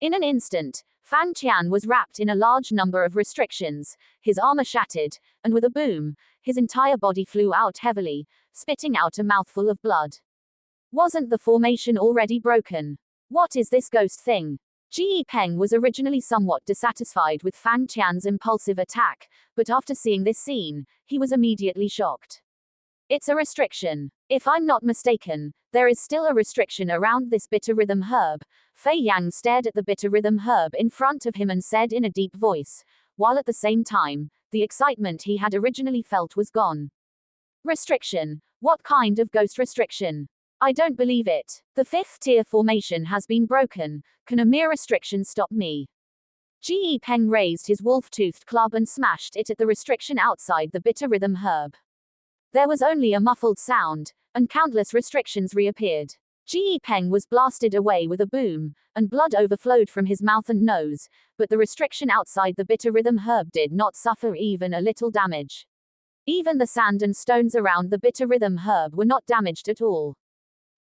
[SPEAKER 1] In an instant, Fang Qian was wrapped in a large number of restrictions, his armor shattered, and with a boom, his entire body flew out heavily, spitting out a mouthful of blood. Wasn't the formation already broken? What is this ghost thing? Ji Peng was originally somewhat dissatisfied with Fang Qian's impulsive attack, but after seeing this scene, he was immediately shocked. It's a restriction. If I'm not mistaken, there is still a restriction around this bitter rhythm herb. Fei Yang stared at the bitter rhythm herb in front of him and said in a deep voice, while at the same time, the excitement he had originally felt was gone. Restriction? What kind of ghost restriction? I don't believe it. The 5th-tier formation has been broken. Can a mere restriction stop me? Ji Peng raised his wolf-toothed club and smashed it at the restriction outside the bitter rhythm herb. There was only a muffled sound, and countless restrictions reappeared. Ji Peng was blasted away with a boom, and blood overflowed from his mouth and nose, but the restriction outside the bitter rhythm herb did not suffer even a little damage. Even the sand and stones around the bitter rhythm herb were not damaged at all.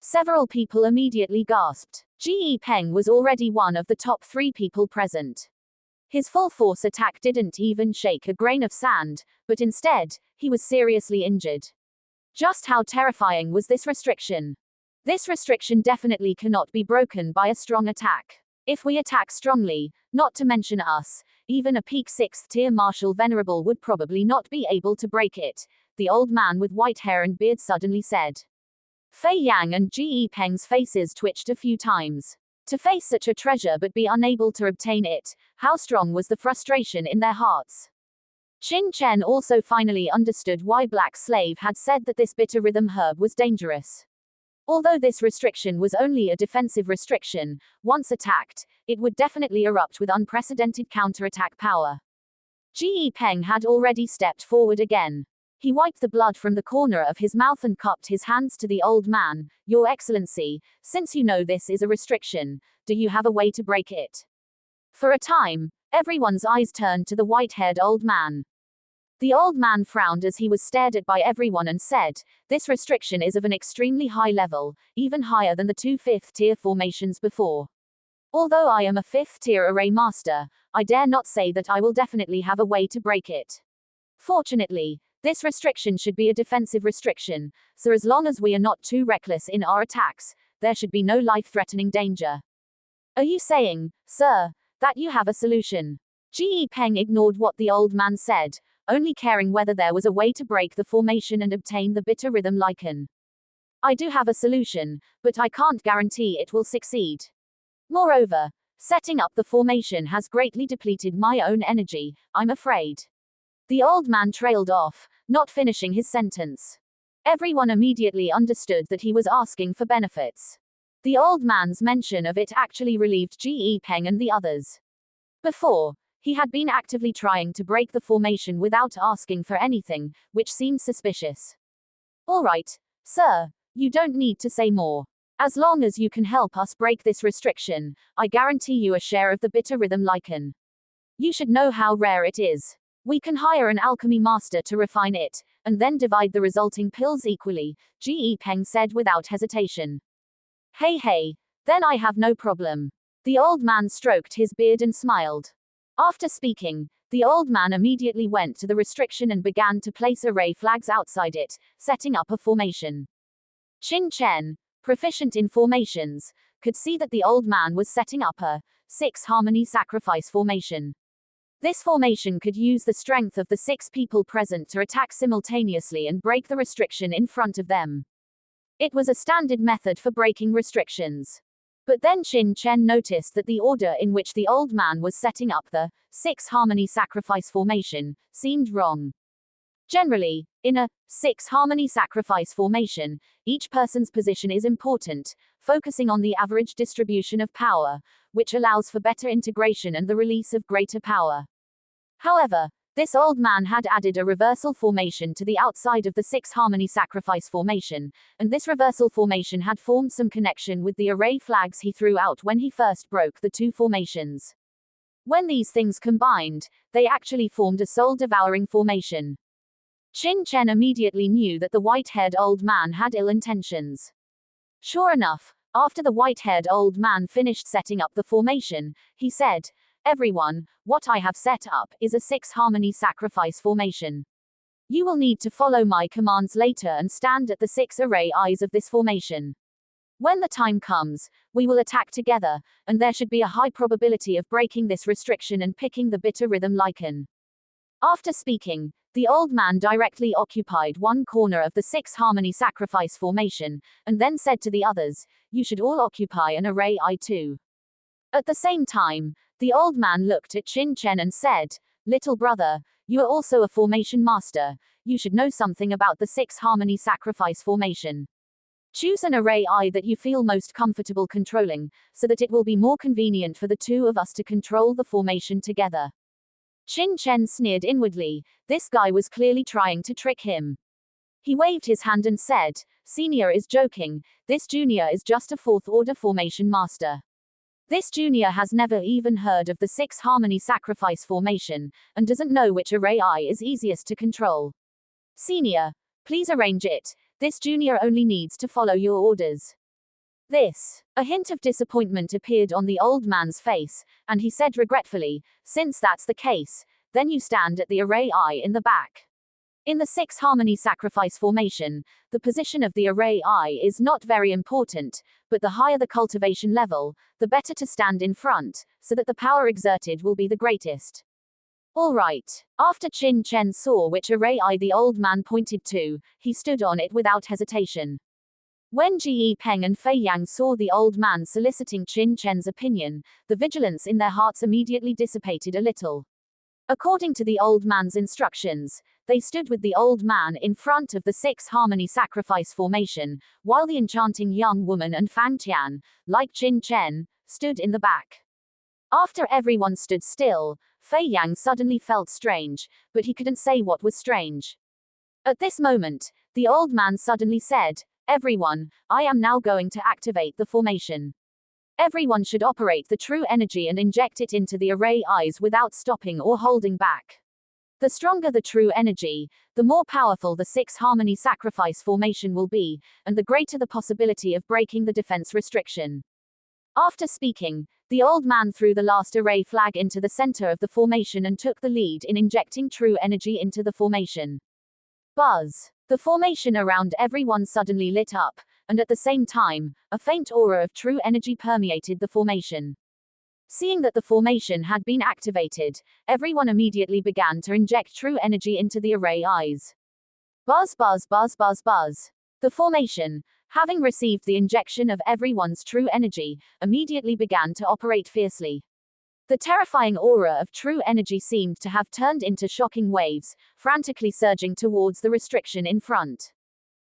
[SPEAKER 1] Several people immediately gasped. Ji Peng was already one of the top 3 people present. His full-force attack didn't even shake a grain of sand, but instead, he was seriously injured. Just how terrifying was this restriction? This restriction definitely cannot be broken by a strong attack. If we attack strongly, not to mention us, even a peak 6th-tier martial Venerable would probably not be able to break it, the old man with white hair and beard suddenly said. Fei Yang and Ji Peng's faces twitched a few times. To face such a treasure but be unable to obtain it, how strong was the frustration in their hearts? Qin Chen also finally understood why Black Slave had said that this bitter rhythm herb was dangerous. Although this restriction was only a defensive restriction, once attacked, it would definitely erupt with unprecedented counterattack power. Ji Peng had already stepped forward again. He wiped the blood from the corner of his mouth and cupped his hands to the old man. Your Excellency, since you know this is a restriction, do you have a way to break it? For a time, everyone's eyes turned to the white-haired old man. The old man frowned as he was stared at by everyone and said, this restriction is of an extremely high level, even higher than the 2 5th-tier formations before. Although I am a 5th-tier array master, I dare not say that I will definitely have a way to break it. Fortunately, this restriction should be a defensive restriction, so as long as we are not too reckless in our attacks, there should be no life-threatening danger. Are you saying, sir, that you have a solution? Ji Peng ignored what the old man said, only caring whether there was a way to break the formation and obtain the bitter rhythm lichen. I do have a solution, but I can't guarantee it will succeed. Moreover, setting up the formation has greatly depleted my own energy, I'm afraid. The old man trailed off, not finishing his sentence. Everyone immediately understood that he was asking for benefits. The old man's mention of it actually relieved Ge Peng and the others. Before, he had been actively trying to break the formation without asking for anything, which seemed suspicious. All right, sir, you don't need to say more. As long as you can help us break this restriction, I guarantee you a share of the bitter rhythm lichen. You should know how rare it is. We can hire an alchemy master to refine it, and then divide the resulting pills equally, Ge Peng said without hesitation. Hey, then I have no problem. The old man stroked his beard and smiled. After speaking, the old man immediately went to the restriction and began to place array flags outside it, setting up a formation. Qin Chen, proficient in formations, could see that the old man was setting up a 6 harmony sacrifice formation. This formation could use the strength of the 6 people present to attack simultaneously and break the restriction in front of them. It was a standard method for breaking restrictions. But then Qin Chen noticed that the order in which the old man was setting up the 6 harmony sacrifice formation seemed wrong. Generally, in a 6 harmony sacrifice formation, each person's position is important, focusing on the average distribution of power, which allows for better integration and the release of greater power. However, this old man had added a reversal formation to the outside of the 6 harmony sacrifice formation, and this reversal formation had formed some connection with the array flags he threw out when he first broke the 2 formations. When these things combined, they actually formed a soul-devouring formation. Qin Chen immediately knew that the white-haired old man had ill intentions. Sure enough, after the white-haired old man finished setting up the formation, he said, "Everyone, what I have set up is a 6 harmony sacrifice formation. You will need to follow my commands later and stand at the 6 array eyes of this formation. When the time comes, we will attack together, and there should be a high probability of breaking this restriction and picking the bitter rhythm lichen." After speaking, the old man directly occupied one corner of the 6 harmony sacrifice formation, and then said to the others, "You should all occupy an array eye too." At the same time, the old man looked at Qin Chen and said, "Little brother, you are also a formation master, you should know something about the 6 harmony sacrifice formation. Choose an array eye that you feel most comfortable controlling, so that it will be more convenient for the 2 of us to control the formation together." Qin Chen sneered inwardly, this guy was clearly trying to trick him. He waved his hand and said, "Senior is joking, this junior is just a 4th order formation master. This junior has never even heard of the 6 harmony sacrifice formation, and doesn't know which array eye is easiest to control. Senior, please arrange it, this junior only needs to follow your orders." A hint of disappointment appeared on the old man's face, and he said regretfully, "Since that's the case, then you stand at the array eye in the back. In the 6 harmony sacrifice formation, the position of the array eye is not very important, but the higher the cultivation level, the better to stand in front, so that the power exerted will be the greatest." All right. After Qin Chen saw which array eye the old man pointed to, he stood on it without hesitation. When Ge Peng and Fei Yang saw the old man soliciting Qin Chen's opinion, the vigilance in their hearts immediately dissipated a little. According to the old man's instructions, they stood with the old man in front of the 6 harmony sacrifice formation, while the enchanting young woman and Fang Tian, like Qin Chen, stood in the back. After everyone stood still, Fei Yang suddenly felt strange, but he couldn't say what was strange. At this moment, the old man suddenly said, "Everyone, I am now going to activate the formation. Everyone should operate the true energy and inject it into the array eyes without stopping or holding back. The stronger the true energy, the more powerful the 6 harmony sacrifice formation will be, and the greater the possibility of breaking the defense restriction." After speaking, the old man threw the last array flag into the center of the formation and took the lead in injecting true energy into the formation. Buzz! The formation around everyone suddenly lit up, and at the same time, a faint aura of true energy permeated the formation. Seeing that the formation had been activated, everyone immediately began to inject true energy into the array eyes. Buzz, buzz, buzz, buzz, buzz. The formation, having received the injection of everyone's true energy, immediately began to operate fiercely. The terrifying aura of true energy seemed to have turned into shocking waves, frantically surging towards the restriction in front.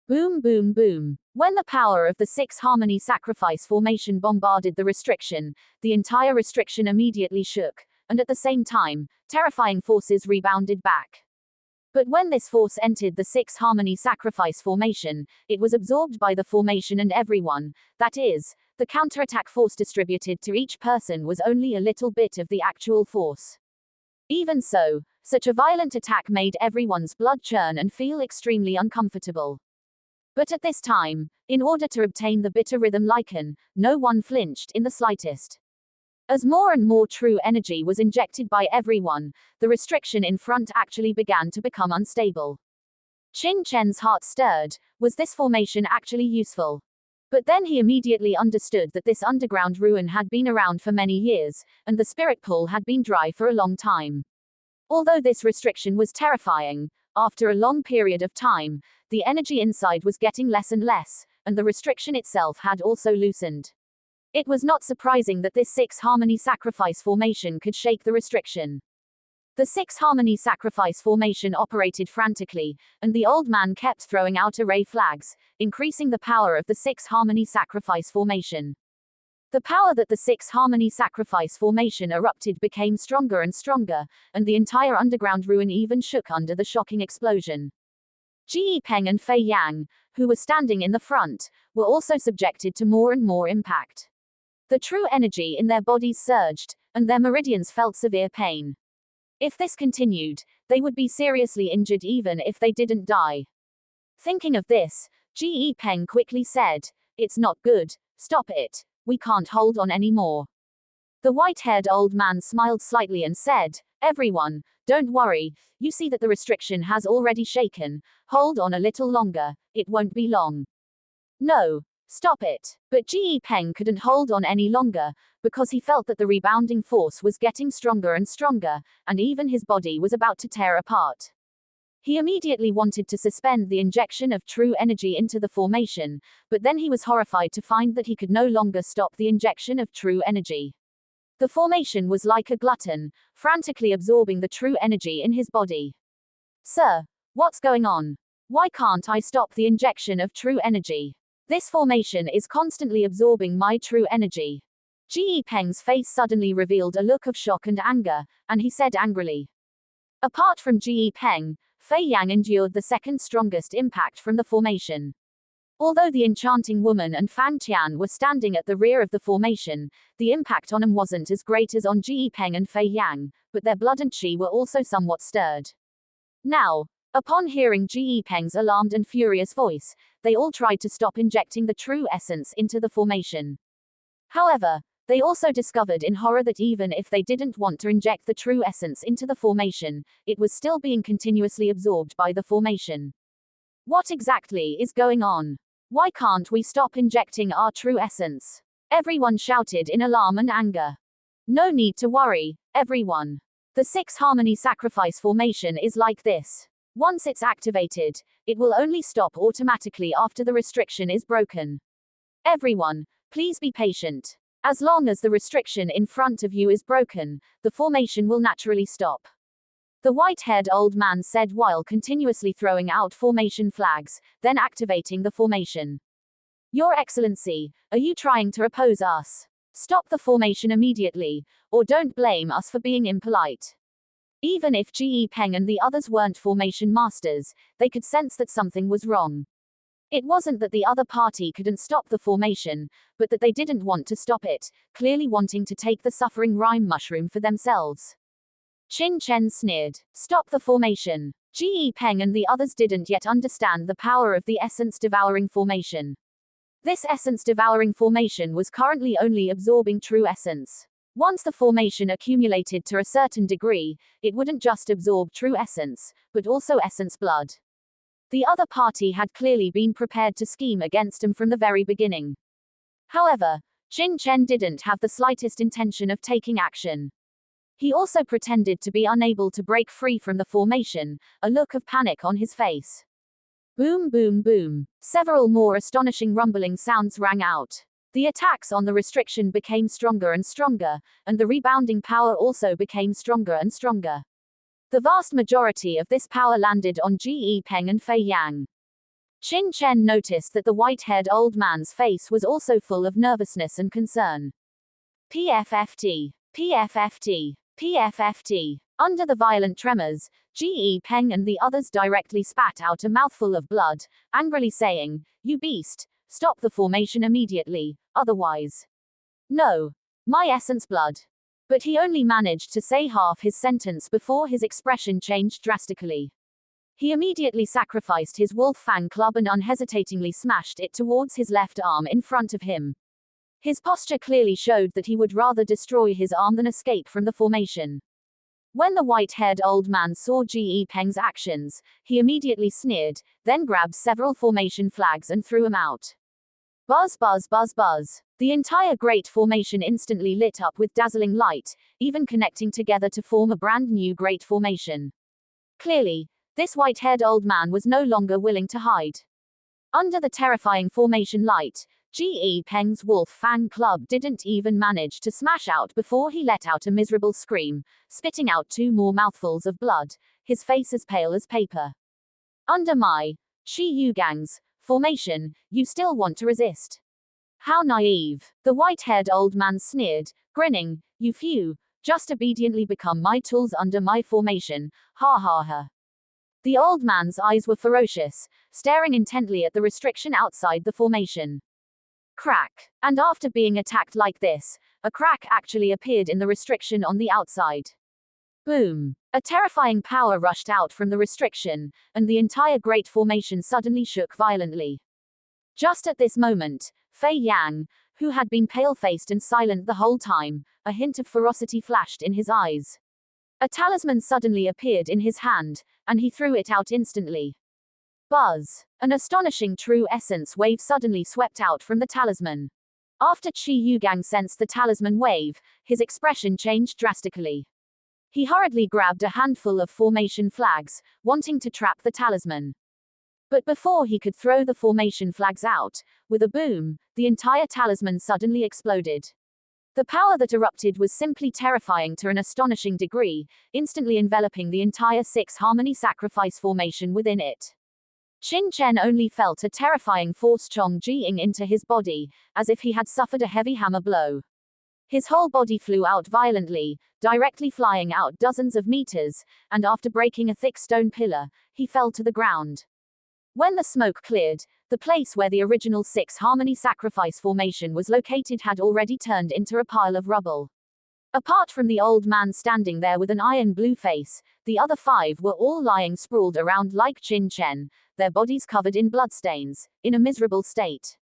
[SPEAKER 1] Boom, boom, boom. When the power of the Six Harmony Sacrifice formation bombarded the restriction, the entire restriction immediately shook, and at the same time, terrifying forces rebounded back. But when this force entered the Six Harmony Sacrifice formation, it was absorbed by the formation and everyone, that is, the counterattack force distributed to each person was only a little bit of the actual force. Even so, such a violent attack made everyone's blood churn and feel extremely uncomfortable. But at this time, in order to obtain the bitter rhythm lichen, no one flinched in the slightest. As more and more true energy was injected by everyone, the restriction in front actually began to become unstable. Qin Chen's heart stirred. Was this formation actually useful? But then he immediately understood that this underground ruin had been around for many years, and the spirit pool had been dry for a long time. Although this restriction was terrifying, after a long period of time, the energy inside was getting less and less, and the restriction itself had also loosened. It was not surprising that this Six Harmony Sacrifice formation could shake the restriction. The Six Harmony Sacrifice formation operated frantically, and the old man kept throwing out array flags, increasing the power of the Six Harmony Sacrifice formation. The power that the Six Harmony Sacrifice formation erupted became stronger and stronger, and the entire underground ruin even shook under the shocking explosion. Ji Peng and Fei Yang, who were standing in the front, were also subjected to more and more impact. The true energy in their bodies surged, and their meridians felt severe pain. If this continued, they would be seriously injured even if they didn't die. Thinking of this, Ji Peng quickly said, "It's not good, stop it, we can't hold on anymore." The white-haired old man smiled slightly and said, "Everyone, don't worry, you see that the restriction has already shaken, hold on a little longer, it won't be long." "No. Stop it." But Ji Peng couldn't hold on any longer, because he felt that the rebounding force was getting stronger and stronger, and even his body was about to tear apart. He immediately wanted to suspend the injection of true energy into the formation, but then he was horrified to find that he could no longer stop the injection of true energy. The formation was like a glutton, frantically absorbing the true energy in his body. "Sir, what's going on? Why can't I stop the injection of true energy? This formation is constantly absorbing my true energy." Ji Peng's face suddenly revealed a look of shock and anger, and he said angrily. Apart from Ji Peng, Fei Yang endured the second strongest impact from the formation. Although the enchanting woman and Fang Tian were standing at the rear of the formation, the impact on them wasn't as great as on Ji Peng and Fei Yang, but their blood and qi were also somewhat stirred. Now, upon hearing Ji Peng's alarmed and furious voice, they all tried to stop injecting the true essence into the formation. However, they also discovered in horror that even if they didn't want to inject the true essence into the formation, it was still being continuously absorbed by the formation. What exactly is going on? Why can't we stop injecting our true essence? Everyone shouted in alarm and anger. No need to worry, everyone. The Six Harmony Sacrifice formation is like this. Once it's activated, it will only stop automatically after the restriction is broken. Everyone, please be patient. As long as the restriction in front of you is broken, the formation will naturally stop. The white-haired old man said while continuously throwing out formation flags, then activating the formation. Your Excellency, are you trying to oppose us? Stop the formation immediately, or don't blame us for being impolite. Even if Ji Peng and the others weren't formation masters, they could sense that something was wrong. It wasn't that the other party couldn't stop the formation, but that they didn't want to stop it, clearly wanting to take the suffering rhyme mushroom for themselves. Qin Chen sneered. Stop the formation. Ji Peng and the others didn't yet understand the power of the essence-devouring formation. This essence-devouring formation was currently only absorbing true essence. Once the formation accumulated to a certain degree, it wouldn't just absorb true essence, but also essence blood. The other party had clearly been prepared to scheme against him from the very beginning. However, Qin Chen didn't have the slightest intention of taking action. He also pretended to be unable to break free from the formation, a look of panic on his face. Boom, boom, boom. Several more astonishing rumbling sounds rang out. The attacks on the restriction became stronger and stronger, and the rebounding power also became stronger and stronger. The vast majority of this power landed on Ji Peng and Fei Yang. Qin Chen noticed that the white-haired old man's face was also full of nervousness and concern. PFFT. PFFT. PFFT. Under the violent tremors, Ge Peng and the others directly spat out a mouthful of blood, angrily saying, "You beast, stop the formation immediately, otherwise." "No. My essence blood." But he only managed to say half his sentence before his expression changed drastically. He immediately sacrificed his wolf fang club and unhesitatingly smashed it towards his left arm in front of him. His posture clearly showed that he would rather destroy his arm than escape from the formation. When the white-haired old man saw Ge Peng's actions, he immediately sneered, then grabbed several formation flags and threw them out. Buzz buzz buzz buzz. The entire great formation instantly lit up with dazzling light, even connecting together to form a brand new great formation. Clearly, this white-haired old man was no longer willing to hide. Under the terrifying formation light, Ge Peng's wolf fang club didn't even manage to smash out before he let out a miserable scream, spitting out 2 more mouthfuls of blood, his face as pale as paper. "Under my Shi Yugang's formation, you still want to resist? How naive." The white-haired old man sneered, grinning, "You few, just obediently become my tools under my formation, ha ha ha." The old man's eyes were ferocious, staring intently at the restriction outside the formation. Crack. And after being attacked like this, a crack actually appeared in the restriction on the outside. Boom. A terrifying power rushed out from the restriction, and the entire great formation suddenly shook violently. Just at this moment, Fei Yang, who had been pale-faced and silent the whole time, a hint of ferocity flashed in his eyes. A talisman suddenly appeared in his hand, and he threw it out instantly. Buzz. An astonishing true essence wave suddenly swept out from the talisman. After Qi Yugang sensed the talisman wave, his expression changed drastically. He hurriedly grabbed a handful of formation flags, wanting to trap the talisman. But before he could throw the formation flags out, with a boom, the entire talisman suddenly exploded. The power that erupted was simply terrifying to an astonishing degree, instantly enveloping the entire 6-harmony sacrifice formation within it. Qin Chen only felt a terrifying force chong-jiing into his body, as if he had suffered a heavy hammer blow. His whole body flew out violently, directly flying out dozens of meters, and after breaking a thick stone pillar, he fell to the ground. When the smoke cleared, the place where the original 6-harmony sacrifice formation was located had already turned into a pile of rubble. Apart from the old man standing there with an iron blue face, the other 5 were all lying sprawled around like Qin Chen, their bodies covered in bloodstains, in a miserable state.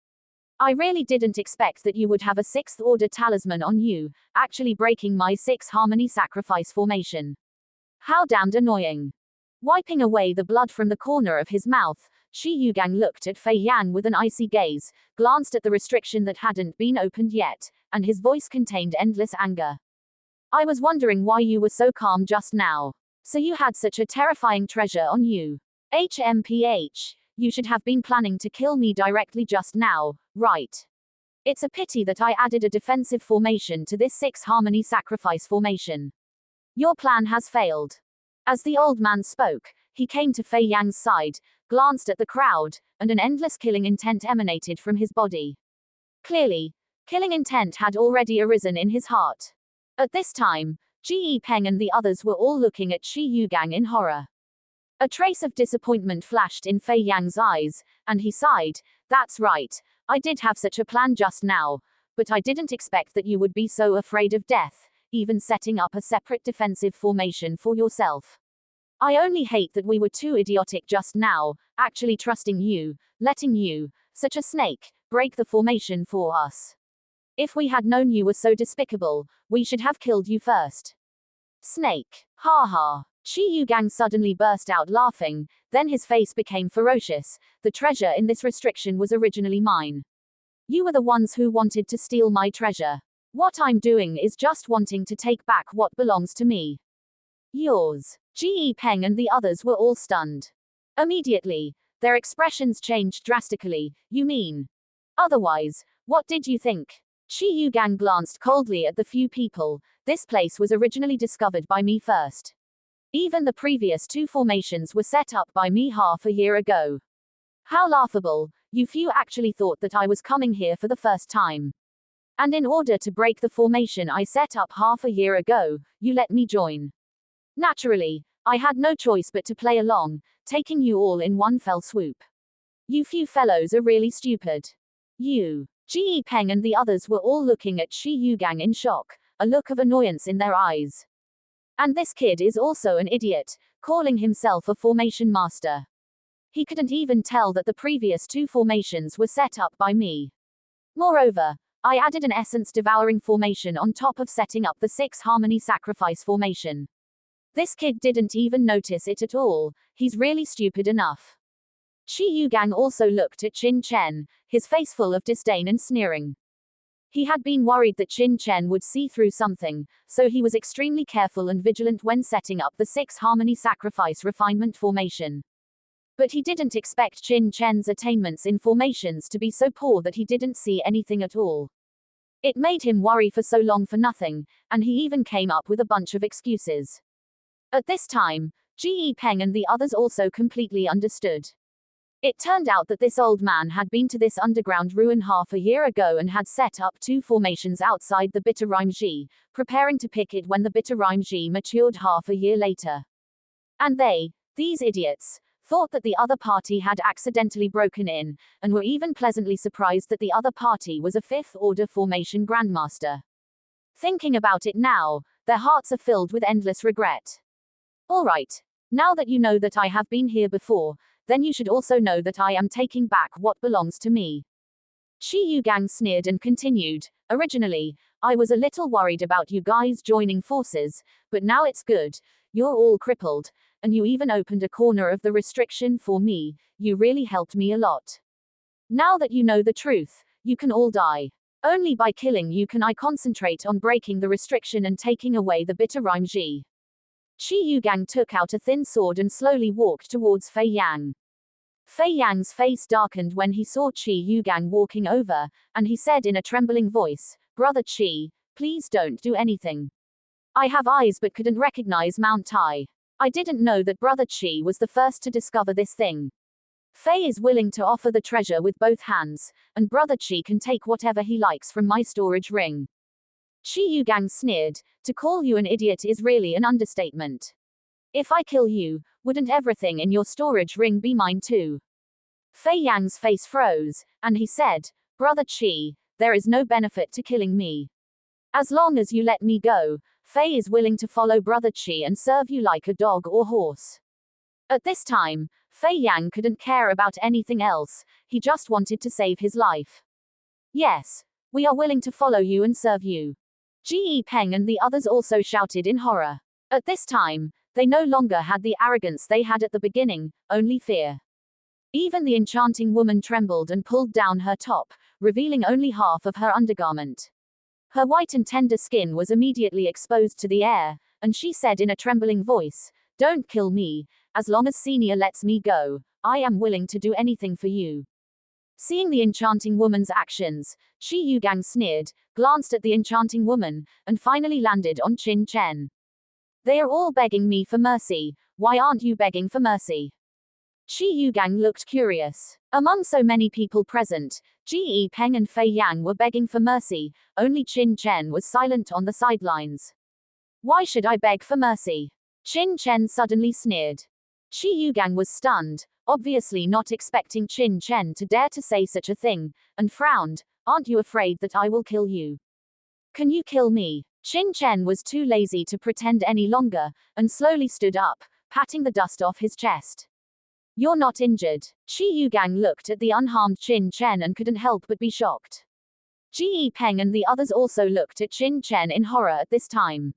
[SPEAKER 1] "I really didn't expect that you would have a 6th-order talisman on you, actually breaking my 6-harmony sacrifice formation. How damned annoying." Wiping away the blood from the corner of his mouth, Shi Yugang looked at Fei Yang with an icy gaze, glanced at the restriction that hadn't been opened yet, and his voice contained endless anger. "I was wondering why you were so calm just now. So you had such a terrifying treasure on you. HMPH. You should have been planning to kill me directly just now, right? It's a pity that I added a defensive formation to this 6-harmony sacrifice formation. Your plan has failed." As the old man spoke, he came to Fei Yang's side, glanced at the crowd, and an endless killing intent emanated from his body. Clearly, killing intent had already arisen in his heart. At this time, Ge Peng and the others were all looking at Qi Yugang in horror. A trace of disappointment flashed in Fei Yang's eyes, and he sighed, "That's right, I did have such a plan just now, but I didn't expect that you would be so afraid of death, even setting up a separate defensive formation for yourself. I only hate that we were too idiotic just now, actually trusting you, letting you, such a snake, break the formation for us. If we had known you were so despicable, we should have killed you first." "Snake. Ha ha." Qi Yugang suddenly burst out laughing, then his face became ferocious. "The treasure in this restriction was originally mine. You were the ones who wanted to steal my treasure. What I'm doing is just wanting to take back what belongs to me. Yours." Ge Peng and the others were all stunned. Immediately, their expressions changed drastically. "You mean? Otherwise, what did you think?" Qi Yugang glanced coldly at the few people. "This place was originally discovered by me first. Even the previous 2 formations were set up by me half a year ago. How laughable, you few actually thought that I was coming here for the first time. And in order to break the formation I set up half a year ago, you let me join. Naturally, I had no choice but to play along, taking you all in one fell swoop. You few fellows are really stupid. You, Ji Peng and the others were all looking at Shi Yugang in shock, a look of annoyance in their eyes. And this kid is also an idiot, calling himself a formation master. He couldn't even tell that the previous 2 formations were set up by me. Moreover, I added an essence devouring formation on top of setting up the 6 harmony sacrifice formation. This kid didn't even notice it at all, he's really stupid enough. Shi Yugang also looked at Qin Chen, his face full of disdain and sneering. He had been worried that Qin Chen would see through something, so he was extremely careful and vigilant when setting up the 6 harmony sacrifice refinement formation. But he didn't expect Qin Chen's attainments in formations to be so poor that he didn't see anything at all. It made him worry for so long for nothing, and he even came up with a bunch of excuses. At this time, Ji Peng and the others also completely understood. It turned out that this old man had been to this underground ruin half a year ago and had set up 2 formations outside the bitter rhyme Ji, preparing to pick it when the bitter rhyme Ji matured half a year later. And they, these idiots, thought that the other party had accidentally broken in, and were even pleasantly surprised that the other party was a 5th order formation grandmaster. Thinking about it now, their hearts are filled with endless regret. Alright, now that you know that I have been here before, then you should also know that I am taking back what belongs to me. Shi Yugang sneered and continued, originally, I was a little worried about you guys joining forces, but now it's good, you're all crippled, and you even opened a corner of the restriction for me, you really helped me a lot. Now that you know the truth, you can all die. Only by killing you can I concentrate on breaking the restriction and taking away the bitter rhyme Ji. Shi Yugang took out a thin sword and slowly walked towards Fei Yang. Fei Yang's face darkened when he saw Qi Yugang walking over, and he said in a trembling voice, Brother Qi, please don't do anything. I have eyes but couldn't recognize Mount Tai. I didn't know that Brother Qi was the first to discover this thing. Fei is willing to offer the treasure with both hands, and Brother Qi can take whatever he likes from my storage ring. Shi Yugang sneered, to call you an idiot is really an understatement. If I kill you, wouldn't everything in your storage ring be mine too? Fei Yang's face froze, and he said, Brother Qi, there is no benefit to killing me. As long as you let me go, Fei is willing to follow Brother Qi and serve you like a dog or horse. At this time, Fei Yang couldn't care about anything else, he just wanted to save his life. Yes, we are willing to follow you and serve you. Ji Peng and the others also shouted in horror. At this time, they no longer had the arrogance they had at the beginning, only fear. Even the enchanting woman trembled and pulled down her top, revealing only half of her undergarment. Her white and tender skin was immediately exposed to the air, and she said in a trembling voice, Don't kill me, as long as Senior lets me go, I am willing to do anything for you. Seeing the enchanting woman's actions, Shi Yugang sneered, glanced at the enchanting woman, and finally landed on Qin Chen. They are all begging me for mercy, why aren't you begging for mercy? Shi Yugang looked curious. Among so many people present, Ji Peng and Fei Yang were begging for mercy, only Qin Chen was silent on the sidelines. Why should I beg for mercy? Qin Chen suddenly sneered. Shi Yugang was stunned, obviously not expecting Qin Chen to dare to say such a thing, and frowned, Aren't you afraid that I will kill you? Can you kill me? Qin Chen was too lazy to pretend any longer, and slowly stood up, patting the dust off his chest. You're not injured. Shi Yugang looked at the unharmed Qin Chen and couldn't help but be shocked. Ji Peng and the others also looked at Qin Chen in horror at this time.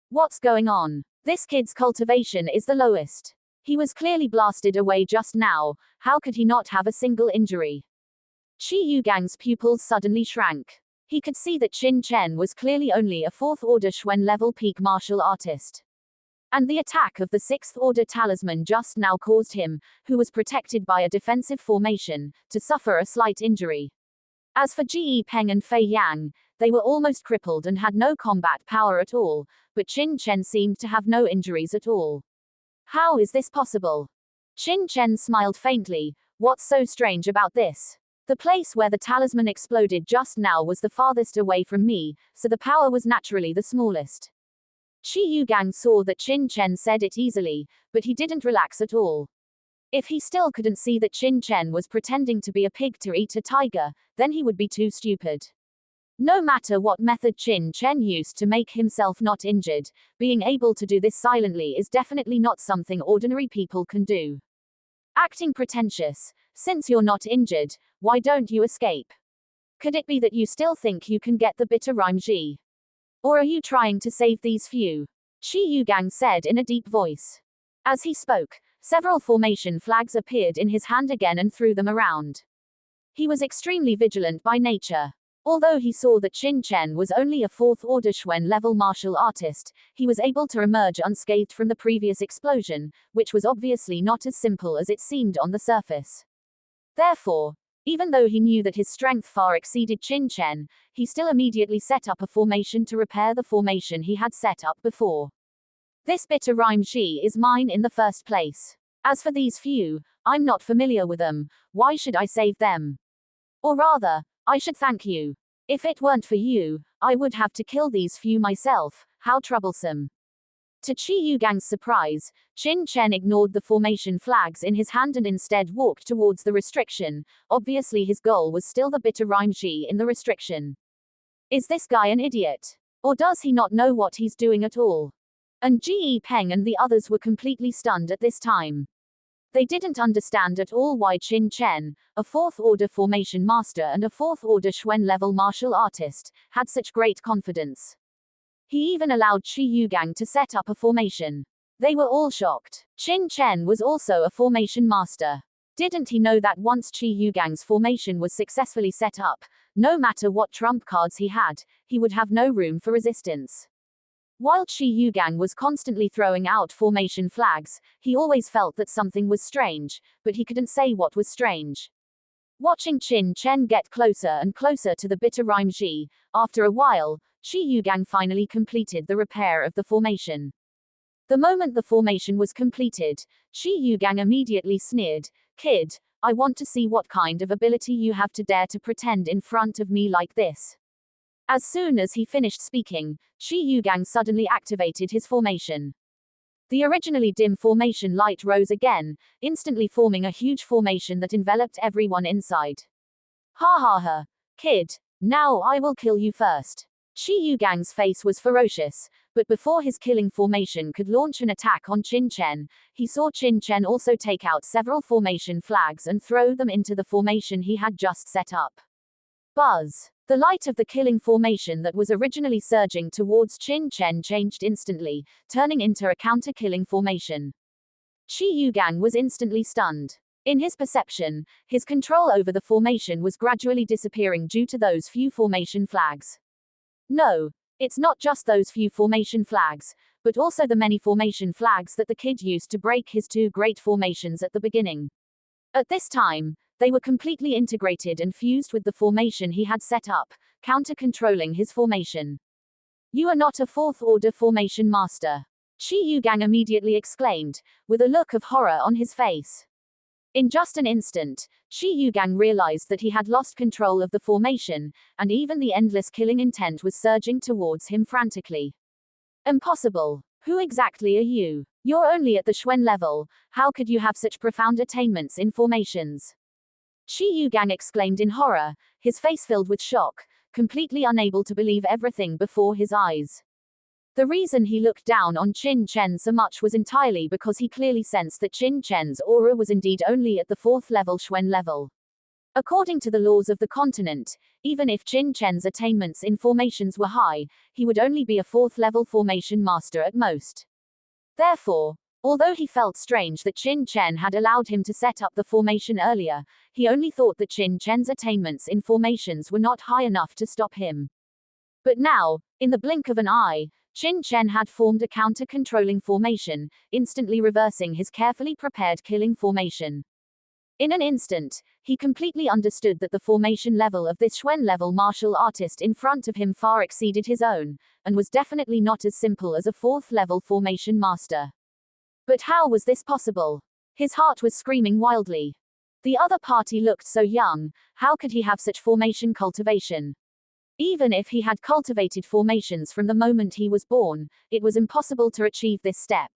[SPEAKER 1] What's going on? This kid's cultivation is the lowest. He was clearly blasted away just now, how could he not have a single injury? Shi Yugang's pupils suddenly shrank. He could see that Qin Chen was clearly only a 4th order Xuan level peak martial artist. And the attack of the 6th order talisman just now caused him, who was protected by a defensive formation, to suffer a slight injury. As for Ji Peng and Fei Yang, they were almost crippled and had no combat power at all, but Qin Chen seemed to have no injuries at all. How is this possible? Qin Chen smiled faintly, What's so strange about this? The place where the talisman exploded just now was the farthest away from me, so the power was naturally the smallest. Qi Yugang saw that Qin Chen said it easily, but he didn't relax at all. If he still couldn't see that Qin Chen was pretending to be a pig to eat a tiger, then he would be too stupid. No matter what method Qin Chen used to make himself not injured, being able to do this silently is definitely not something ordinary people can do. Acting pretentious, since you're not injured, why don't you escape? Could it be that you still think you can get the bitter rhyme Ji? Or are you trying to save these few? Qi Yugang said in a deep voice. As he spoke, several formation flags appeared in his hand again and threw them around. He was extremely vigilant by nature. Although he saw that Qin Chen was only a 4th order Xuan level martial artist, he was able to emerge unscathed from the previous explosion, which was obviously not as simple as it seemed on the surface. Therefore, even though he knew that his strength far exceeded Qin Chen, he still immediately set up a formation to repair the formation he had set up before. This bitter rhyme Ji is mine in the first place. As for these few, I'm not familiar with them, why should I save them? Or rather, I should thank you. If it weren't for you, I would have to kill these few myself, how troublesome. To Qi Yugang's surprise, Qin Chen ignored the formation flags in his hand and instead walked towards the restriction. Obviously his goal was still the bitter rhyme Ji in the restriction. Is this guy an idiot? Or does he not know what he's doing at all? And Ji Peng and the others were completely stunned at this time. They didn't understand at all why Qin Chen, a 4th order formation master and a 4th order Xuan level martial artist, had such great confidence. He even allowed Qi Yugang to set up a formation. They were all shocked. Qin Chen was also a formation master. Didn't he know that once Qi Yugang's formation was successfully set up, no matter what trump cards he had, he would have no room for resistance? While Qi Yugang was constantly throwing out formation flags, he always felt that something was strange, but he couldn't say what was strange. Watching Qin Chen get closer and closer to the bitter rhyme Ji, after a while, Qi Yugang finally completed the repair of the formation. The moment the formation was completed, Qi Yugang immediately sneered, "Kid, I want to see what kind of ability you have to dare to pretend in front of me like this." As soon as he finished speaking, Qi Yugang suddenly activated his formation. The originally dim formation light rose again, instantly forming a huge formation that enveloped everyone inside. Ha ha ha. Kid, now I will kill you first. Qi Yugang's face was ferocious, but before his killing formation could launch an attack on Qin Chen, he saw Qin Chen also take out several formation flags and throw them into the formation he had just set up. Buzz. The light of the killing formation that was originally surging towards Qin Chen changed instantly, turning into a counter-killing formation. Qi Yugang was instantly stunned. In his perception, his control over the formation was gradually disappearing due to those few formation flags. No, it's not just those few formation flags, but also the many formation flags that the kid used to break his 2 great formations at the beginning. At this time, they were completely integrated and fused with the formation he had set up, counter-controlling his formation. You are not a 4th order formation master. Qi Yugang immediately exclaimed, with a look of horror on his face. In just an instant, Qi Yugang realized that he had lost control of the formation, and even the endless killing intent was surging towards him frantically. Impossible. Who exactly are you? You're only at the Xuan level, how could you have such profound attainments in formations? Qi Yugang exclaimed in horror, his face filled with shock, completely unable to believe everything before his eyes. The reason he looked down on Qin Chen so much was entirely because he clearly sensed that Qin Chen's aura was indeed only at the 4th level Xuan level. According to the laws of the continent, even if Qin Chen's attainments in formations were high, he would only be a 4th level formation master at most. Therefore, although he felt strange that Qin Chen had allowed him to set up the formation earlier, he only thought that Qin Chen's attainments in formations were not high enough to stop him. But now, in the blink of an eye, Qin Chen had formed a counter-controlling formation, instantly reversing his carefully prepared killing formation. In an instant, he completely understood that the formation level of this Xuan level martial artist in front of him far exceeded his own, and was definitely not as simple as a 4th level formation master. But how was this possible? His heart was screaming wildly. The other party looked so young, how could he have such formation cultivation? Even if he had cultivated formations from the moment he was born, it was impossible to achieve this step.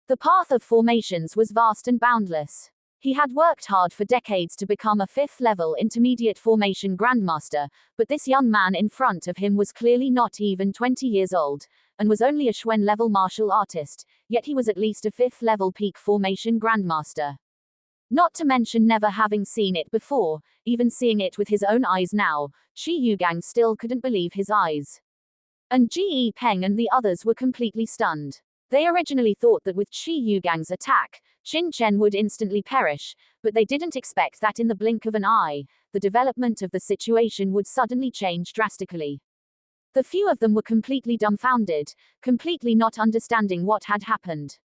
[SPEAKER 1] The path of formations was vast and boundless. He had worked hard for decades to become a 5th-level intermediate formation grandmaster, but this young man in front of him was clearly not even 20 years old, and was only a Xuan-level martial artist, yet he was at least a 5th-level peak formation grandmaster. Not to mention never having seen it before, even seeing it with his own eyes now, Qi Yugang still couldn't believe his eyes. And Ji Peng and the others were completely stunned. They originally thought that with Qi Yugang's attack, Qin Chen would instantly perish, but they didn't expect that in the blink of an eye, the development of the situation would suddenly change drastically. The few of them were completely dumbfounded, completely not understanding what had happened.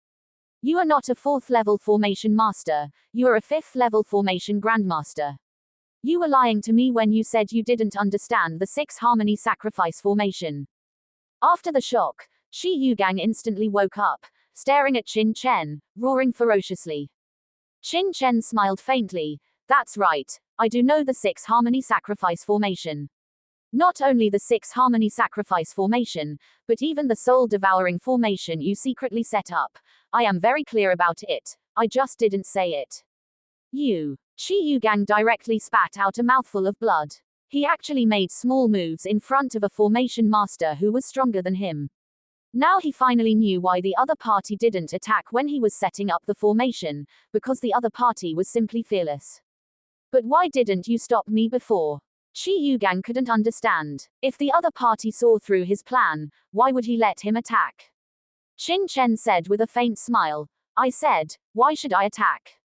[SPEAKER 1] You are not a 4th-level formation master, you are a 5th-level formation grandmaster. You were lying to me when you said you didn't understand the 6 harmony sacrifice formation. After the shock, Qi Yugang instantly woke up, staring at Qin Chen, roaring ferociously. Qin Chen smiled faintly. That's right, I do know the 6 harmony sacrifice formation. Not only the 6 harmony sacrifice formation, but even the soul-devouring formation you secretly set up. I am very clear about it, I just didn't say it. You. Qi Yugang directly spat out a mouthful of blood. He actually made small moves in front of a formation master who was stronger than him. Now he finally knew why the other party didn't attack when he was setting up the formation, because the other party was simply fearless. But why didn't you stop me before? Qi Yugang couldn't understand. If the other party saw through his plan, why would he let him attack? Qin Chen said with a faint smile, I said, why should I attack?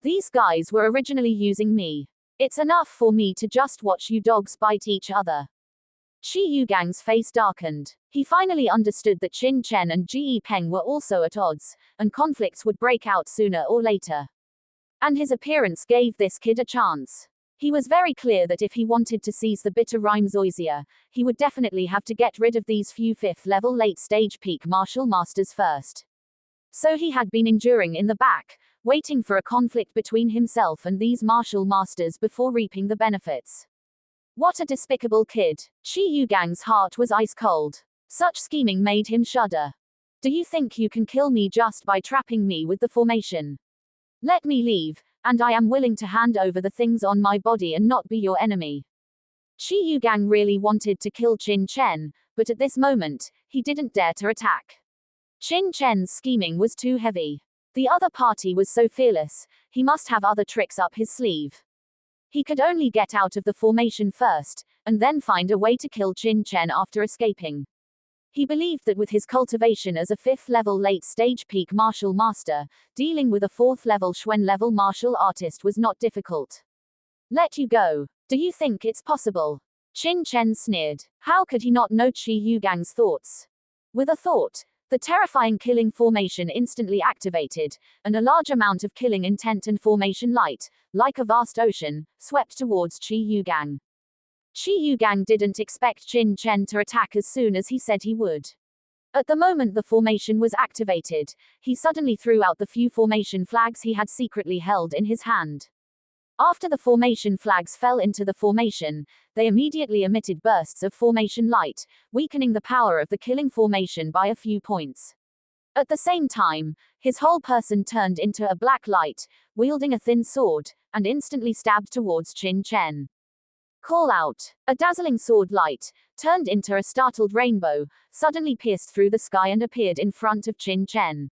[SPEAKER 1] These guys were originally using me. It's enough for me to just watch you dogs bite each other. Qi Yugang's face darkened. He finally understood that Qin Chen and Ji Peng were also at odds, and conflicts would break out sooner or later. And his appearance gave this kid a chance. He was very clear that if he wanted to seize the bitter rhyme Zoysia, he would definitely have to get rid of these few 5th-level late-stage peak martial masters first. So he had been enduring in the back, waiting for a conflict between himself and these martial masters before reaping the benefits. What a despicable kid. Qi Yugang's heart was ice cold. Such scheming made him shudder. Do you think you can kill me just by trapping me with the formation? Let me leave, and I am willing to hand over the things on my body and not be your enemy. Qi Yugang really wanted to kill Qin Chen, but at this moment, he didn't dare to attack. Qin Chen's scheming was too heavy. The other party was so fearless, he must have other tricks up his sleeve. He could only get out of the formation first, and then find a way to kill Qin Chen after escaping. He believed that with his cultivation as a 5th-level late-stage peak martial master, dealing with a 4th-level Xuan-level martial artist was not difficult. Let you go. Do you think it's possible? Qin Chen sneered. How could he not know Qi Yugang's thoughts? With a thought, the terrifying killing formation instantly activated, and a large amount of killing intent and formation light, like a vast ocean, swept towards Qi Yugang. Qi Yugang didn't expect Qin Chen to attack as soon as he said he would. At the moment the formation was activated, he suddenly threw out the few formation flags he had secretly held in his hand. After the formation flags fell into the formation, they immediately emitted bursts of formation light, weakening the power of the killing formation by a few points. At the same time, his whole person turned into a black light, wielding a thin sword, and instantly stabbed towards Qin Chen. Call out. A dazzling sword light, turned into a startled rainbow, suddenly pierced through the sky and appeared in front of Qin Chen.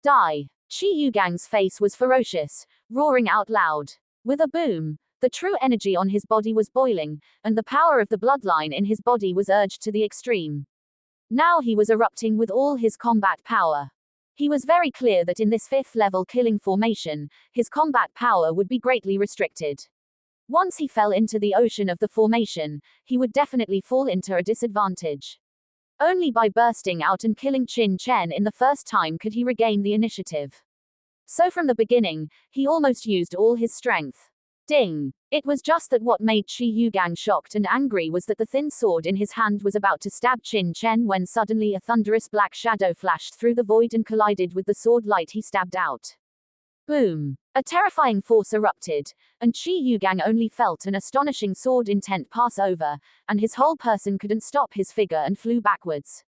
[SPEAKER 1] Die. Qi Yugang's face was ferocious, roaring out loud. With a boom, the true energy on his body was boiling, and the power of the bloodline in his body was urged to the extreme. Now he was erupting with all his combat power. He was very clear that in this 5th-level killing formation, his combat power would be greatly restricted. Once he fell into the ocean of the formation, he would definitely fall into a disadvantage. Only by bursting out and killing Qin Chen in the first time could he regain the initiative. So from the beginning, he almost used all his strength. Ding! It was just that what made Qi Yugang shocked and angry was that the thin sword in his hand was about to stab Qin Chen when suddenly a thunderous black shadow flashed through the void and collided with the sword light he stabbed out. Boom! A terrifying force erupted, and Qi Yugang only felt an astonishing sword intent pass over, and his whole person couldn't stop his figure and flew backwards.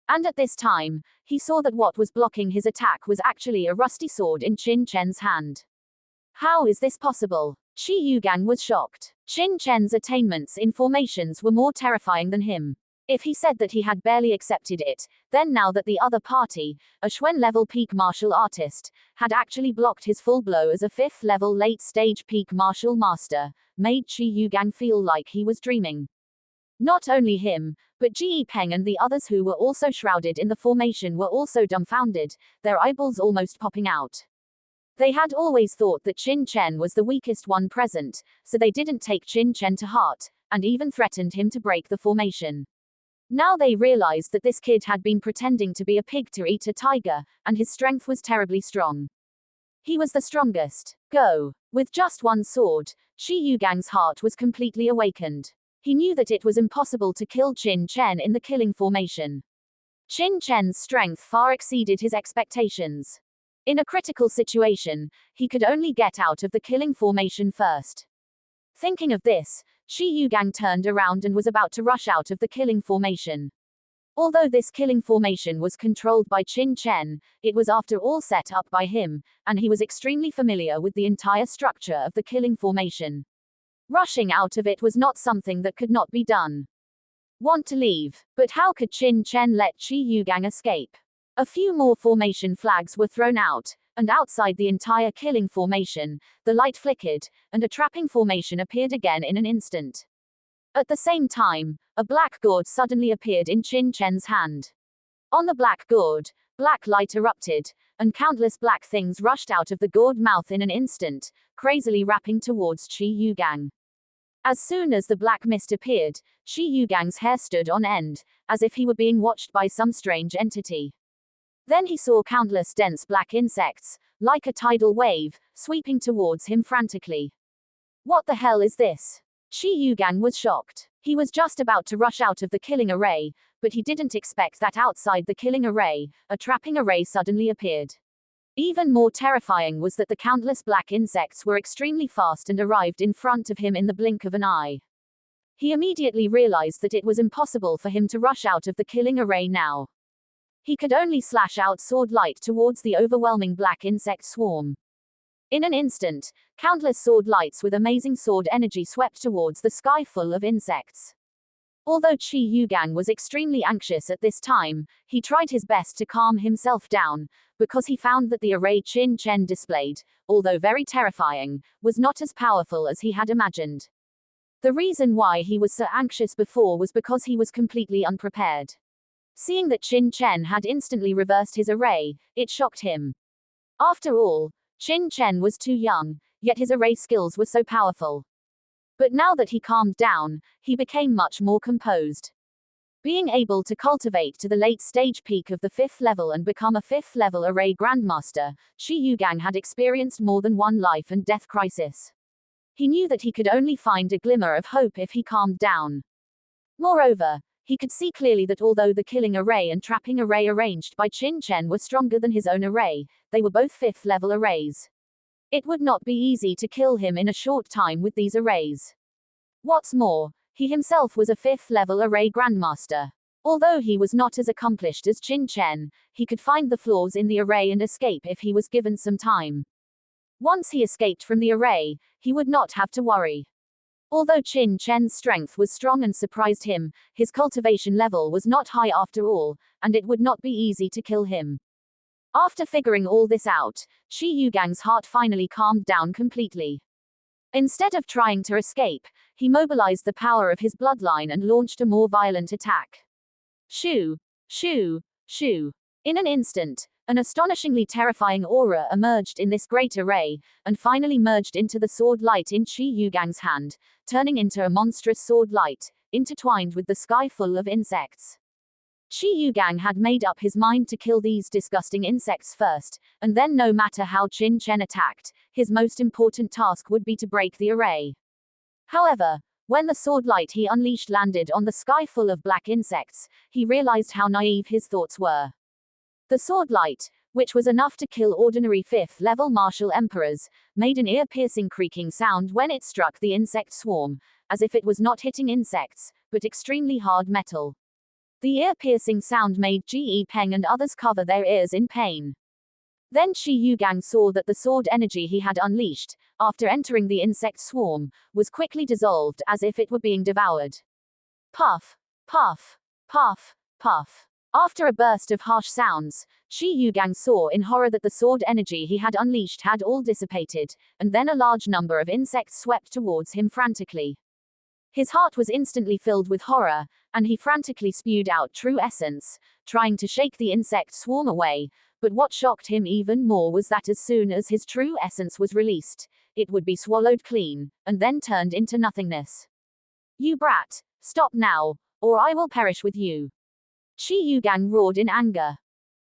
[SPEAKER 1] And at this time, he saw that what was blocking his attack was actually a rusty sword in Qin Chen's hand. How is this possible? Qi Yugang was shocked. Qin Chen's attainments in formations were more terrifying than him. If he said that he had barely accepted it, then now that the other party, a Xuan-level peak martial artist, had actually blocked his full blow as a 5th-level late-stage peak martial master, made Qi Yugang feel like he was dreaming. Not only him, but Ji Peng and the others who were also shrouded in the formation were also dumbfounded, their eyeballs almost popping out. They had always thought that Qin Chen was the weakest one present, so they didn't take Qin Chen to heart, and even threatened him to break the formation. Now they realized that this kid had been pretending to be a pig to eat a tiger, and his strength was terribly strong. He was the strongest. Go. With just one sword, Qi Yugang's heart was completely awakened. He knew that it was impossible to kill Qin Chen in the killing formation. Qin Chen's strength far exceeded his expectations. In a critical situation, he could only get out of the killing formation first. Thinking of this, Qi Yugang turned around and was about to rush out of the killing formation. Although this killing formation was controlled by Qin Chen, it was after all set up by him, and he was extremely familiar with the entire structure of the killing formation. Rushing out of it was not something that could not be done. Want to leave, but how could Qin Chen let Qi Yugang escape? A few more formation flags were thrown out, and outside the entire killing formation, the light flickered, and a trapping formation appeared again in an instant. At the same time, a black gourd suddenly appeared in Qin Chen's hand. On the black gourd, black light erupted, and countless black things rushed out of the gourd mouth in an instant, crazily wrapping towards Qi Yugang. As soon as the black mist appeared, Qi Yugang's hair stood on end, as if he were being watched by some strange entity. Then he saw countless dense black insects, like a tidal wave, sweeping towards him frantically. What the hell is this? Qi Yugang was shocked. He was just about to rush out of the killing array, but he didn't expect that outside the killing array, a trapping array suddenly appeared. Even more terrifying was that the countless black insects were extremely fast and arrived in front of him in the blink of an eye. He immediately realized that it was impossible for him to rush out of the killing array now. He could only slash out sword light towards the overwhelming black insect swarm. In an instant, countless sword lights with amazing sword energy swept towards the sky full of insects. Although Qi Yugang was extremely anxious at this time, he tried his best to calm himself down, because he found that the array Qin Chen displayed, although very terrifying, was not as powerful as he had imagined. The reason why he was so anxious before was because he was completely unprepared. Seeing that Qin Chen had instantly reversed his array, it shocked him. After all, Qin Chen was too young, yet his array skills were so powerful. But now that he calmed down, he became much more composed. Being able to cultivate to the late stage peak of the 5th level and become a 5th level array grandmaster, Qi Yugang had experienced more than one life and death crisis. He knew that he could only find a glimmer of hope if he calmed down. Moreover, he could see clearly that although the killing array and trapping array arranged by Qin Chen were stronger than his own array, they were both 5th level arrays. It would not be easy to kill him in a short time with these arrays. What's more, he himself was a 5th level array grandmaster. Although he was not as accomplished as Qin Chen, he could find the flaws in the array and escape if he was given some time. Once he escaped from the array, he would not have to worry. Although Qin Chen's strength was strong and surprised him, his cultivation level was not high after all, and it would not be easy to kill him. After figuring all this out, Qi Yugang's heart finally calmed down completely. Instead of trying to escape, he mobilized the power of his bloodline and launched a more violent attack. Shoo! Shoo! Shoo! In an instant, an astonishingly terrifying aura emerged in this great array, and finally merged into the sword light in Qi Yugang's hand, turning into a monstrous sword light, intertwined with the sky full of insects. Qi Yugang had made up his mind to kill these disgusting insects first, and then no matter how Qin Chen attacked, his most important task would be to break the array. However, when the sword light he unleashed landed on the sky full of black insects, he realized how naive his thoughts were. The sword light, which was enough to kill ordinary 5th-level martial emperors, made an ear-piercing creaking sound when it struck the insect swarm, as if it was not hitting insects, but extremely hard metal. The ear-piercing sound made Ji Peng and others cover their ears in pain. Then Shi Yugang saw that the sword energy he had unleashed, after entering the insect swarm, was quickly dissolved as if it were being devoured. Puff, puff, puff, puff. After a burst of harsh sounds, Shi Yugang saw in horror that the sword energy he had unleashed had all dissipated, and then a large number of insects swept towards him frantically. His heart was instantly filled with horror, and he frantically spewed out true essence, trying to shake the insect swarm away, but what shocked him even more was that as soon as his true essence was released, it would be swallowed clean, and then turned into nothingness. You brat, stop now, or I will perish with you. Shi Yugang roared in anger.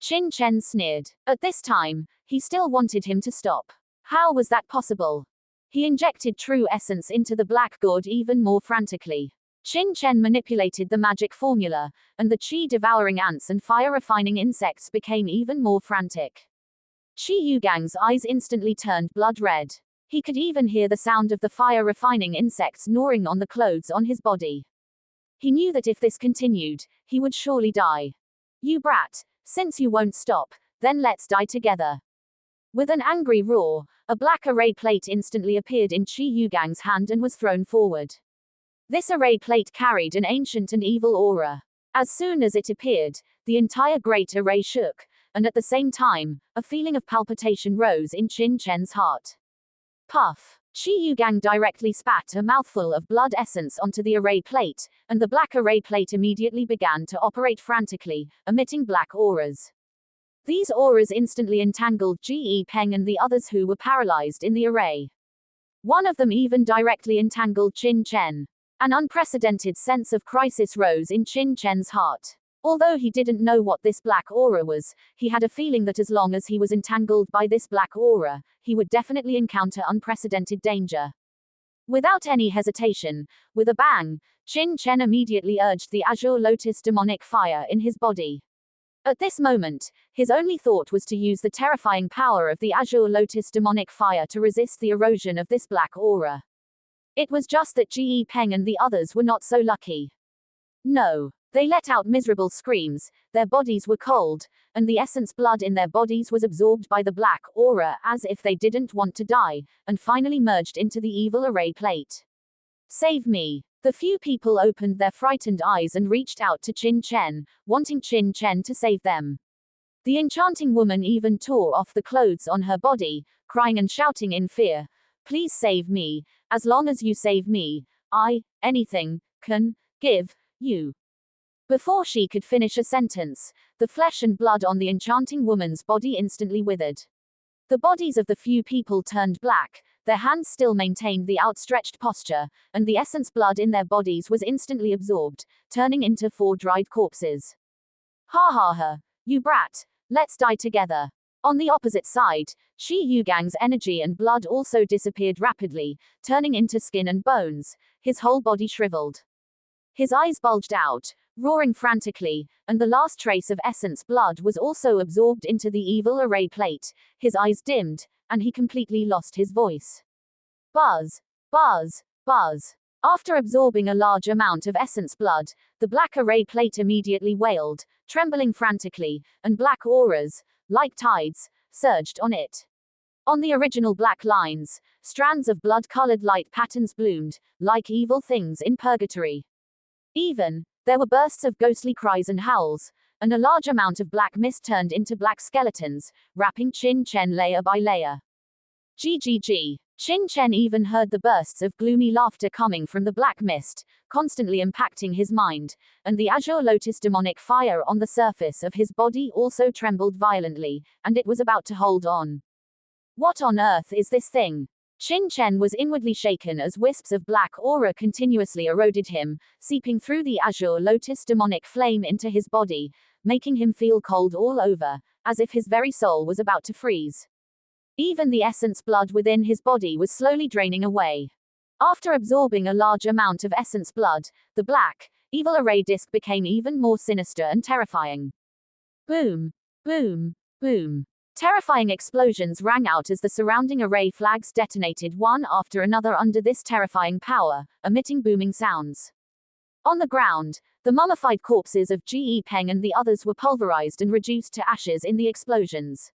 [SPEAKER 1] Qin Chen sneered. At this time, he still wanted him to stop. How was that possible? He injected true essence into the black gourd even more frantically. Qin Chen manipulated the magic formula, and the qi-devouring ants and fire-refining insects became even more frantic. Shi Yugang's eyes instantly turned blood red. He could even hear the sound of the fire-refining insects gnawing on the clothes on his body. He knew that if this continued, he would surely die. You brat, since you won't stop, then let's die together. With an angry roar, a black array plate instantly appeared in Qi Yugang's hand and was thrown forward. This array plate carried an ancient and evil aura. As soon as it appeared, the entire great array shook, and at the same time, a feeling of palpitation rose in Qin Chen's heart. Puff! Shi Yugang directly spat a mouthful of blood essence onto the array plate, and the black array plate immediately began to operate frantically, emitting black auras. These auras instantly entangled Ji Peng and the others who were paralyzed in the array. One of them even directly entangled Qin Chen. An unprecedented sense of crisis rose in Qin Chen's heart. Although he didn't know what this black aura was, he had a feeling that as long as he was entangled by this black aura, he would definitely encounter unprecedented danger. Without any hesitation, with a bang, Qin Chen immediately urged the Azure Lotus demonic fire in his body. At this moment, his only thought was to use the terrifying power of the Azure Lotus demonic fire to resist the erosion of this black aura. It was just that Ji Peng and the others were not so lucky. No. They let out miserable screams, their bodies were cold, and the essence blood in their bodies was absorbed by the black aura as if they didn't want to die, and finally merged into the evil array plate. Save me. The few people opened their frightened eyes and reached out to Qin Chen, wanting Qin Chen to save them. The enchanting woman even tore off the clothes on her body, crying and shouting in fear, "Please save me, as long as you save me, anything, can, give, you." Before she could finish a sentence, the flesh and blood on the enchanting woman's body instantly withered. The bodies of the few people turned black, their hands still maintained the outstretched posture, and the essence blood in their bodies was instantly absorbed, turning into 4 dried corpses. Ha ha ha, you brat, let's die together. On the opposite side, Shi Yugang's energy and blood also disappeared rapidly, turning into skin and bones, his whole body shriveled. His eyes bulged out, roaring frantically, and the last trace of essence blood was also absorbed into the evil array plate, his eyes dimmed, and he completely lost his voice. Buzz! Buzz! Buzz! After absorbing a large amount of essence blood, the black array plate immediately wailed, trembling frantically, and black auras, like tides, surged on it. On the original black lines, strands of blood-colored light patterns bloomed, like evil things in purgatory. There were bursts of ghostly cries and howls, and a large amount of black mist turned into black skeletons, wrapping Qin Chen layer by layer. GGG. Qin Chen even heard the bursts of gloomy laughter coming from the black mist, constantly impacting his mind, and the Azure Lotus demonic fire on the surface of his body also trembled violently, and it was about to hold on. What on earth is this thing? Qin Chen was inwardly shaken as wisps of black aura continuously eroded him, seeping through the Azure Lotus demonic flame into his body, making him feel cold all over, as if his very soul was about to freeze. Even the essence blood within his body was slowly draining away. After absorbing a large amount of essence blood, the black, evil array disc became even more sinister and terrifying. Boom! Boom! Boom! Terrifying explosions rang out as the surrounding array flags detonated one after another under this terrifying power, emitting booming sounds. On the ground, the mummified corpses of Ge Peng and the others were pulverized and reduced to ashes in the explosions.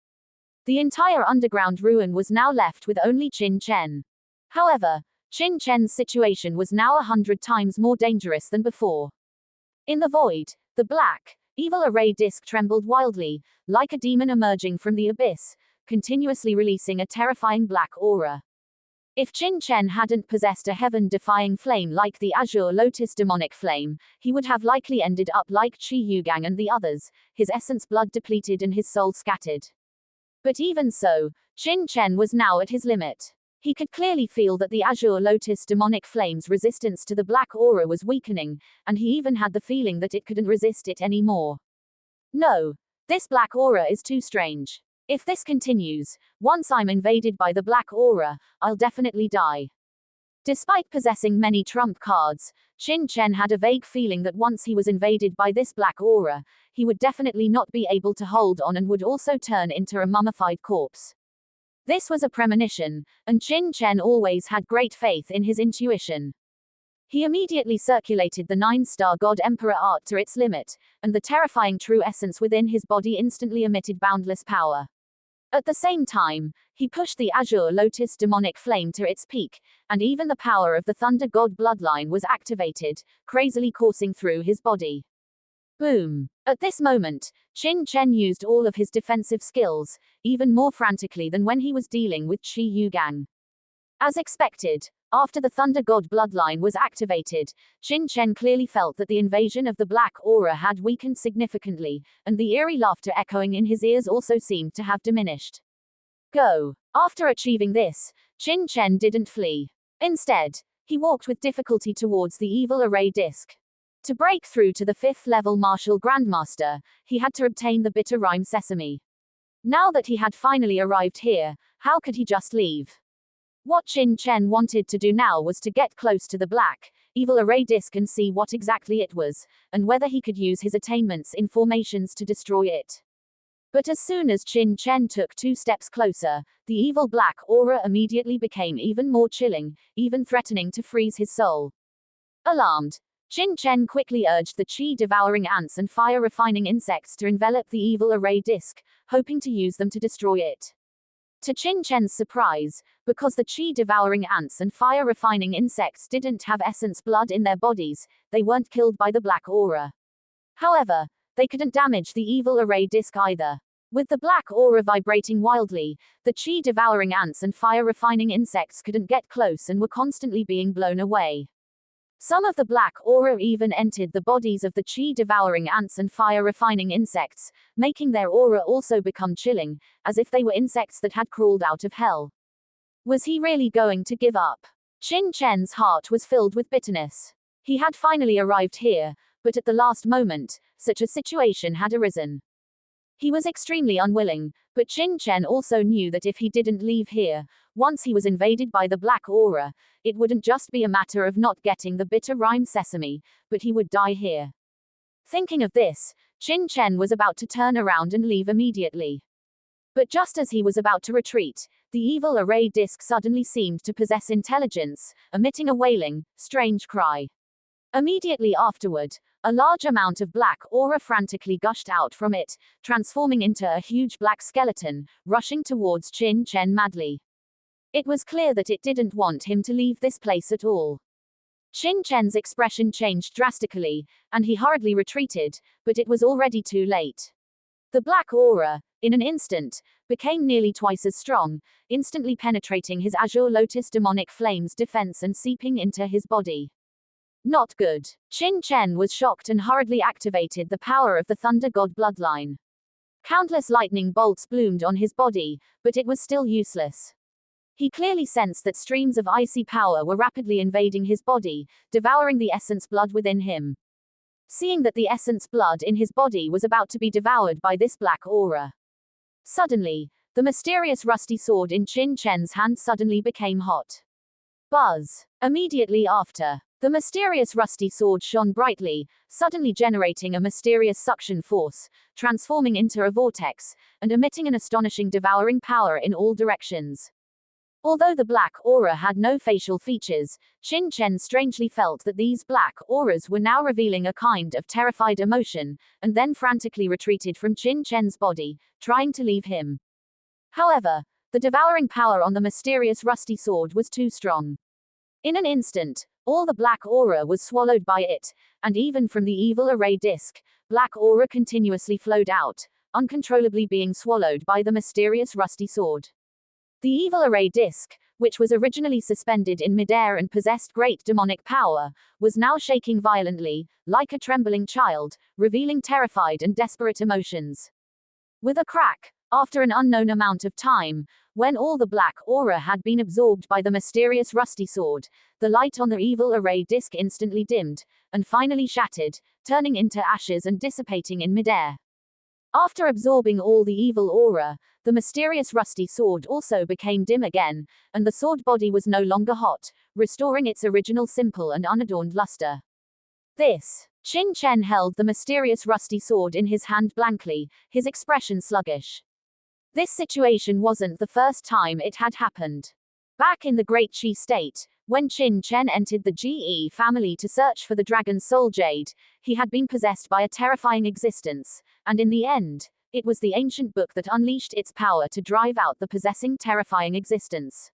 [SPEAKER 1] The entire underground ruin was now left with only Qin Chen. However, Qin Chen's situation was now 100 times more dangerous than before. In the void, the black, evil array disk trembled wildly, like a demon emerging from the abyss, continuously releasing a terrifying black aura. If Qin Chen hadn't possessed a heaven-defying flame like the Azure Lotus demonic flame, he would have likely ended up like Qi Yugang and the others, his essence blood depleted and his soul scattered. But even so, Qin Chen was now at his limit. He could clearly feel that the Azure Lotus demonic flame's resistance to the black aura was weakening, and he even had the feeling that it couldn't resist it anymore. No, this black aura is too strange. If this continues, once I'm invaded by the black aura, I'll definitely die. Despite possessing many trump cards, Qin Chen had a vague feeling that once he was invaded by this black aura, he would definitely not be able to hold on and would also turn into a mummified corpse. This was a premonition, and Qin Chen always had great faith in his intuition. He immediately circulated the 9-star God Emperor art to its limit, and the terrifying true essence within his body instantly emitted boundless power. At the same time, he pushed the Azure Lotus demonic flame to its peak, and even the power of the Thunder God bloodline was activated, crazily coursing through his body. Boom! At this moment, Qin Chen used all of his defensive skills, even more frantically than when he was dealing with Qi Yugang. As expected, after the Thunder God bloodline was activated, Qin Chen clearly felt that the invasion of the black aura had weakened significantly, and the eerie laughter echoing in his ears also seemed to have diminished. Go! After achieving this, Qin Chen didn't flee. Instead, he walked with difficulty towards the evil array disk. To break through to the 5th level martial grandmaster, he had to obtain the bitter rhyme sesame. Now that he had finally arrived here, how could he just leave? What Qin Chen wanted to do now was to get close to the black, evil array disk and see what exactly it was, and whether he could use his attainments in formations to destroy it. But as soon as Qin Chen took 2 steps closer, the evil black aura immediately became even more chilling, even threatening to freeze his soul. Alarmed, Qin Chen quickly urged the chi-devouring ants and fire-refining insects to envelop the evil array disk, hoping to use them to destroy it. To Qin Chen's surprise, because the chi-devouring ants and fire-refining insects didn't have essence blood in their bodies, they weren't killed by the black aura. However, they couldn't damage the evil array disk either. With the black aura vibrating wildly, the chi-devouring ants and fire-refining insects couldn't get close and were constantly being blown away. Some of the black aura even entered the bodies of the chi-devouring ants and fire-refining insects, making their aura also become chilling, as if they were insects that had crawled out of hell. Was he really going to give up? Qin Chen's heart was filled with bitterness. He had finally arrived here, but at the last moment, such a situation had arisen. He was extremely unwilling, but Qin Chen also knew that if he didn't leave here, once he was invaded by the black aura, it wouldn't just be a matter of not getting the bitter rhyme sesame, but he would die here. Thinking of this, Qin Chen was about to turn around and leave immediately. But just as he was about to retreat, the evil array disk suddenly seemed to possess intelligence, emitting a wailing, strange cry. Immediately afterward, a large amount of black aura frantically gushed out from it, transforming into a huge black skeleton, rushing towards Qin Chen madly. It was clear that it didn't want him to leave this place at all. Qin Chen's expression changed drastically, and he hurriedly retreated, but it was already too late. The black aura, in an instant, became nearly twice as strong, instantly penetrating his Azure Lotus demonic flame's defense and seeping into his body. Not good. Qin Chen was shocked and hurriedly activated the power of the Thunder God bloodline. Countless lightning bolts bloomed on his body, but it was still useless. He clearly sensed that streams of icy power were rapidly invading his body, devouring the essence blood within him. Seeing that the essence blood in his body was about to be devoured by this black aura. Suddenly, the mysterious rusty sword in Qin Chen's hand suddenly became hot. Buzz. Immediately after, The mysterious rusty sword shone brightly, suddenly generating a mysterious suction force, transforming into a vortex, and emitting an astonishing devouring power in all directions. Although the black aura had no facial features, Qin Chen strangely felt that these black auras were now revealing a kind of terrified emotion, and then frantically retreated from Qin Chen's body, trying to leave him. However, the devouring power on the mysterious rusty sword was too strong. In an instant, all the black aura was swallowed by it, and even from the evil array disk, black aura continuously flowed out, uncontrollably being swallowed by the mysterious rusty sword. The evil array disk, which was originally suspended in midair and possessed great demonic power, was now shaking violently, like a trembling child, revealing terrified and desperate emotions. With a crack, after an unknown amount of time, when all the black aura had been absorbed by the mysterious rusty sword, the light on the evil array disk instantly dimmed, and finally shattered, turning into ashes and dissipating in midair. After absorbing all the evil aura, the mysterious rusty sword also became dim again, and the sword body was no longer hot, restoring its original simple and unadorned luster. Qin Chen held the mysterious rusty sword in his hand blankly, his expression sluggish. This situation wasn't the first time it had happened. Back in the Great Qi state, when Qin Chen entered the GE family to search for the dragon's soul jade, he had been possessed by a terrifying existence, and in the end, it was the ancient book that unleashed its power to drive out the possessing terrifying existence.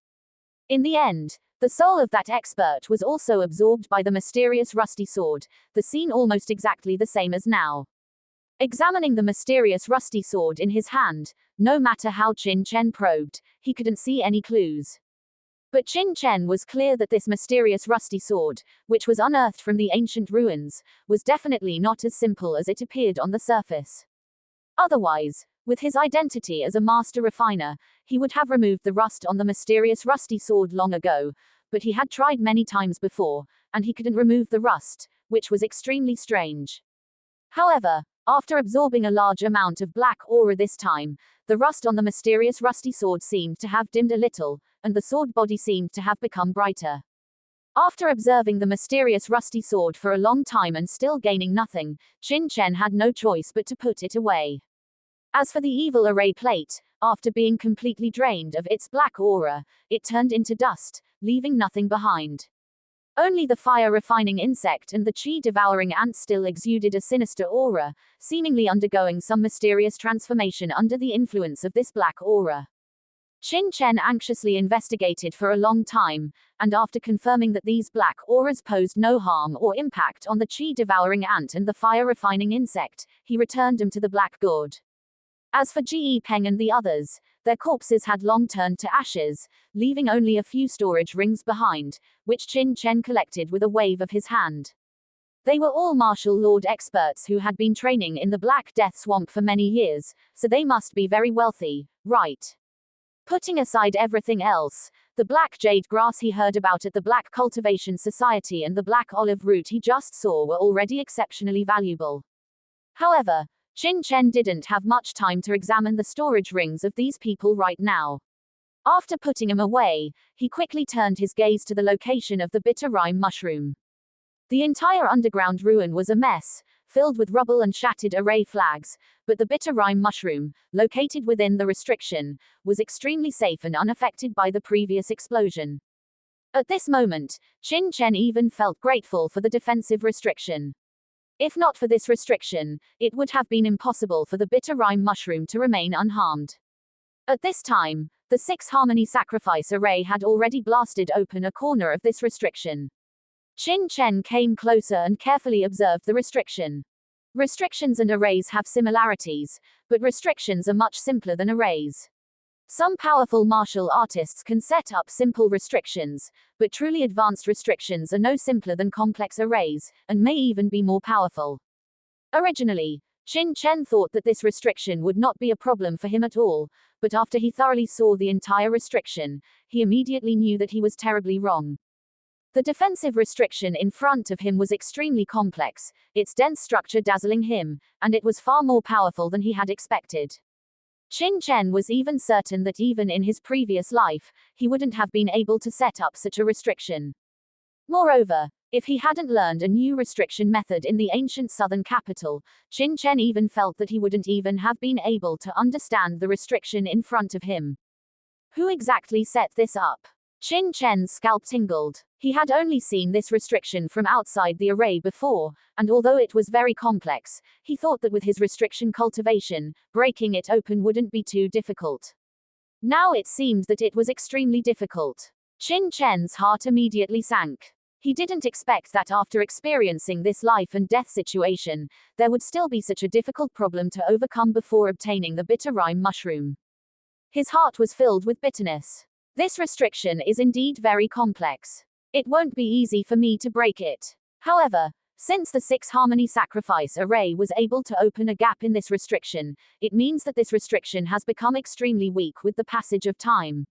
[SPEAKER 1] In the end, the soul of that expert was also absorbed by the mysterious rusty sword, the scene almost exactly the same as now. Examining the mysterious rusty sword in his hand, no matter how Qin Chen probed, he couldn't see any clues. But Qin Chen was clear that this mysterious rusty sword, which was unearthed from the ancient ruins, was definitely not as simple as it appeared on the surface. Otherwise, with his identity as a master refiner, he would have removed the rust on the mysterious rusty sword long ago, but he had tried many times before, and he couldn't remove the rust, which was extremely strange. However, after absorbing a large amount of black aura this time, the rust on the mysterious rusty sword seemed to have dimmed a little, and the sword body seemed to have become brighter. After observing the mysterious rusty sword for a long time and still gaining nothing, Qin Chen had no choice but to put it away. As for the evil array plate, after being completely drained of its black aura, it turned into dust, leaving nothing behind. Only the fire-refining insect and the chi-devouring ant still exuded a sinister aura, seemingly undergoing some mysterious transformation under the influence of this black aura. Qin Chen anxiously investigated for a long time, and after confirming that these black auras posed no harm or impact on the chi-devouring ant and the fire-refining insect, he returned them to the black gourd. As for Ge Peng and the others, their corpses had long turned to ashes, leaving only a few storage rings behind, which Qin Chen collected with a wave of his hand. They were all martial lord experts who had been training in the Black Death Swamp for many years, so they must be very wealthy, right? Putting aside everything else, the black jade grass he heard about at the Black Cultivation Society and the black olive root he just saw were already exceptionally valuable. However, Qin Chen didn't have much time to examine the storage rings of these people right now. After putting them away, he quickly turned his gaze to the location of the bitter rime mushroom. The entire underground ruin was a mess, filled with rubble and shattered array flags, but the bitter rime mushroom, located within the restriction, was extremely safe and unaffected by the previous explosion. At this moment, Qin Chen even felt grateful for the defensive restriction. If not for this restriction, it would have been impossible for the bitter rime mushroom to remain unharmed. At this time, the 6 Harmony Sacrifice Array had already blasted open a corner of this restriction. Qin Chen came closer and carefully observed the restriction. Restrictions and arrays have similarities, but restrictions are much simpler than arrays. Some powerful martial artists can set up simple restrictions, but truly advanced restrictions are no simpler than complex arrays, and may even be more powerful. Originally, Qin Chen thought that this restriction would not be a problem for him at all, but after he thoroughly saw the entire restriction, he immediately knew that he was terribly wrong. The defensive restriction in front of him was extremely complex, its dense structure dazzling him, and it was far more powerful than he had expected. Qin Chen was even certain that even in his previous life, he wouldn't have been able to set up such a restriction. Moreover, If he hadn't learned a new restriction method in the ancient southern capital, Qin Chen even felt that he wouldn't even have been able to understand the restriction in front of him. Who exactly set this up? Qin Chen's scalp tingled. He had only seen this restriction from outside the array before, and although it was very complex, he thought that with his restriction cultivation, breaking it open wouldn't be too difficult. Now it seemed that it was extremely difficult. Qin Chen's heart immediately sank. He didn't expect that after experiencing this life and death situation, there would still be such a difficult problem to overcome before obtaining the bitter rime mushroom. His heart was filled with bitterness. This restriction is indeed very complex. It won't be easy for me to break it. However, since the 6 harmony sacrifice array was able to open a gap in this restriction, it means that this restriction has become extremely weak with the passage of time.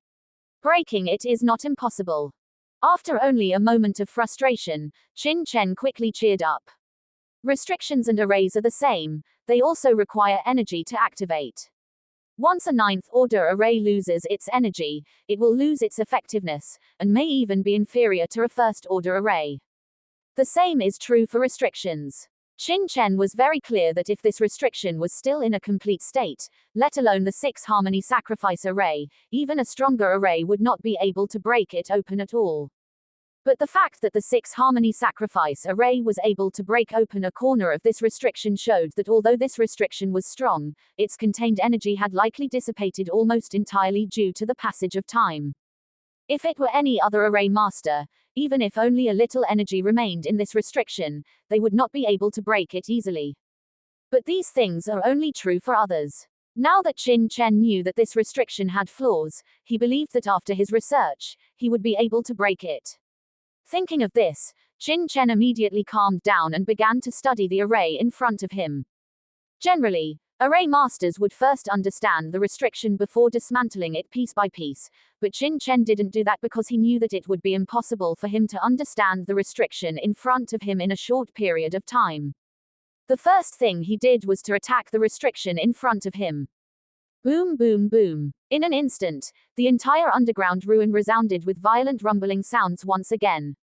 [SPEAKER 1] Breaking it is not impossible. After only a moment of frustration, Qin Chen quickly cheered up. Restrictions and arrays are the same, they also require energy to activate. Once a 9th order array loses its energy, it will lose its effectiveness, and may even be inferior to a 1st order array. The same is true for restrictions. Qin Chen was very clear that if this restriction was still in a complete state, let alone the 6 harmony sacrifice array, even a stronger array would not be able to break it open at all. But the fact that the 6 harmony sacrifice array was able to break open a corner of this restriction showed that although this restriction was strong, its contained energy had likely dissipated almost entirely due to the passage of time. If it were any other array master, even if only a little energy remained in this restriction, they would not be able to break it easily. But these things are only true for others. Now that Qin Chen knew that this restriction had flaws, he believed that after his research, he would be able to break it. Thinking of this, Qin Chen immediately calmed down and began to study the array in front of him. Generally, array masters would first understand the restriction before dismantling it piece by piece, but Qin Chen didn't do that because he knew that it would be impossible for him to understand the restriction in front of him in a short period of time. The first thing he did was to attack the restriction in front of him. Boom, boom, boom. In an instant, the entire underground ruin resounded with violent rumbling sounds once again.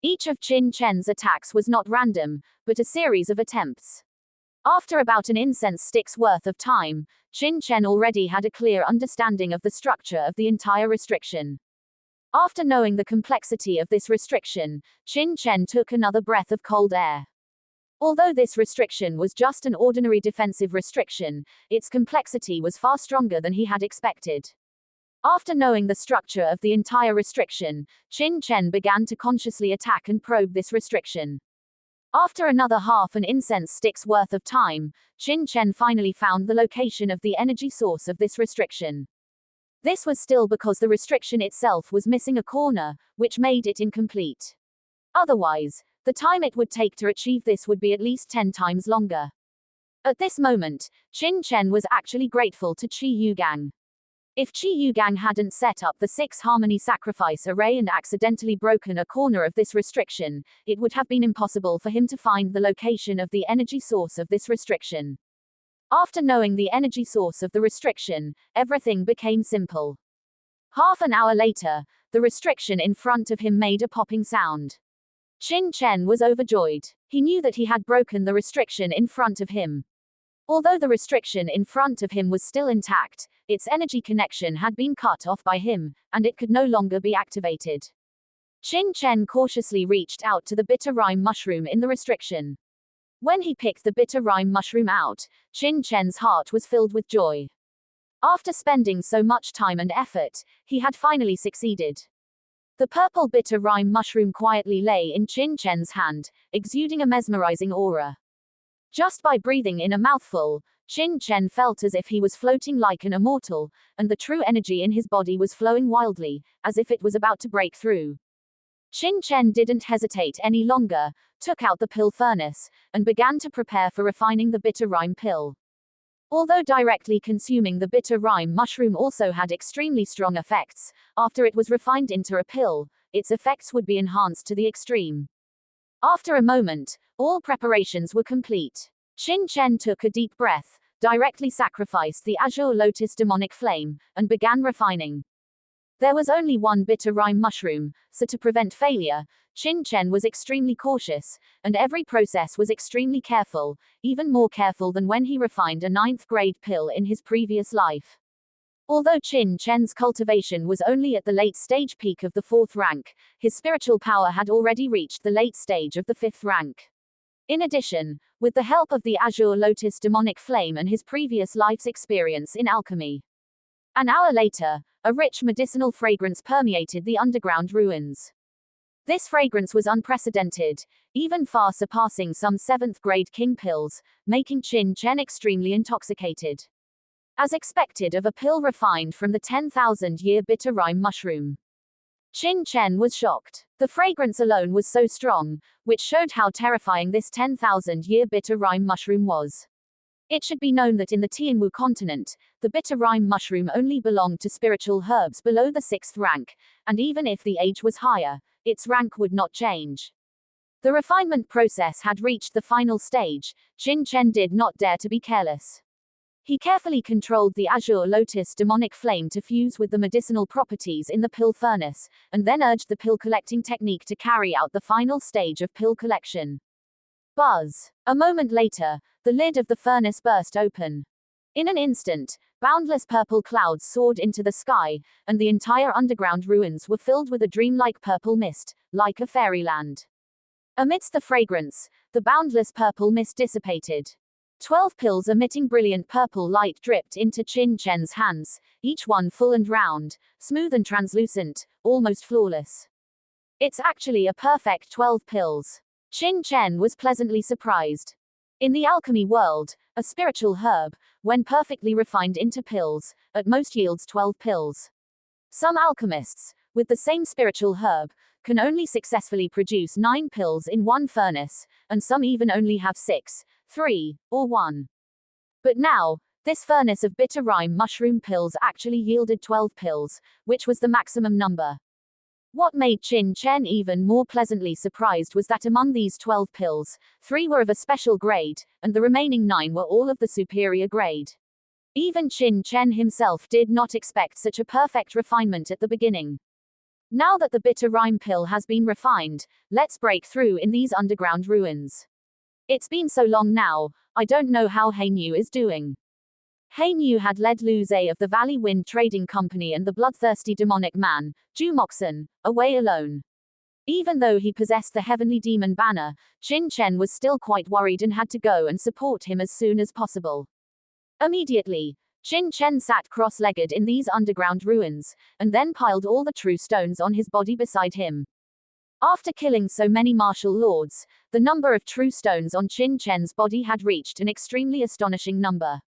[SPEAKER 1] Each of Qin Chen's attacks was not random, but a series of attempts. After about an incense stick's worth of time, Qin Chen already had a clear understanding of the structure of the entire restriction. After knowing the complexity of this restriction, Qin Chen took another breath of cold air. Although this restriction was just an ordinary defensive restriction, its complexity was far stronger than he had expected. After knowing the structure of the entire restriction, Qin Chen began to consciously attack and probe this restriction. After another half an incense stick's worth of time, Qin Chen finally found the location of the energy source of this restriction. This was still because the restriction itself was missing a corner, which made it incomplete. Otherwise, the time it would take to achieve this would be at least 10 times longer. At this moment, Qin Chen was actually grateful to Qi Yugang. If Qi Yugang hadn't set up the 6 harmony sacrifice array and accidentally broken a corner of this restriction, it would have been impossible for him to find the location of the energy source of this restriction. After knowing the energy source of the restriction, everything became simple. Half an hour later, the restriction in front of him made a popping sound. Qin Chen was overjoyed. He knew that he had broken the restriction in front of him. Although the restriction in front of him was still intact, its energy connection had been cut off by him, and it could no longer be activated. Qin Chen cautiously reached out to the bitter rime mushroom in the restriction. When he picked the bitter rime mushroom out, Qin Chen's heart was filled with joy. After spending so much time and effort, he had finally succeeded. The purple bitter rime mushroom quietly lay in Qin Chen's hand, exuding a mesmerizing aura. Just by breathing in a mouthful, Qin Chen felt as if he was floating like an immortal, and the true energy in his body was flowing wildly, as if it was about to break through. Qin Chen didn't hesitate any longer, took out the pill furnace, and began to prepare for refining the bitter rime pill. Although directly consuming the bitter rime mushroom also had extremely strong effects, after it was refined into a pill, its effects would be enhanced to the extreme. After a moment, all preparations were complete. Qin Chen took a deep breath, directly sacrificed the azure lotus demonic flame, and began refining. There was only one bitter rime mushroom, so to prevent failure, Qin Chen was extremely cautious, and every process was extremely careful, even more careful than when he refined a 9th-grade pill in his previous life. Although Qin Chen's cultivation was only at the late-stage peak of the 4th rank, his spiritual power had already reached the late stage of the 5th rank. In addition, with the help of the Azure Lotus demonic flame and his previous life's experience in alchemy, an hour later, a rich medicinal fragrance permeated the underground ruins. This fragrance was unprecedented, even far surpassing some 7th-grade king pills, making Qin Chen extremely intoxicated. As expected of a pill refined from the 10,000-year bitter rime mushroom, Qin Chen was shocked. The fragrance alone was so strong, which showed how terrifying this 10,000-year bitter rime mushroom was. It should be known that in the Tianwu Continent, the bitter rime mushroom only belonged to spiritual herbs below the 6th rank, and even if the age was higher, its rank would not change. The refinement process had reached the final stage. Qin Chen did not dare to be careless. He carefully controlled the Azure Lotus demonic flame to fuse with the medicinal properties in the pill furnace, and then urged the pill collecting technique to carry out the final stage of pill collection. Buzz! A moment later, the lid of the furnace burst open. In an instant, boundless purple clouds soared into the sky, and the entire underground ruins were filled with a dreamlike purple mist, like a fairyland. Amidst the fragrance, the boundless purple mist dissipated. 12 pills emitting brilliant purple light dripped into Qin Chen's hands, each one full and round, smooth and translucent, almost flawless. It's actually a perfect 12 pills. Qin Chen was pleasantly surprised. In the alchemy world, a spiritual herb, when perfectly refined into pills, at most yields 12 pills. Some alchemists, with the same spiritual herb, can only successfully produce 9 pills in one furnace, and some even only have 6, 3, or 1. But now, this furnace of bitter rime mushroom pills actually yielded 12 pills, which was the maximum number. What made Qin Chen even more pleasantly surprised was that among these 12 pills, 3 were of a special grade, and the remaining 9 were all of the superior grade. Even Qin Chen himself did not expect such a perfect refinement at the beginning. Now that the bitter rime pill has been refined, let's break through in these underground ruins. It's been so long now, I don't know how Hainyu is doing. Hainyu had led Lu Zhe of the Valley Wind Trading Company and the bloodthirsty demonic man, Ju Moxen, away alone. Even though he possessed the heavenly demon banner, Qin Chen was still quite worried and had to go and support him as soon as possible. Immediately, Qin Chen sat cross-legged in these underground ruins, and then piled all the true stones on his body beside him. After killing so many martial lords, the number of true stones on Qin Chen's body had reached an extremely astonishing number.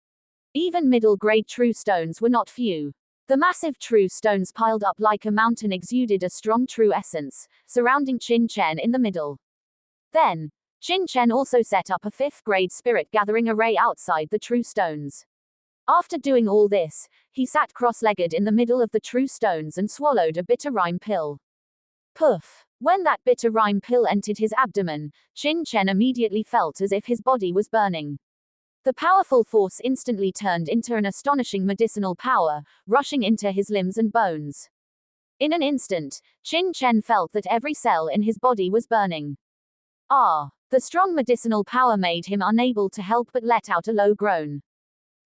[SPEAKER 1] Even middle-grade true stones were not few. The massive true stones piled up like a mountain exuded a strong true essence, surrounding Qin Chen in the middle. Then, Qin Chen also set up a 5th-grade spirit-gathering array outside the true stones. After doing all this, he sat cross-legged in the middle of the true stones and swallowed a bitter rime pill. Poof! When that bitter rime pill entered his abdomen, Qin Chen immediately felt as if his body was burning. The powerful force instantly turned into an astonishing medicinal power, rushing into his limbs and bones. In an instant, Qin Chen felt that every cell in his body was burning. The strong medicinal power made him unable to help but let out a low groan.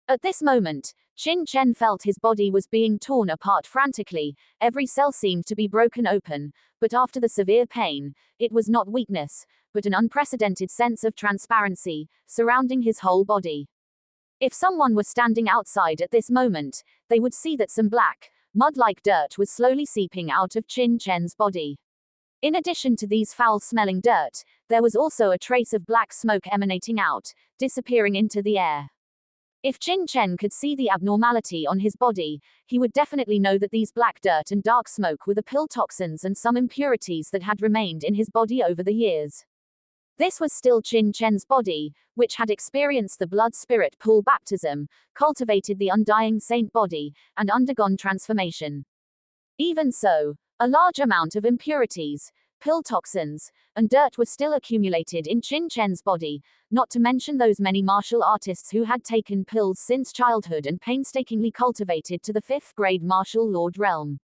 [SPEAKER 1] At this moment, Qin Chen felt his body was being torn apart frantically, every cell seemed to be broken open, but after the severe pain, it was not weakness, but an unprecedented sense of transparency, surrounding his whole body. If someone were standing outside at this moment, they would see that some black, mud-like dirt was slowly seeping out of Qin Chen's body. In addition to these foul-smelling dirt, there was also a trace of black smoke emanating out, disappearing into the air. If Qin Chen could see the abnormality on his body, he would definitely know that these black dirt and dark smoke were the pill toxins and some impurities that had remained in his body over the years. This was still Qin Chen's body, which had experienced the blood spirit pool baptism, cultivated the undying saint body, and undergone transformation. Even so, a large amount of impurities, pill toxins, and dirt were still accumulated in Qin Chen's body, not to mention those many martial artists who had taken pills since childhood and painstakingly cultivated to the 5th grade martial lord realm.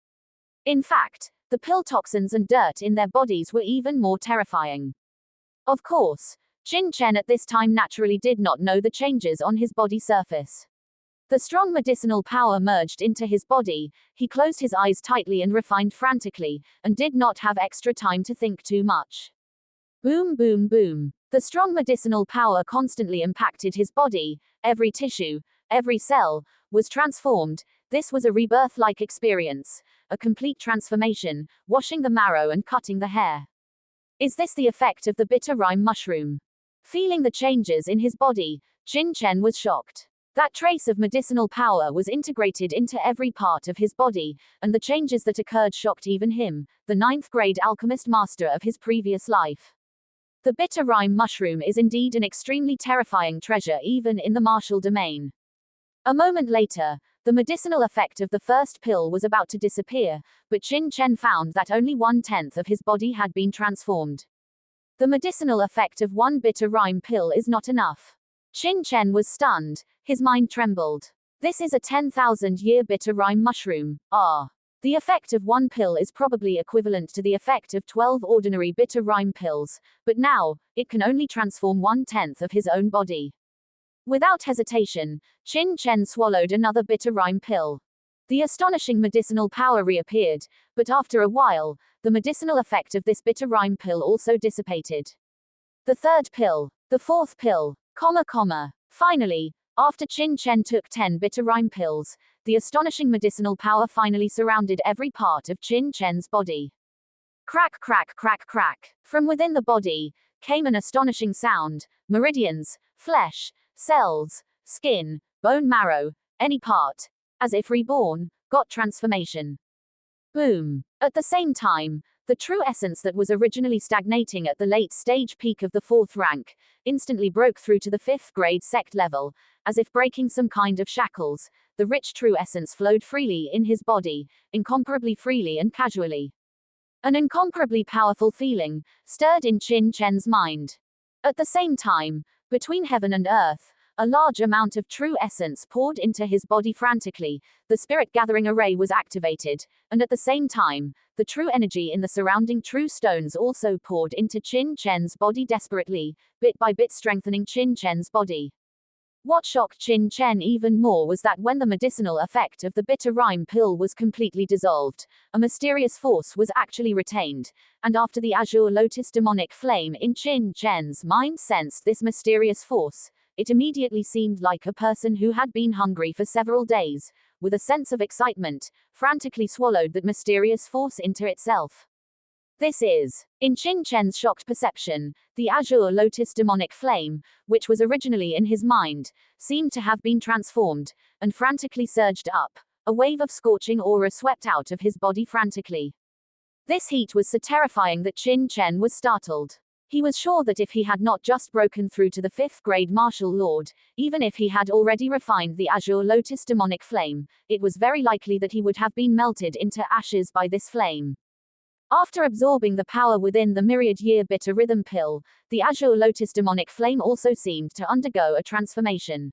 [SPEAKER 1] In fact, the pill toxins and dirt in their bodies were even more terrifying. Of course, Qin Chen at this time naturally did not know the changes on his body surface. The strong medicinal power merged into his body, he closed his eyes tightly and refined frantically, and did not have extra time to think too much. Boom, boom, boom. The strong medicinal power constantly impacted his body, every tissue, every cell, was transformed. This was a rebirth-like experience, a complete transformation, washing the marrow and cutting the hair. Is this the effect of the bitter rime mushroom? Feeling the changes in his body, Qin Chen was shocked. That trace of medicinal power was integrated into every part of his body, and the changes that occurred shocked even him, the 9th-grade alchemist master of his previous life. The bitter rime mushroom is indeed an extremely terrifying treasure even in the martial domain. A moment later, the medicinal effect of the first pill was about to disappear, but Qin Chen found that only 1/10 of his body had been transformed. The medicinal effect of one bitter rime pill is not enough. Qin Chen was stunned, his mind trembled. This is a 10,000-year bitter rime mushroom. The effect of one pill is probably equivalent to the effect of 12 ordinary bitter rime pills, but now, it can only transform 1/10 of his own body. Without hesitation, Qin Chen swallowed another bitter rime pill. The astonishing medicinal power reappeared, but after a while, the medicinal effect of this bitter rime pill also dissipated. The third pill, the fourth pill, Finally, after Qin Chen took 10 bitter rime pills, the astonishing medicinal power finally surrounded every part of Qin Chen's body. Crack, crack, crack, crack. From within the body, came an astonishing sound. Meridians, flesh, cells, skin, bone marrow, any part, as if reborn, got transformation. Boom. At the same time, the true essence that was originally stagnating at the late stage peak of the 4th rank, instantly broke through to the 5th grade sect level, as if breaking some kind of shackles. The rich true essence flowed freely in his body, incomparably freely and casually. An incomparably powerful feeling stirred in Qin Chen's mind. At the same time, between heaven and earth, a large amount of true essence poured into his body frantically. The spirit gathering array was activated, and at the same time, the true energy in the surrounding true stones also poured into Qin Chen's body desperately, bit by bit strengthening Qin Chen's body. What shocked Qin Chen even more was that when the medicinal effect of the bitter rime pill was completely dissolved, a mysterious force was actually retained, and after the azure lotus demonic flame in Qin Chen's mind sensed this mysterious force, it immediately seemed like a person who had been hungry for several days, with a sense of excitement, frantically swallowed that mysterious force into itself. This is, in Qin Chen's shocked perception, the azure lotus demonic flame, which was originally in his mind, seemed to have been transformed, and frantically surged up. A wave of scorching aura swept out of his body frantically. This heat was so terrifying that Qin Chen was startled. He was sure that if he had not just broken through to the 5th grade martial lord, even if he had already refined the azure lotus demonic flame, it was very likely that he would have been melted into ashes by this flame. After absorbing the power within the myriad-year bitter rhythm pill, the azure lotus demonic flame also seemed to undergo a transformation.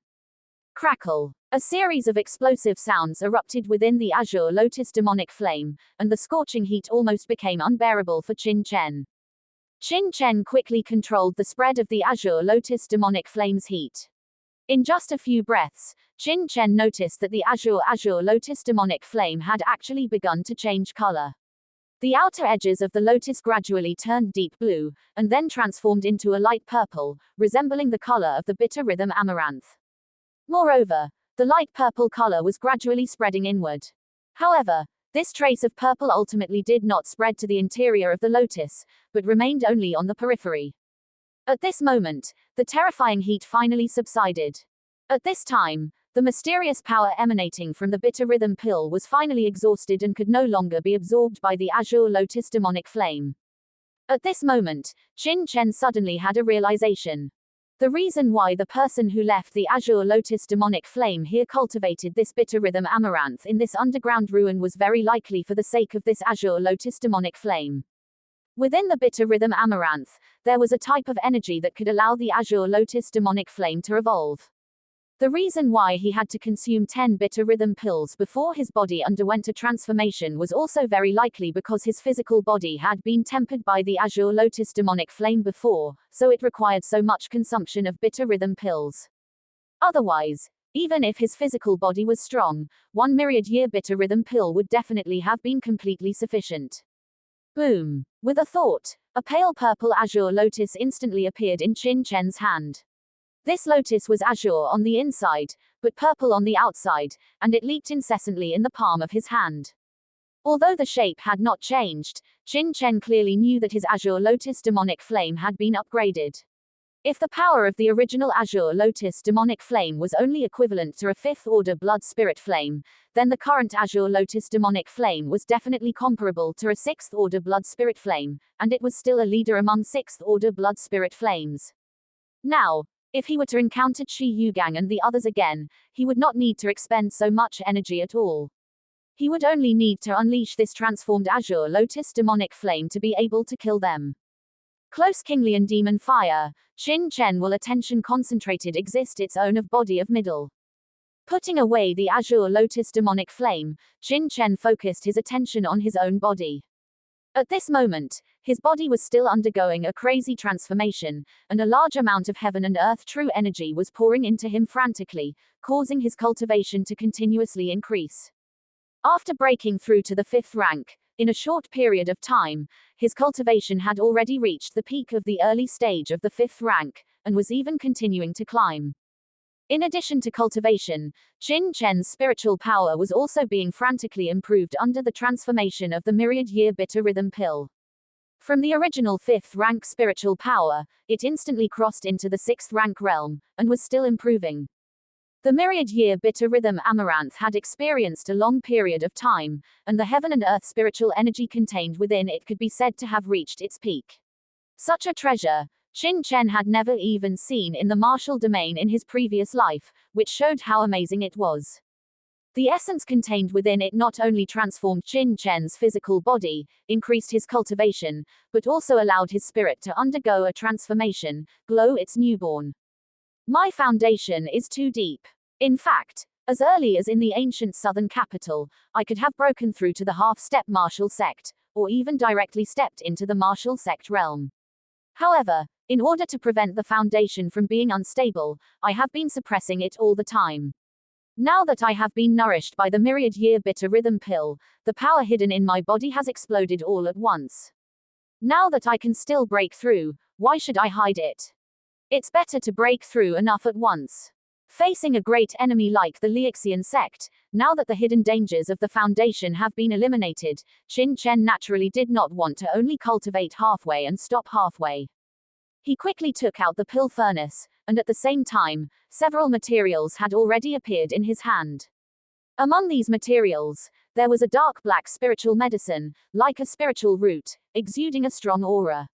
[SPEAKER 1] Crackle. A series of explosive sounds erupted within the azure lotus demonic flame, and the scorching heat almost became unbearable for Qin Chen. Qin Chen quickly controlled the spread of the azure lotus demonic flame's heat. In just a few breaths, Qin Chen noticed that the azure lotus demonic flame had actually begun to change color. The outer edges of the lotus gradually turned deep blue, and then transformed into a light purple, resembling the color of the bitter rhythm amaranth. Moreover, the light purple color was gradually spreading inward. However, this trace of purple ultimately did not spread to the interior of the lotus, but remained only on the periphery. At this moment, the terrifying heat finally subsided. At this time, the mysterious power emanating from the bitter rhythm pill was finally exhausted and could no longer be absorbed by the azure lotus demonic flame. At this moment, Qin Chen suddenly had a realization. The reason why the person who left the azure lotus demonic flame here cultivated this bitter rhythm amaranth in this underground ruin was very likely for the sake of this azure lotus demonic flame. Within the bitter rhythm amaranth, there was a type of energy that could allow the azure lotus demonic flame to evolve. The reason why he had to consume 10 bitter rhythm pills before his body underwent a transformation was also very likely because his physical body had been tempered by the azure lotus demonic flame before, so it required so much consumption of bitter rhythm pills. Otherwise, even if his physical body was strong, 1 myriad year bitter rhythm pill would definitely have been completely sufficient. Boom! With a thought, a pale purple azure lotus instantly appeared in Qin Chen's hand. This lotus was azure on the inside, but purple on the outside, and it leaped incessantly in the palm of his hand. Although the shape had not changed, Qin Chen clearly knew that his azure lotus demonic flame had been upgraded. If the power of the original azure lotus demonic flame was only equivalent to a 5th order blood spirit flame, then the current azure lotus demonic flame was definitely comparable to a 6th order blood spirit flame, and it was still a leader among 6th order blood spirit flames. Now, if he were to encounter Qi Yugang and the others again, he would not need to expend so much energy at all. He would only need to unleash this transformed azure lotus demonic flame to be able to kill them. Close kingly and demon fire, Qin Chen will attention concentrated exist its own of body of middle. Putting away the azure lotus demonic flame, Qin Chen focused his attention on his own body. At this moment, his body was still undergoing a crazy transformation, and a large amount of heaven and earth true energy was pouring into him frantically, causing his cultivation to continuously increase. After breaking through to the 5th rank, in a short period of time, his cultivation had already reached the peak of the early stage of the 5th rank, and was even continuing to climb. In addition to cultivation, Qin Chen's spiritual power was also being frantically improved under the transformation of the myriad-year bitter rhythm pill. From the original 5th rank spiritual power, it instantly crossed into the 6th rank realm, and was still improving. The myriad-year bitter rhythm amaranth had experienced a long period of time, and the heaven and earth spiritual energy contained within it could be said to have reached its peak. Such a treasure, Qin Chen had never even seen in the martial domain in his previous life, which showed how amazing it was. The essence contained within it not only transformed Qin Chen's physical body, increased his cultivation, but also allowed his spirit to undergo a transformation, glow its newborn. My foundation is too deep. In fact, as early as in the ancient southern capital, I could have broken through to the half-step martial sect, or even directly stepped into the martial sect realm. However, in order to prevent the foundation from being unstable, I have been suppressing it all the time. Now that I have been nourished by the myriad-year bitter rhythm pill, the power hidden in my body has exploded all at once. Now that I can still break through, why should I hide it? It's better to break through enough at once. Facing a great enemy like the Liuxian sect, now that the hidden dangers of the foundation have been eliminated, Qin Chen naturally did not want to only cultivate halfway and stop halfway. He quickly took out the pill furnace, and at the same time, several materials had already appeared in his hand. Among these materials, there was a dark black spiritual medicine, like a spiritual root, exuding a strong aura.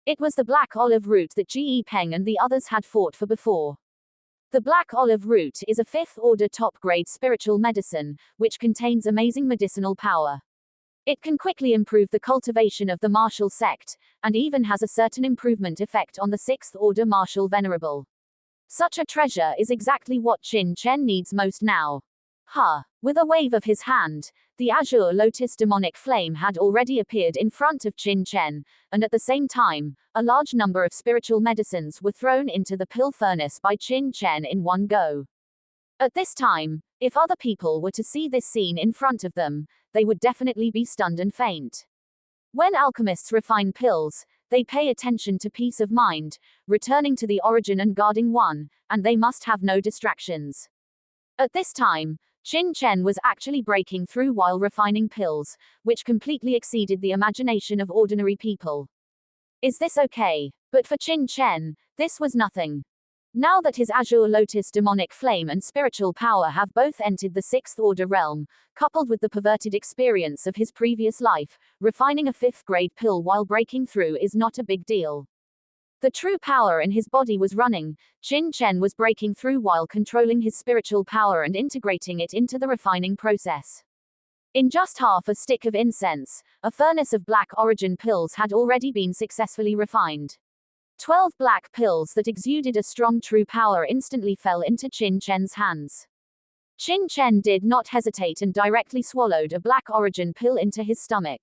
[SPEAKER 1] It was the black olive root that Ge Peng and the others had fought for before. The black olive root is a 5th order top-grade spiritual medicine, which contains amazing medicinal power. It can quickly improve the cultivation of the martial sect, and even has a certain improvement effect on the 6th order martial venerable. Such a treasure is exactly what Qin Chen needs most now. With a wave of his hand, the azure lotus demonic flame had already appeared in front of Qin Chen, and at the same time, a large number of spiritual medicines were thrown into the pill furnace by Qin Chen in one go. At this time, if other people were to see this scene in front of them, they would definitely be stunned and faint. When alchemists refine pills, they pay attention to peace of mind, returning to the origin and guarding one, and they must have no distractions. At this time, Qin Chen was actually breaking through while refining pills, which completely exceeded the imagination of ordinary people. Is this okay? But for Qin Chen, this was nothing. Now that his azure lotus demonic flame and spiritual power have both entered the 6th order realm, coupled with the perverted experience of his previous life, refining a 5th grade pill while breaking through is not a big deal. The true power in his body was running. Qin Chen was breaking through while controlling his spiritual power and integrating it into the refining process. In just half a stick of incense, a furnace of black origin pills had already been successfully refined. 12 black pills that exuded a strong true power instantly fell into Qin Chen's hands. Qin Chen did not hesitate and directly swallowed a black origin pill into his stomach.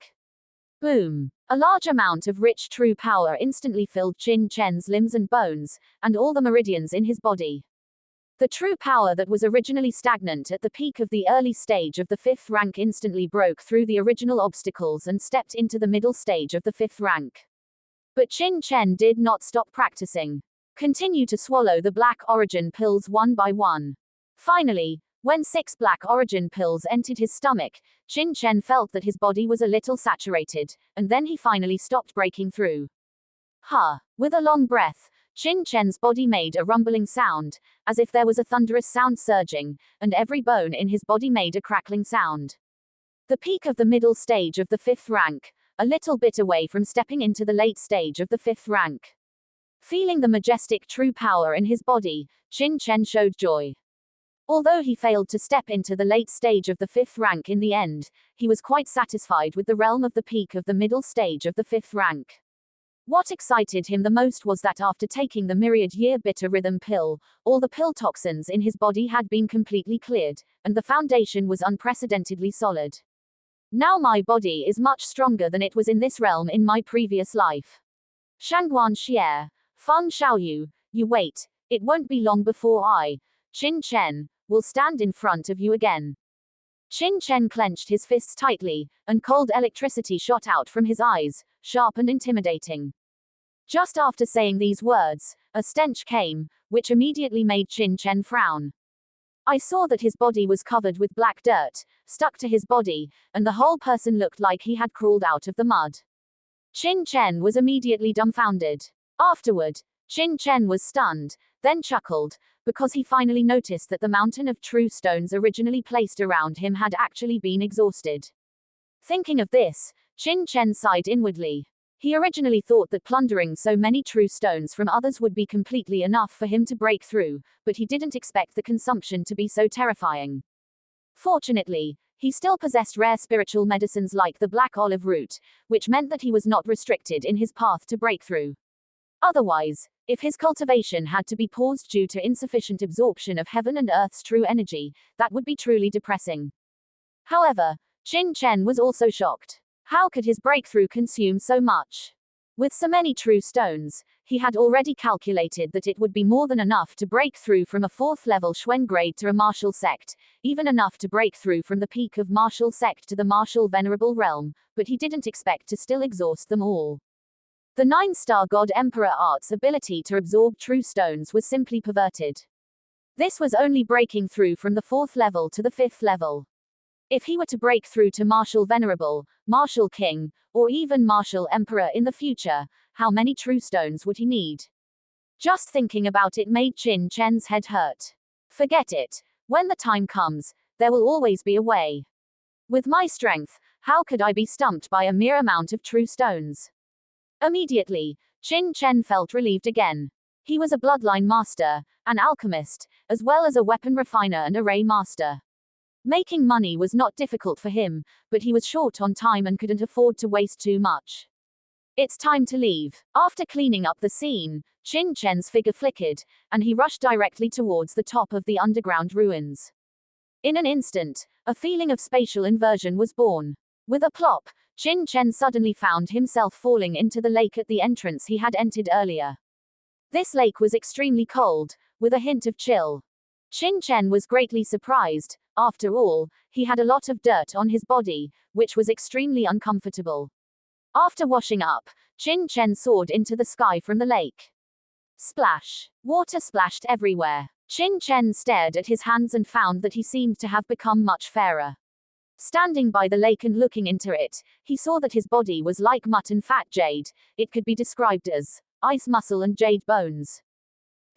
[SPEAKER 1] Boom! A large amount of rich true power instantly filled Qin Chen's limbs and bones, and all the meridians in his body. The true power that was originally stagnant at the peak of the early stage of the 5th rank instantly broke through the original obstacles and stepped into the middle stage of the 5th rank. But Qin Chen did not stop practicing. Continue to swallow the black origin pills one by one. Finally, when 6 black origin pills entered his stomach, Qin Chen felt that his body was a little saturated, and then he finally stopped breaking through. With a long breath, Qin Chen's body made a rumbling sound, as if there was a thunderous sound surging, and every bone in his body made a crackling sound. The peak of the middle stage of the 5th rank, a little bit away from stepping into the late stage of the 5th rank. Feeling the majestic true power in his body, Qin Chen showed joy. Although he failed to step into the late stage of the 5th rank in the end, he was quite satisfied with the realm of the peak of the middle stage of the 5th rank. What excited him the most was that after taking the myriad-year bitter rhythm pill, all the pill toxins in his body had been completely cleared, and the foundation was unprecedentedly solid. Now my body is much stronger than it was in this realm in my previous life. Shangguan Xie, Feng Xiaoyu, you wait, it won't be long before I, Qin Chen, will stand in front of you again. Qin Chen clenched his fists tightly, and cold electricity shot out from his eyes, sharp and intimidating. Just after saying these words, a stench came, which immediately made Qin Chen frown. I saw that his body was covered with black dirt, stuck to his body, and the whole person looked like he had crawled out of the mud. Qin Chen was immediately dumbfounded. Afterward, Qin Chen was stunned, then chuckled, because he finally noticed that the mountain of true stones originally placed around him had actually been exhausted. Thinking of this, Qin Chen sighed inwardly. He originally thought that plundering so many true stones from others would be completely enough for him to break through, but he didn't expect the consumption to be so terrifying. Fortunately, he still possessed rare spiritual medicines like the black olive root, which meant that he was not restricted in his path to breakthrough. Otherwise, if his cultivation had to be paused due to insufficient absorption of heaven and earth's true energy, that would be truly depressing. However, Qin Chen was also shocked. How could his breakthrough consume so much? With so many true stones, he had already calculated that it would be more than enough to break through from a 4th level Xuan grade to a martial sect, even enough to break through from the peak of martial sect to the martial venerable realm, but he didn't expect to still exhaust them all. The 9-star God Emperor Art's ability to absorb true stones was simply perverted. This was only breaking through from the 4th level to the 5th level. If he were to break through to Martial Venerable, Martial King, or even Martial Emperor in the future, how many true stones would he need? Just thinking about it made Qin Chen's head hurt. Forget it. When the time comes, there will always be a way. With my strength, how could I be stumped by a mere amount of true stones? Immediately, Qin Chen felt relieved again. He was a bloodline master, an alchemist, as well as a weapon refiner and array master. Making money was not difficult for him, but he was short on time and couldn't afford to waste too much. It's time to leave. After cleaning up the scene, Qin Chen's figure flickered, and he rushed directly towards the top of the underground ruins. In an instant, a feeling of spatial inversion was born. With a plop, Qin Chen suddenly found himself falling into the lake at the entrance he had entered earlier. This lake was extremely cold, with a hint of chill. Qin Chen was greatly surprised. After all, he had a lot of dirt on his body, which was extremely uncomfortable. After washing up, Qin Chen soared into the sky from the lake. Splash! Water splashed everywhere. Qin Chen stared at his hands and found that he seemed to have become much fairer. Standing by the lake and looking into it, he saw that his body was like mutton fat jade. It could be described as ice muscle and jade bones.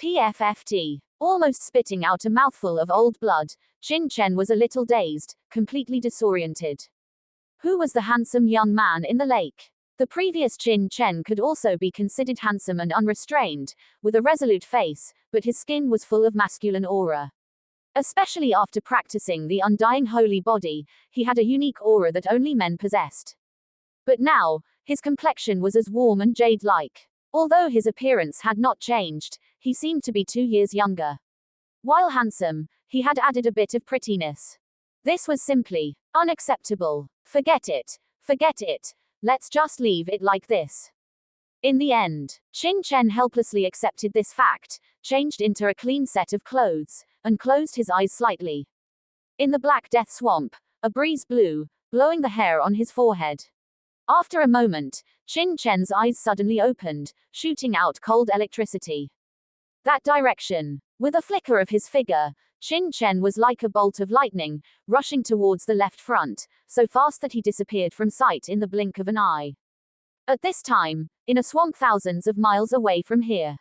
[SPEAKER 1] PFFT. Almost spitting out a mouthful of old blood, Qin Chen was a little dazed, completely disoriented. Who was the handsome young man in the lake? The previous Qin Chen could also be considered handsome and unrestrained, with a resolute face, but his skin was full of masculine aura. Especially after practicing the undying holy body, he had a unique aura that only men possessed. But now, his complexion was as warm and jade-like. Although his appearance had not changed, he seemed to be 2 years younger. While handsome, he had added a bit of prettiness. This was simply unacceptable. Forget it. Forget it. Let's just leave it like this. In the end, Qin Chen helplessly accepted this fact, changed into a clean set of clothes, and closed his eyes slightly. In the black death swamp, a breeze blew, blowing the hair on his forehead. After a moment, Qin Chen's eyes suddenly opened, shooting out cold electricity. That direction. With a flicker of his figure, Qin Chen was like a bolt of lightning, rushing towards the left front, so fast that he disappeared from sight in the blink of an eye. At this time, in a swamp thousands of miles away from here,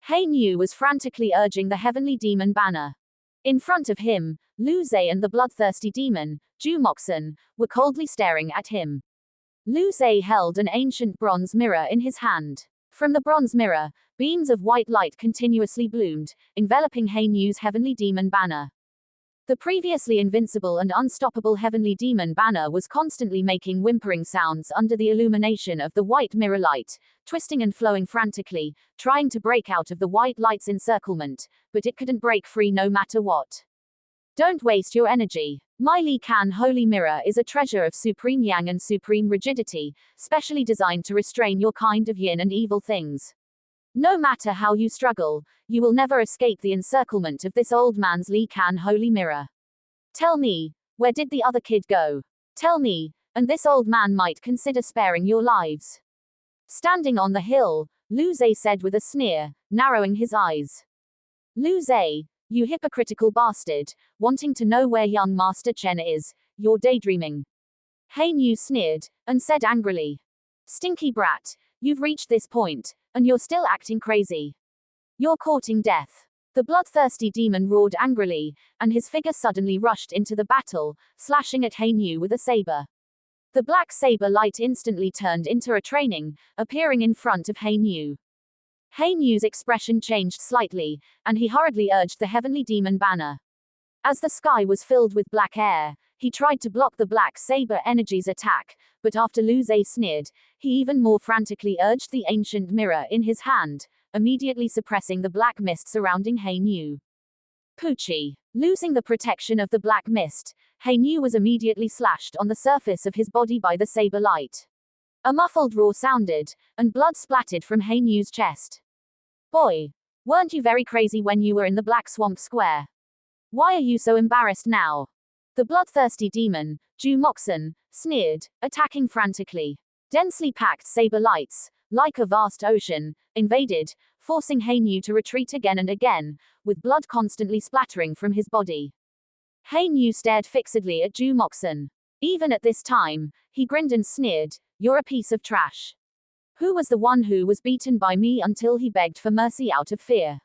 [SPEAKER 1] He Nu was frantically urging the heavenly demon banner. In front of him, Lu Zhe and the bloodthirsty demon, Zhu Moxen, were coldly staring at him. Lu Zhe held an ancient bronze mirror in his hand. From the bronze mirror, beams of white light continuously bloomed, enveloping He Nu's heavenly demon banner. The previously invincible and unstoppable heavenly demon banner was constantly making whimpering sounds under the illumination of the white mirror light, twisting and flowing frantically, trying to break out of the white light's encirclement, but it couldn't break free no matter what. Don't waste your energy. My Li Can holy mirror is a treasure of supreme yang and supreme rigidity, specially designed to restrain your kind of yin and evil things. No matter how you struggle, you will never escape the encirclement of this old man's Li Can holy mirror. Tell me, where did the other kid go? Tell me, and this old man might consider sparing your lives. Standing on the hill, Lu Zhe said with a sneer, narrowing his eyes. Lu Zhe, you hypocritical bastard, wanting to know where young Master Chen is, you're daydreaming. He Nu sneered, and said angrily. Stinky brat, you've reached this point, and you're still acting crazy. You're courting death. The bloodthirsty demon roared angrily, and his figure suddenly rushed into the battle, slashing at He Nu with a saber. The black saber light instantly turned into a training, appearing in front of He Nu. He Nu's expression changed slightly, and he hurriedly urged the heavenly demon banner. As the sky was filled with black air, he tried to block the black saber energy's attack, but after Lu Zhe sneered, he even more frantically urged the ancient mirror in his hand, immediately suppressing the black mist surrounding He Nu. Poochie. Losing the protection of the black mist, He Nu was immediately slashed on the surface of his body by the saber light. A muffled roar sounded, and blood splattered from He Nu's chest. Boy, weren't you very crazy when you were in the Black Swamp Square? Why are you so embarrassed now? The bloodthirsty demon, Zhu Moxen, sneered, attacking frantically. Densely packed saber lights, like a vast ocean, invaded, forcing He Nu to retreat again and again, with blood constantly splattering from his body. He Nu stared fixedly at Zhu Moxen. Even at this time, he grinned and sneered, you're a piece of trash. Who was the one who was beaten by me until he begged for mercy out of fear?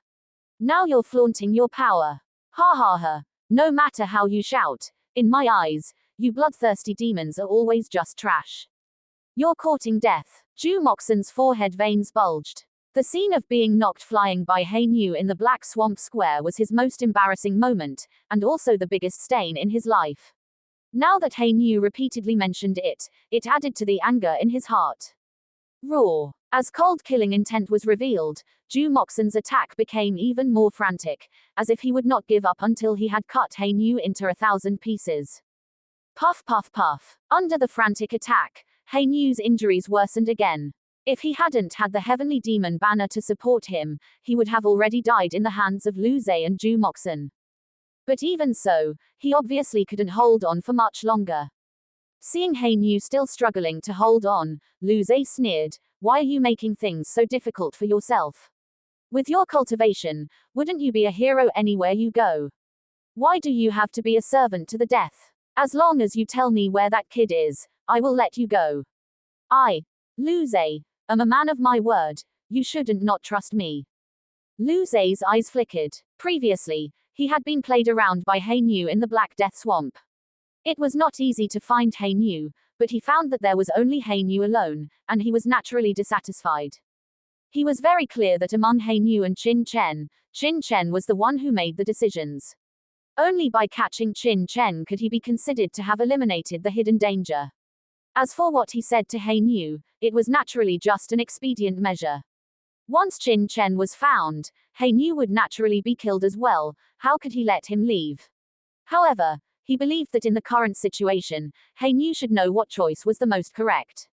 [SPEAKER 1] Now you're flaunting your power. Ha ha ha. No matter how you shout, in my eyes, you bloodthirsty demons are always just trash. You're courting death. Zhu Moxen's forehead veins bulged. The scene of being knocked flying by He Nu in the Black Swamp Square was his most embarrassing moment, and also the biggest stain in his life. Now that He Nu repeatedly mentioned it, it added to the anger in his heart. Roar. As cold killing intent was revealed, Zhu Moxen's attack became even more frantic, as if he would not give up until he had cut He Nu into 1,000 pieces. Puff puff puff. Under the frantic attack, He Nu's injuries worsened again. If he hadn't had the heavenly demon banner to support him, he would have already died in the hands of Lu Zhe and Zhu Moxen. But even so, he obviously couldn't hold on for much longer. Seeing He Nu still struggling to hold on, Lu Zhe sneered, why are you making things so difficult for yourself? With your cultivation, wouldn't you be a hero anywhere you go? Why do you have to be a servant to the death? As long as you tell me where that kid is, I will let you go. I, Lu Zhe, am a man of my word, you shouldn't not trust me. Lu Zhe's eyes flickered. Previously, he had been played around by He Nu in the Black Death Swamp. It was not easy to find He Nu, but he found that there was only He Nu alone, and he was naturally dissatisfied. He was very clear that among He Nu and Qin Chen was the one who made the decisions. Only by catching Qin Chen could he be considered to have eliminated the hidden danger. As for what he said to He Nu, it was naturally just an expedient measure. Once Qin Chen was found, Hainu would naturally be killed as well. How could he let him leave? However, he believed that in the current situation, Hainu should know what choice was the most correct.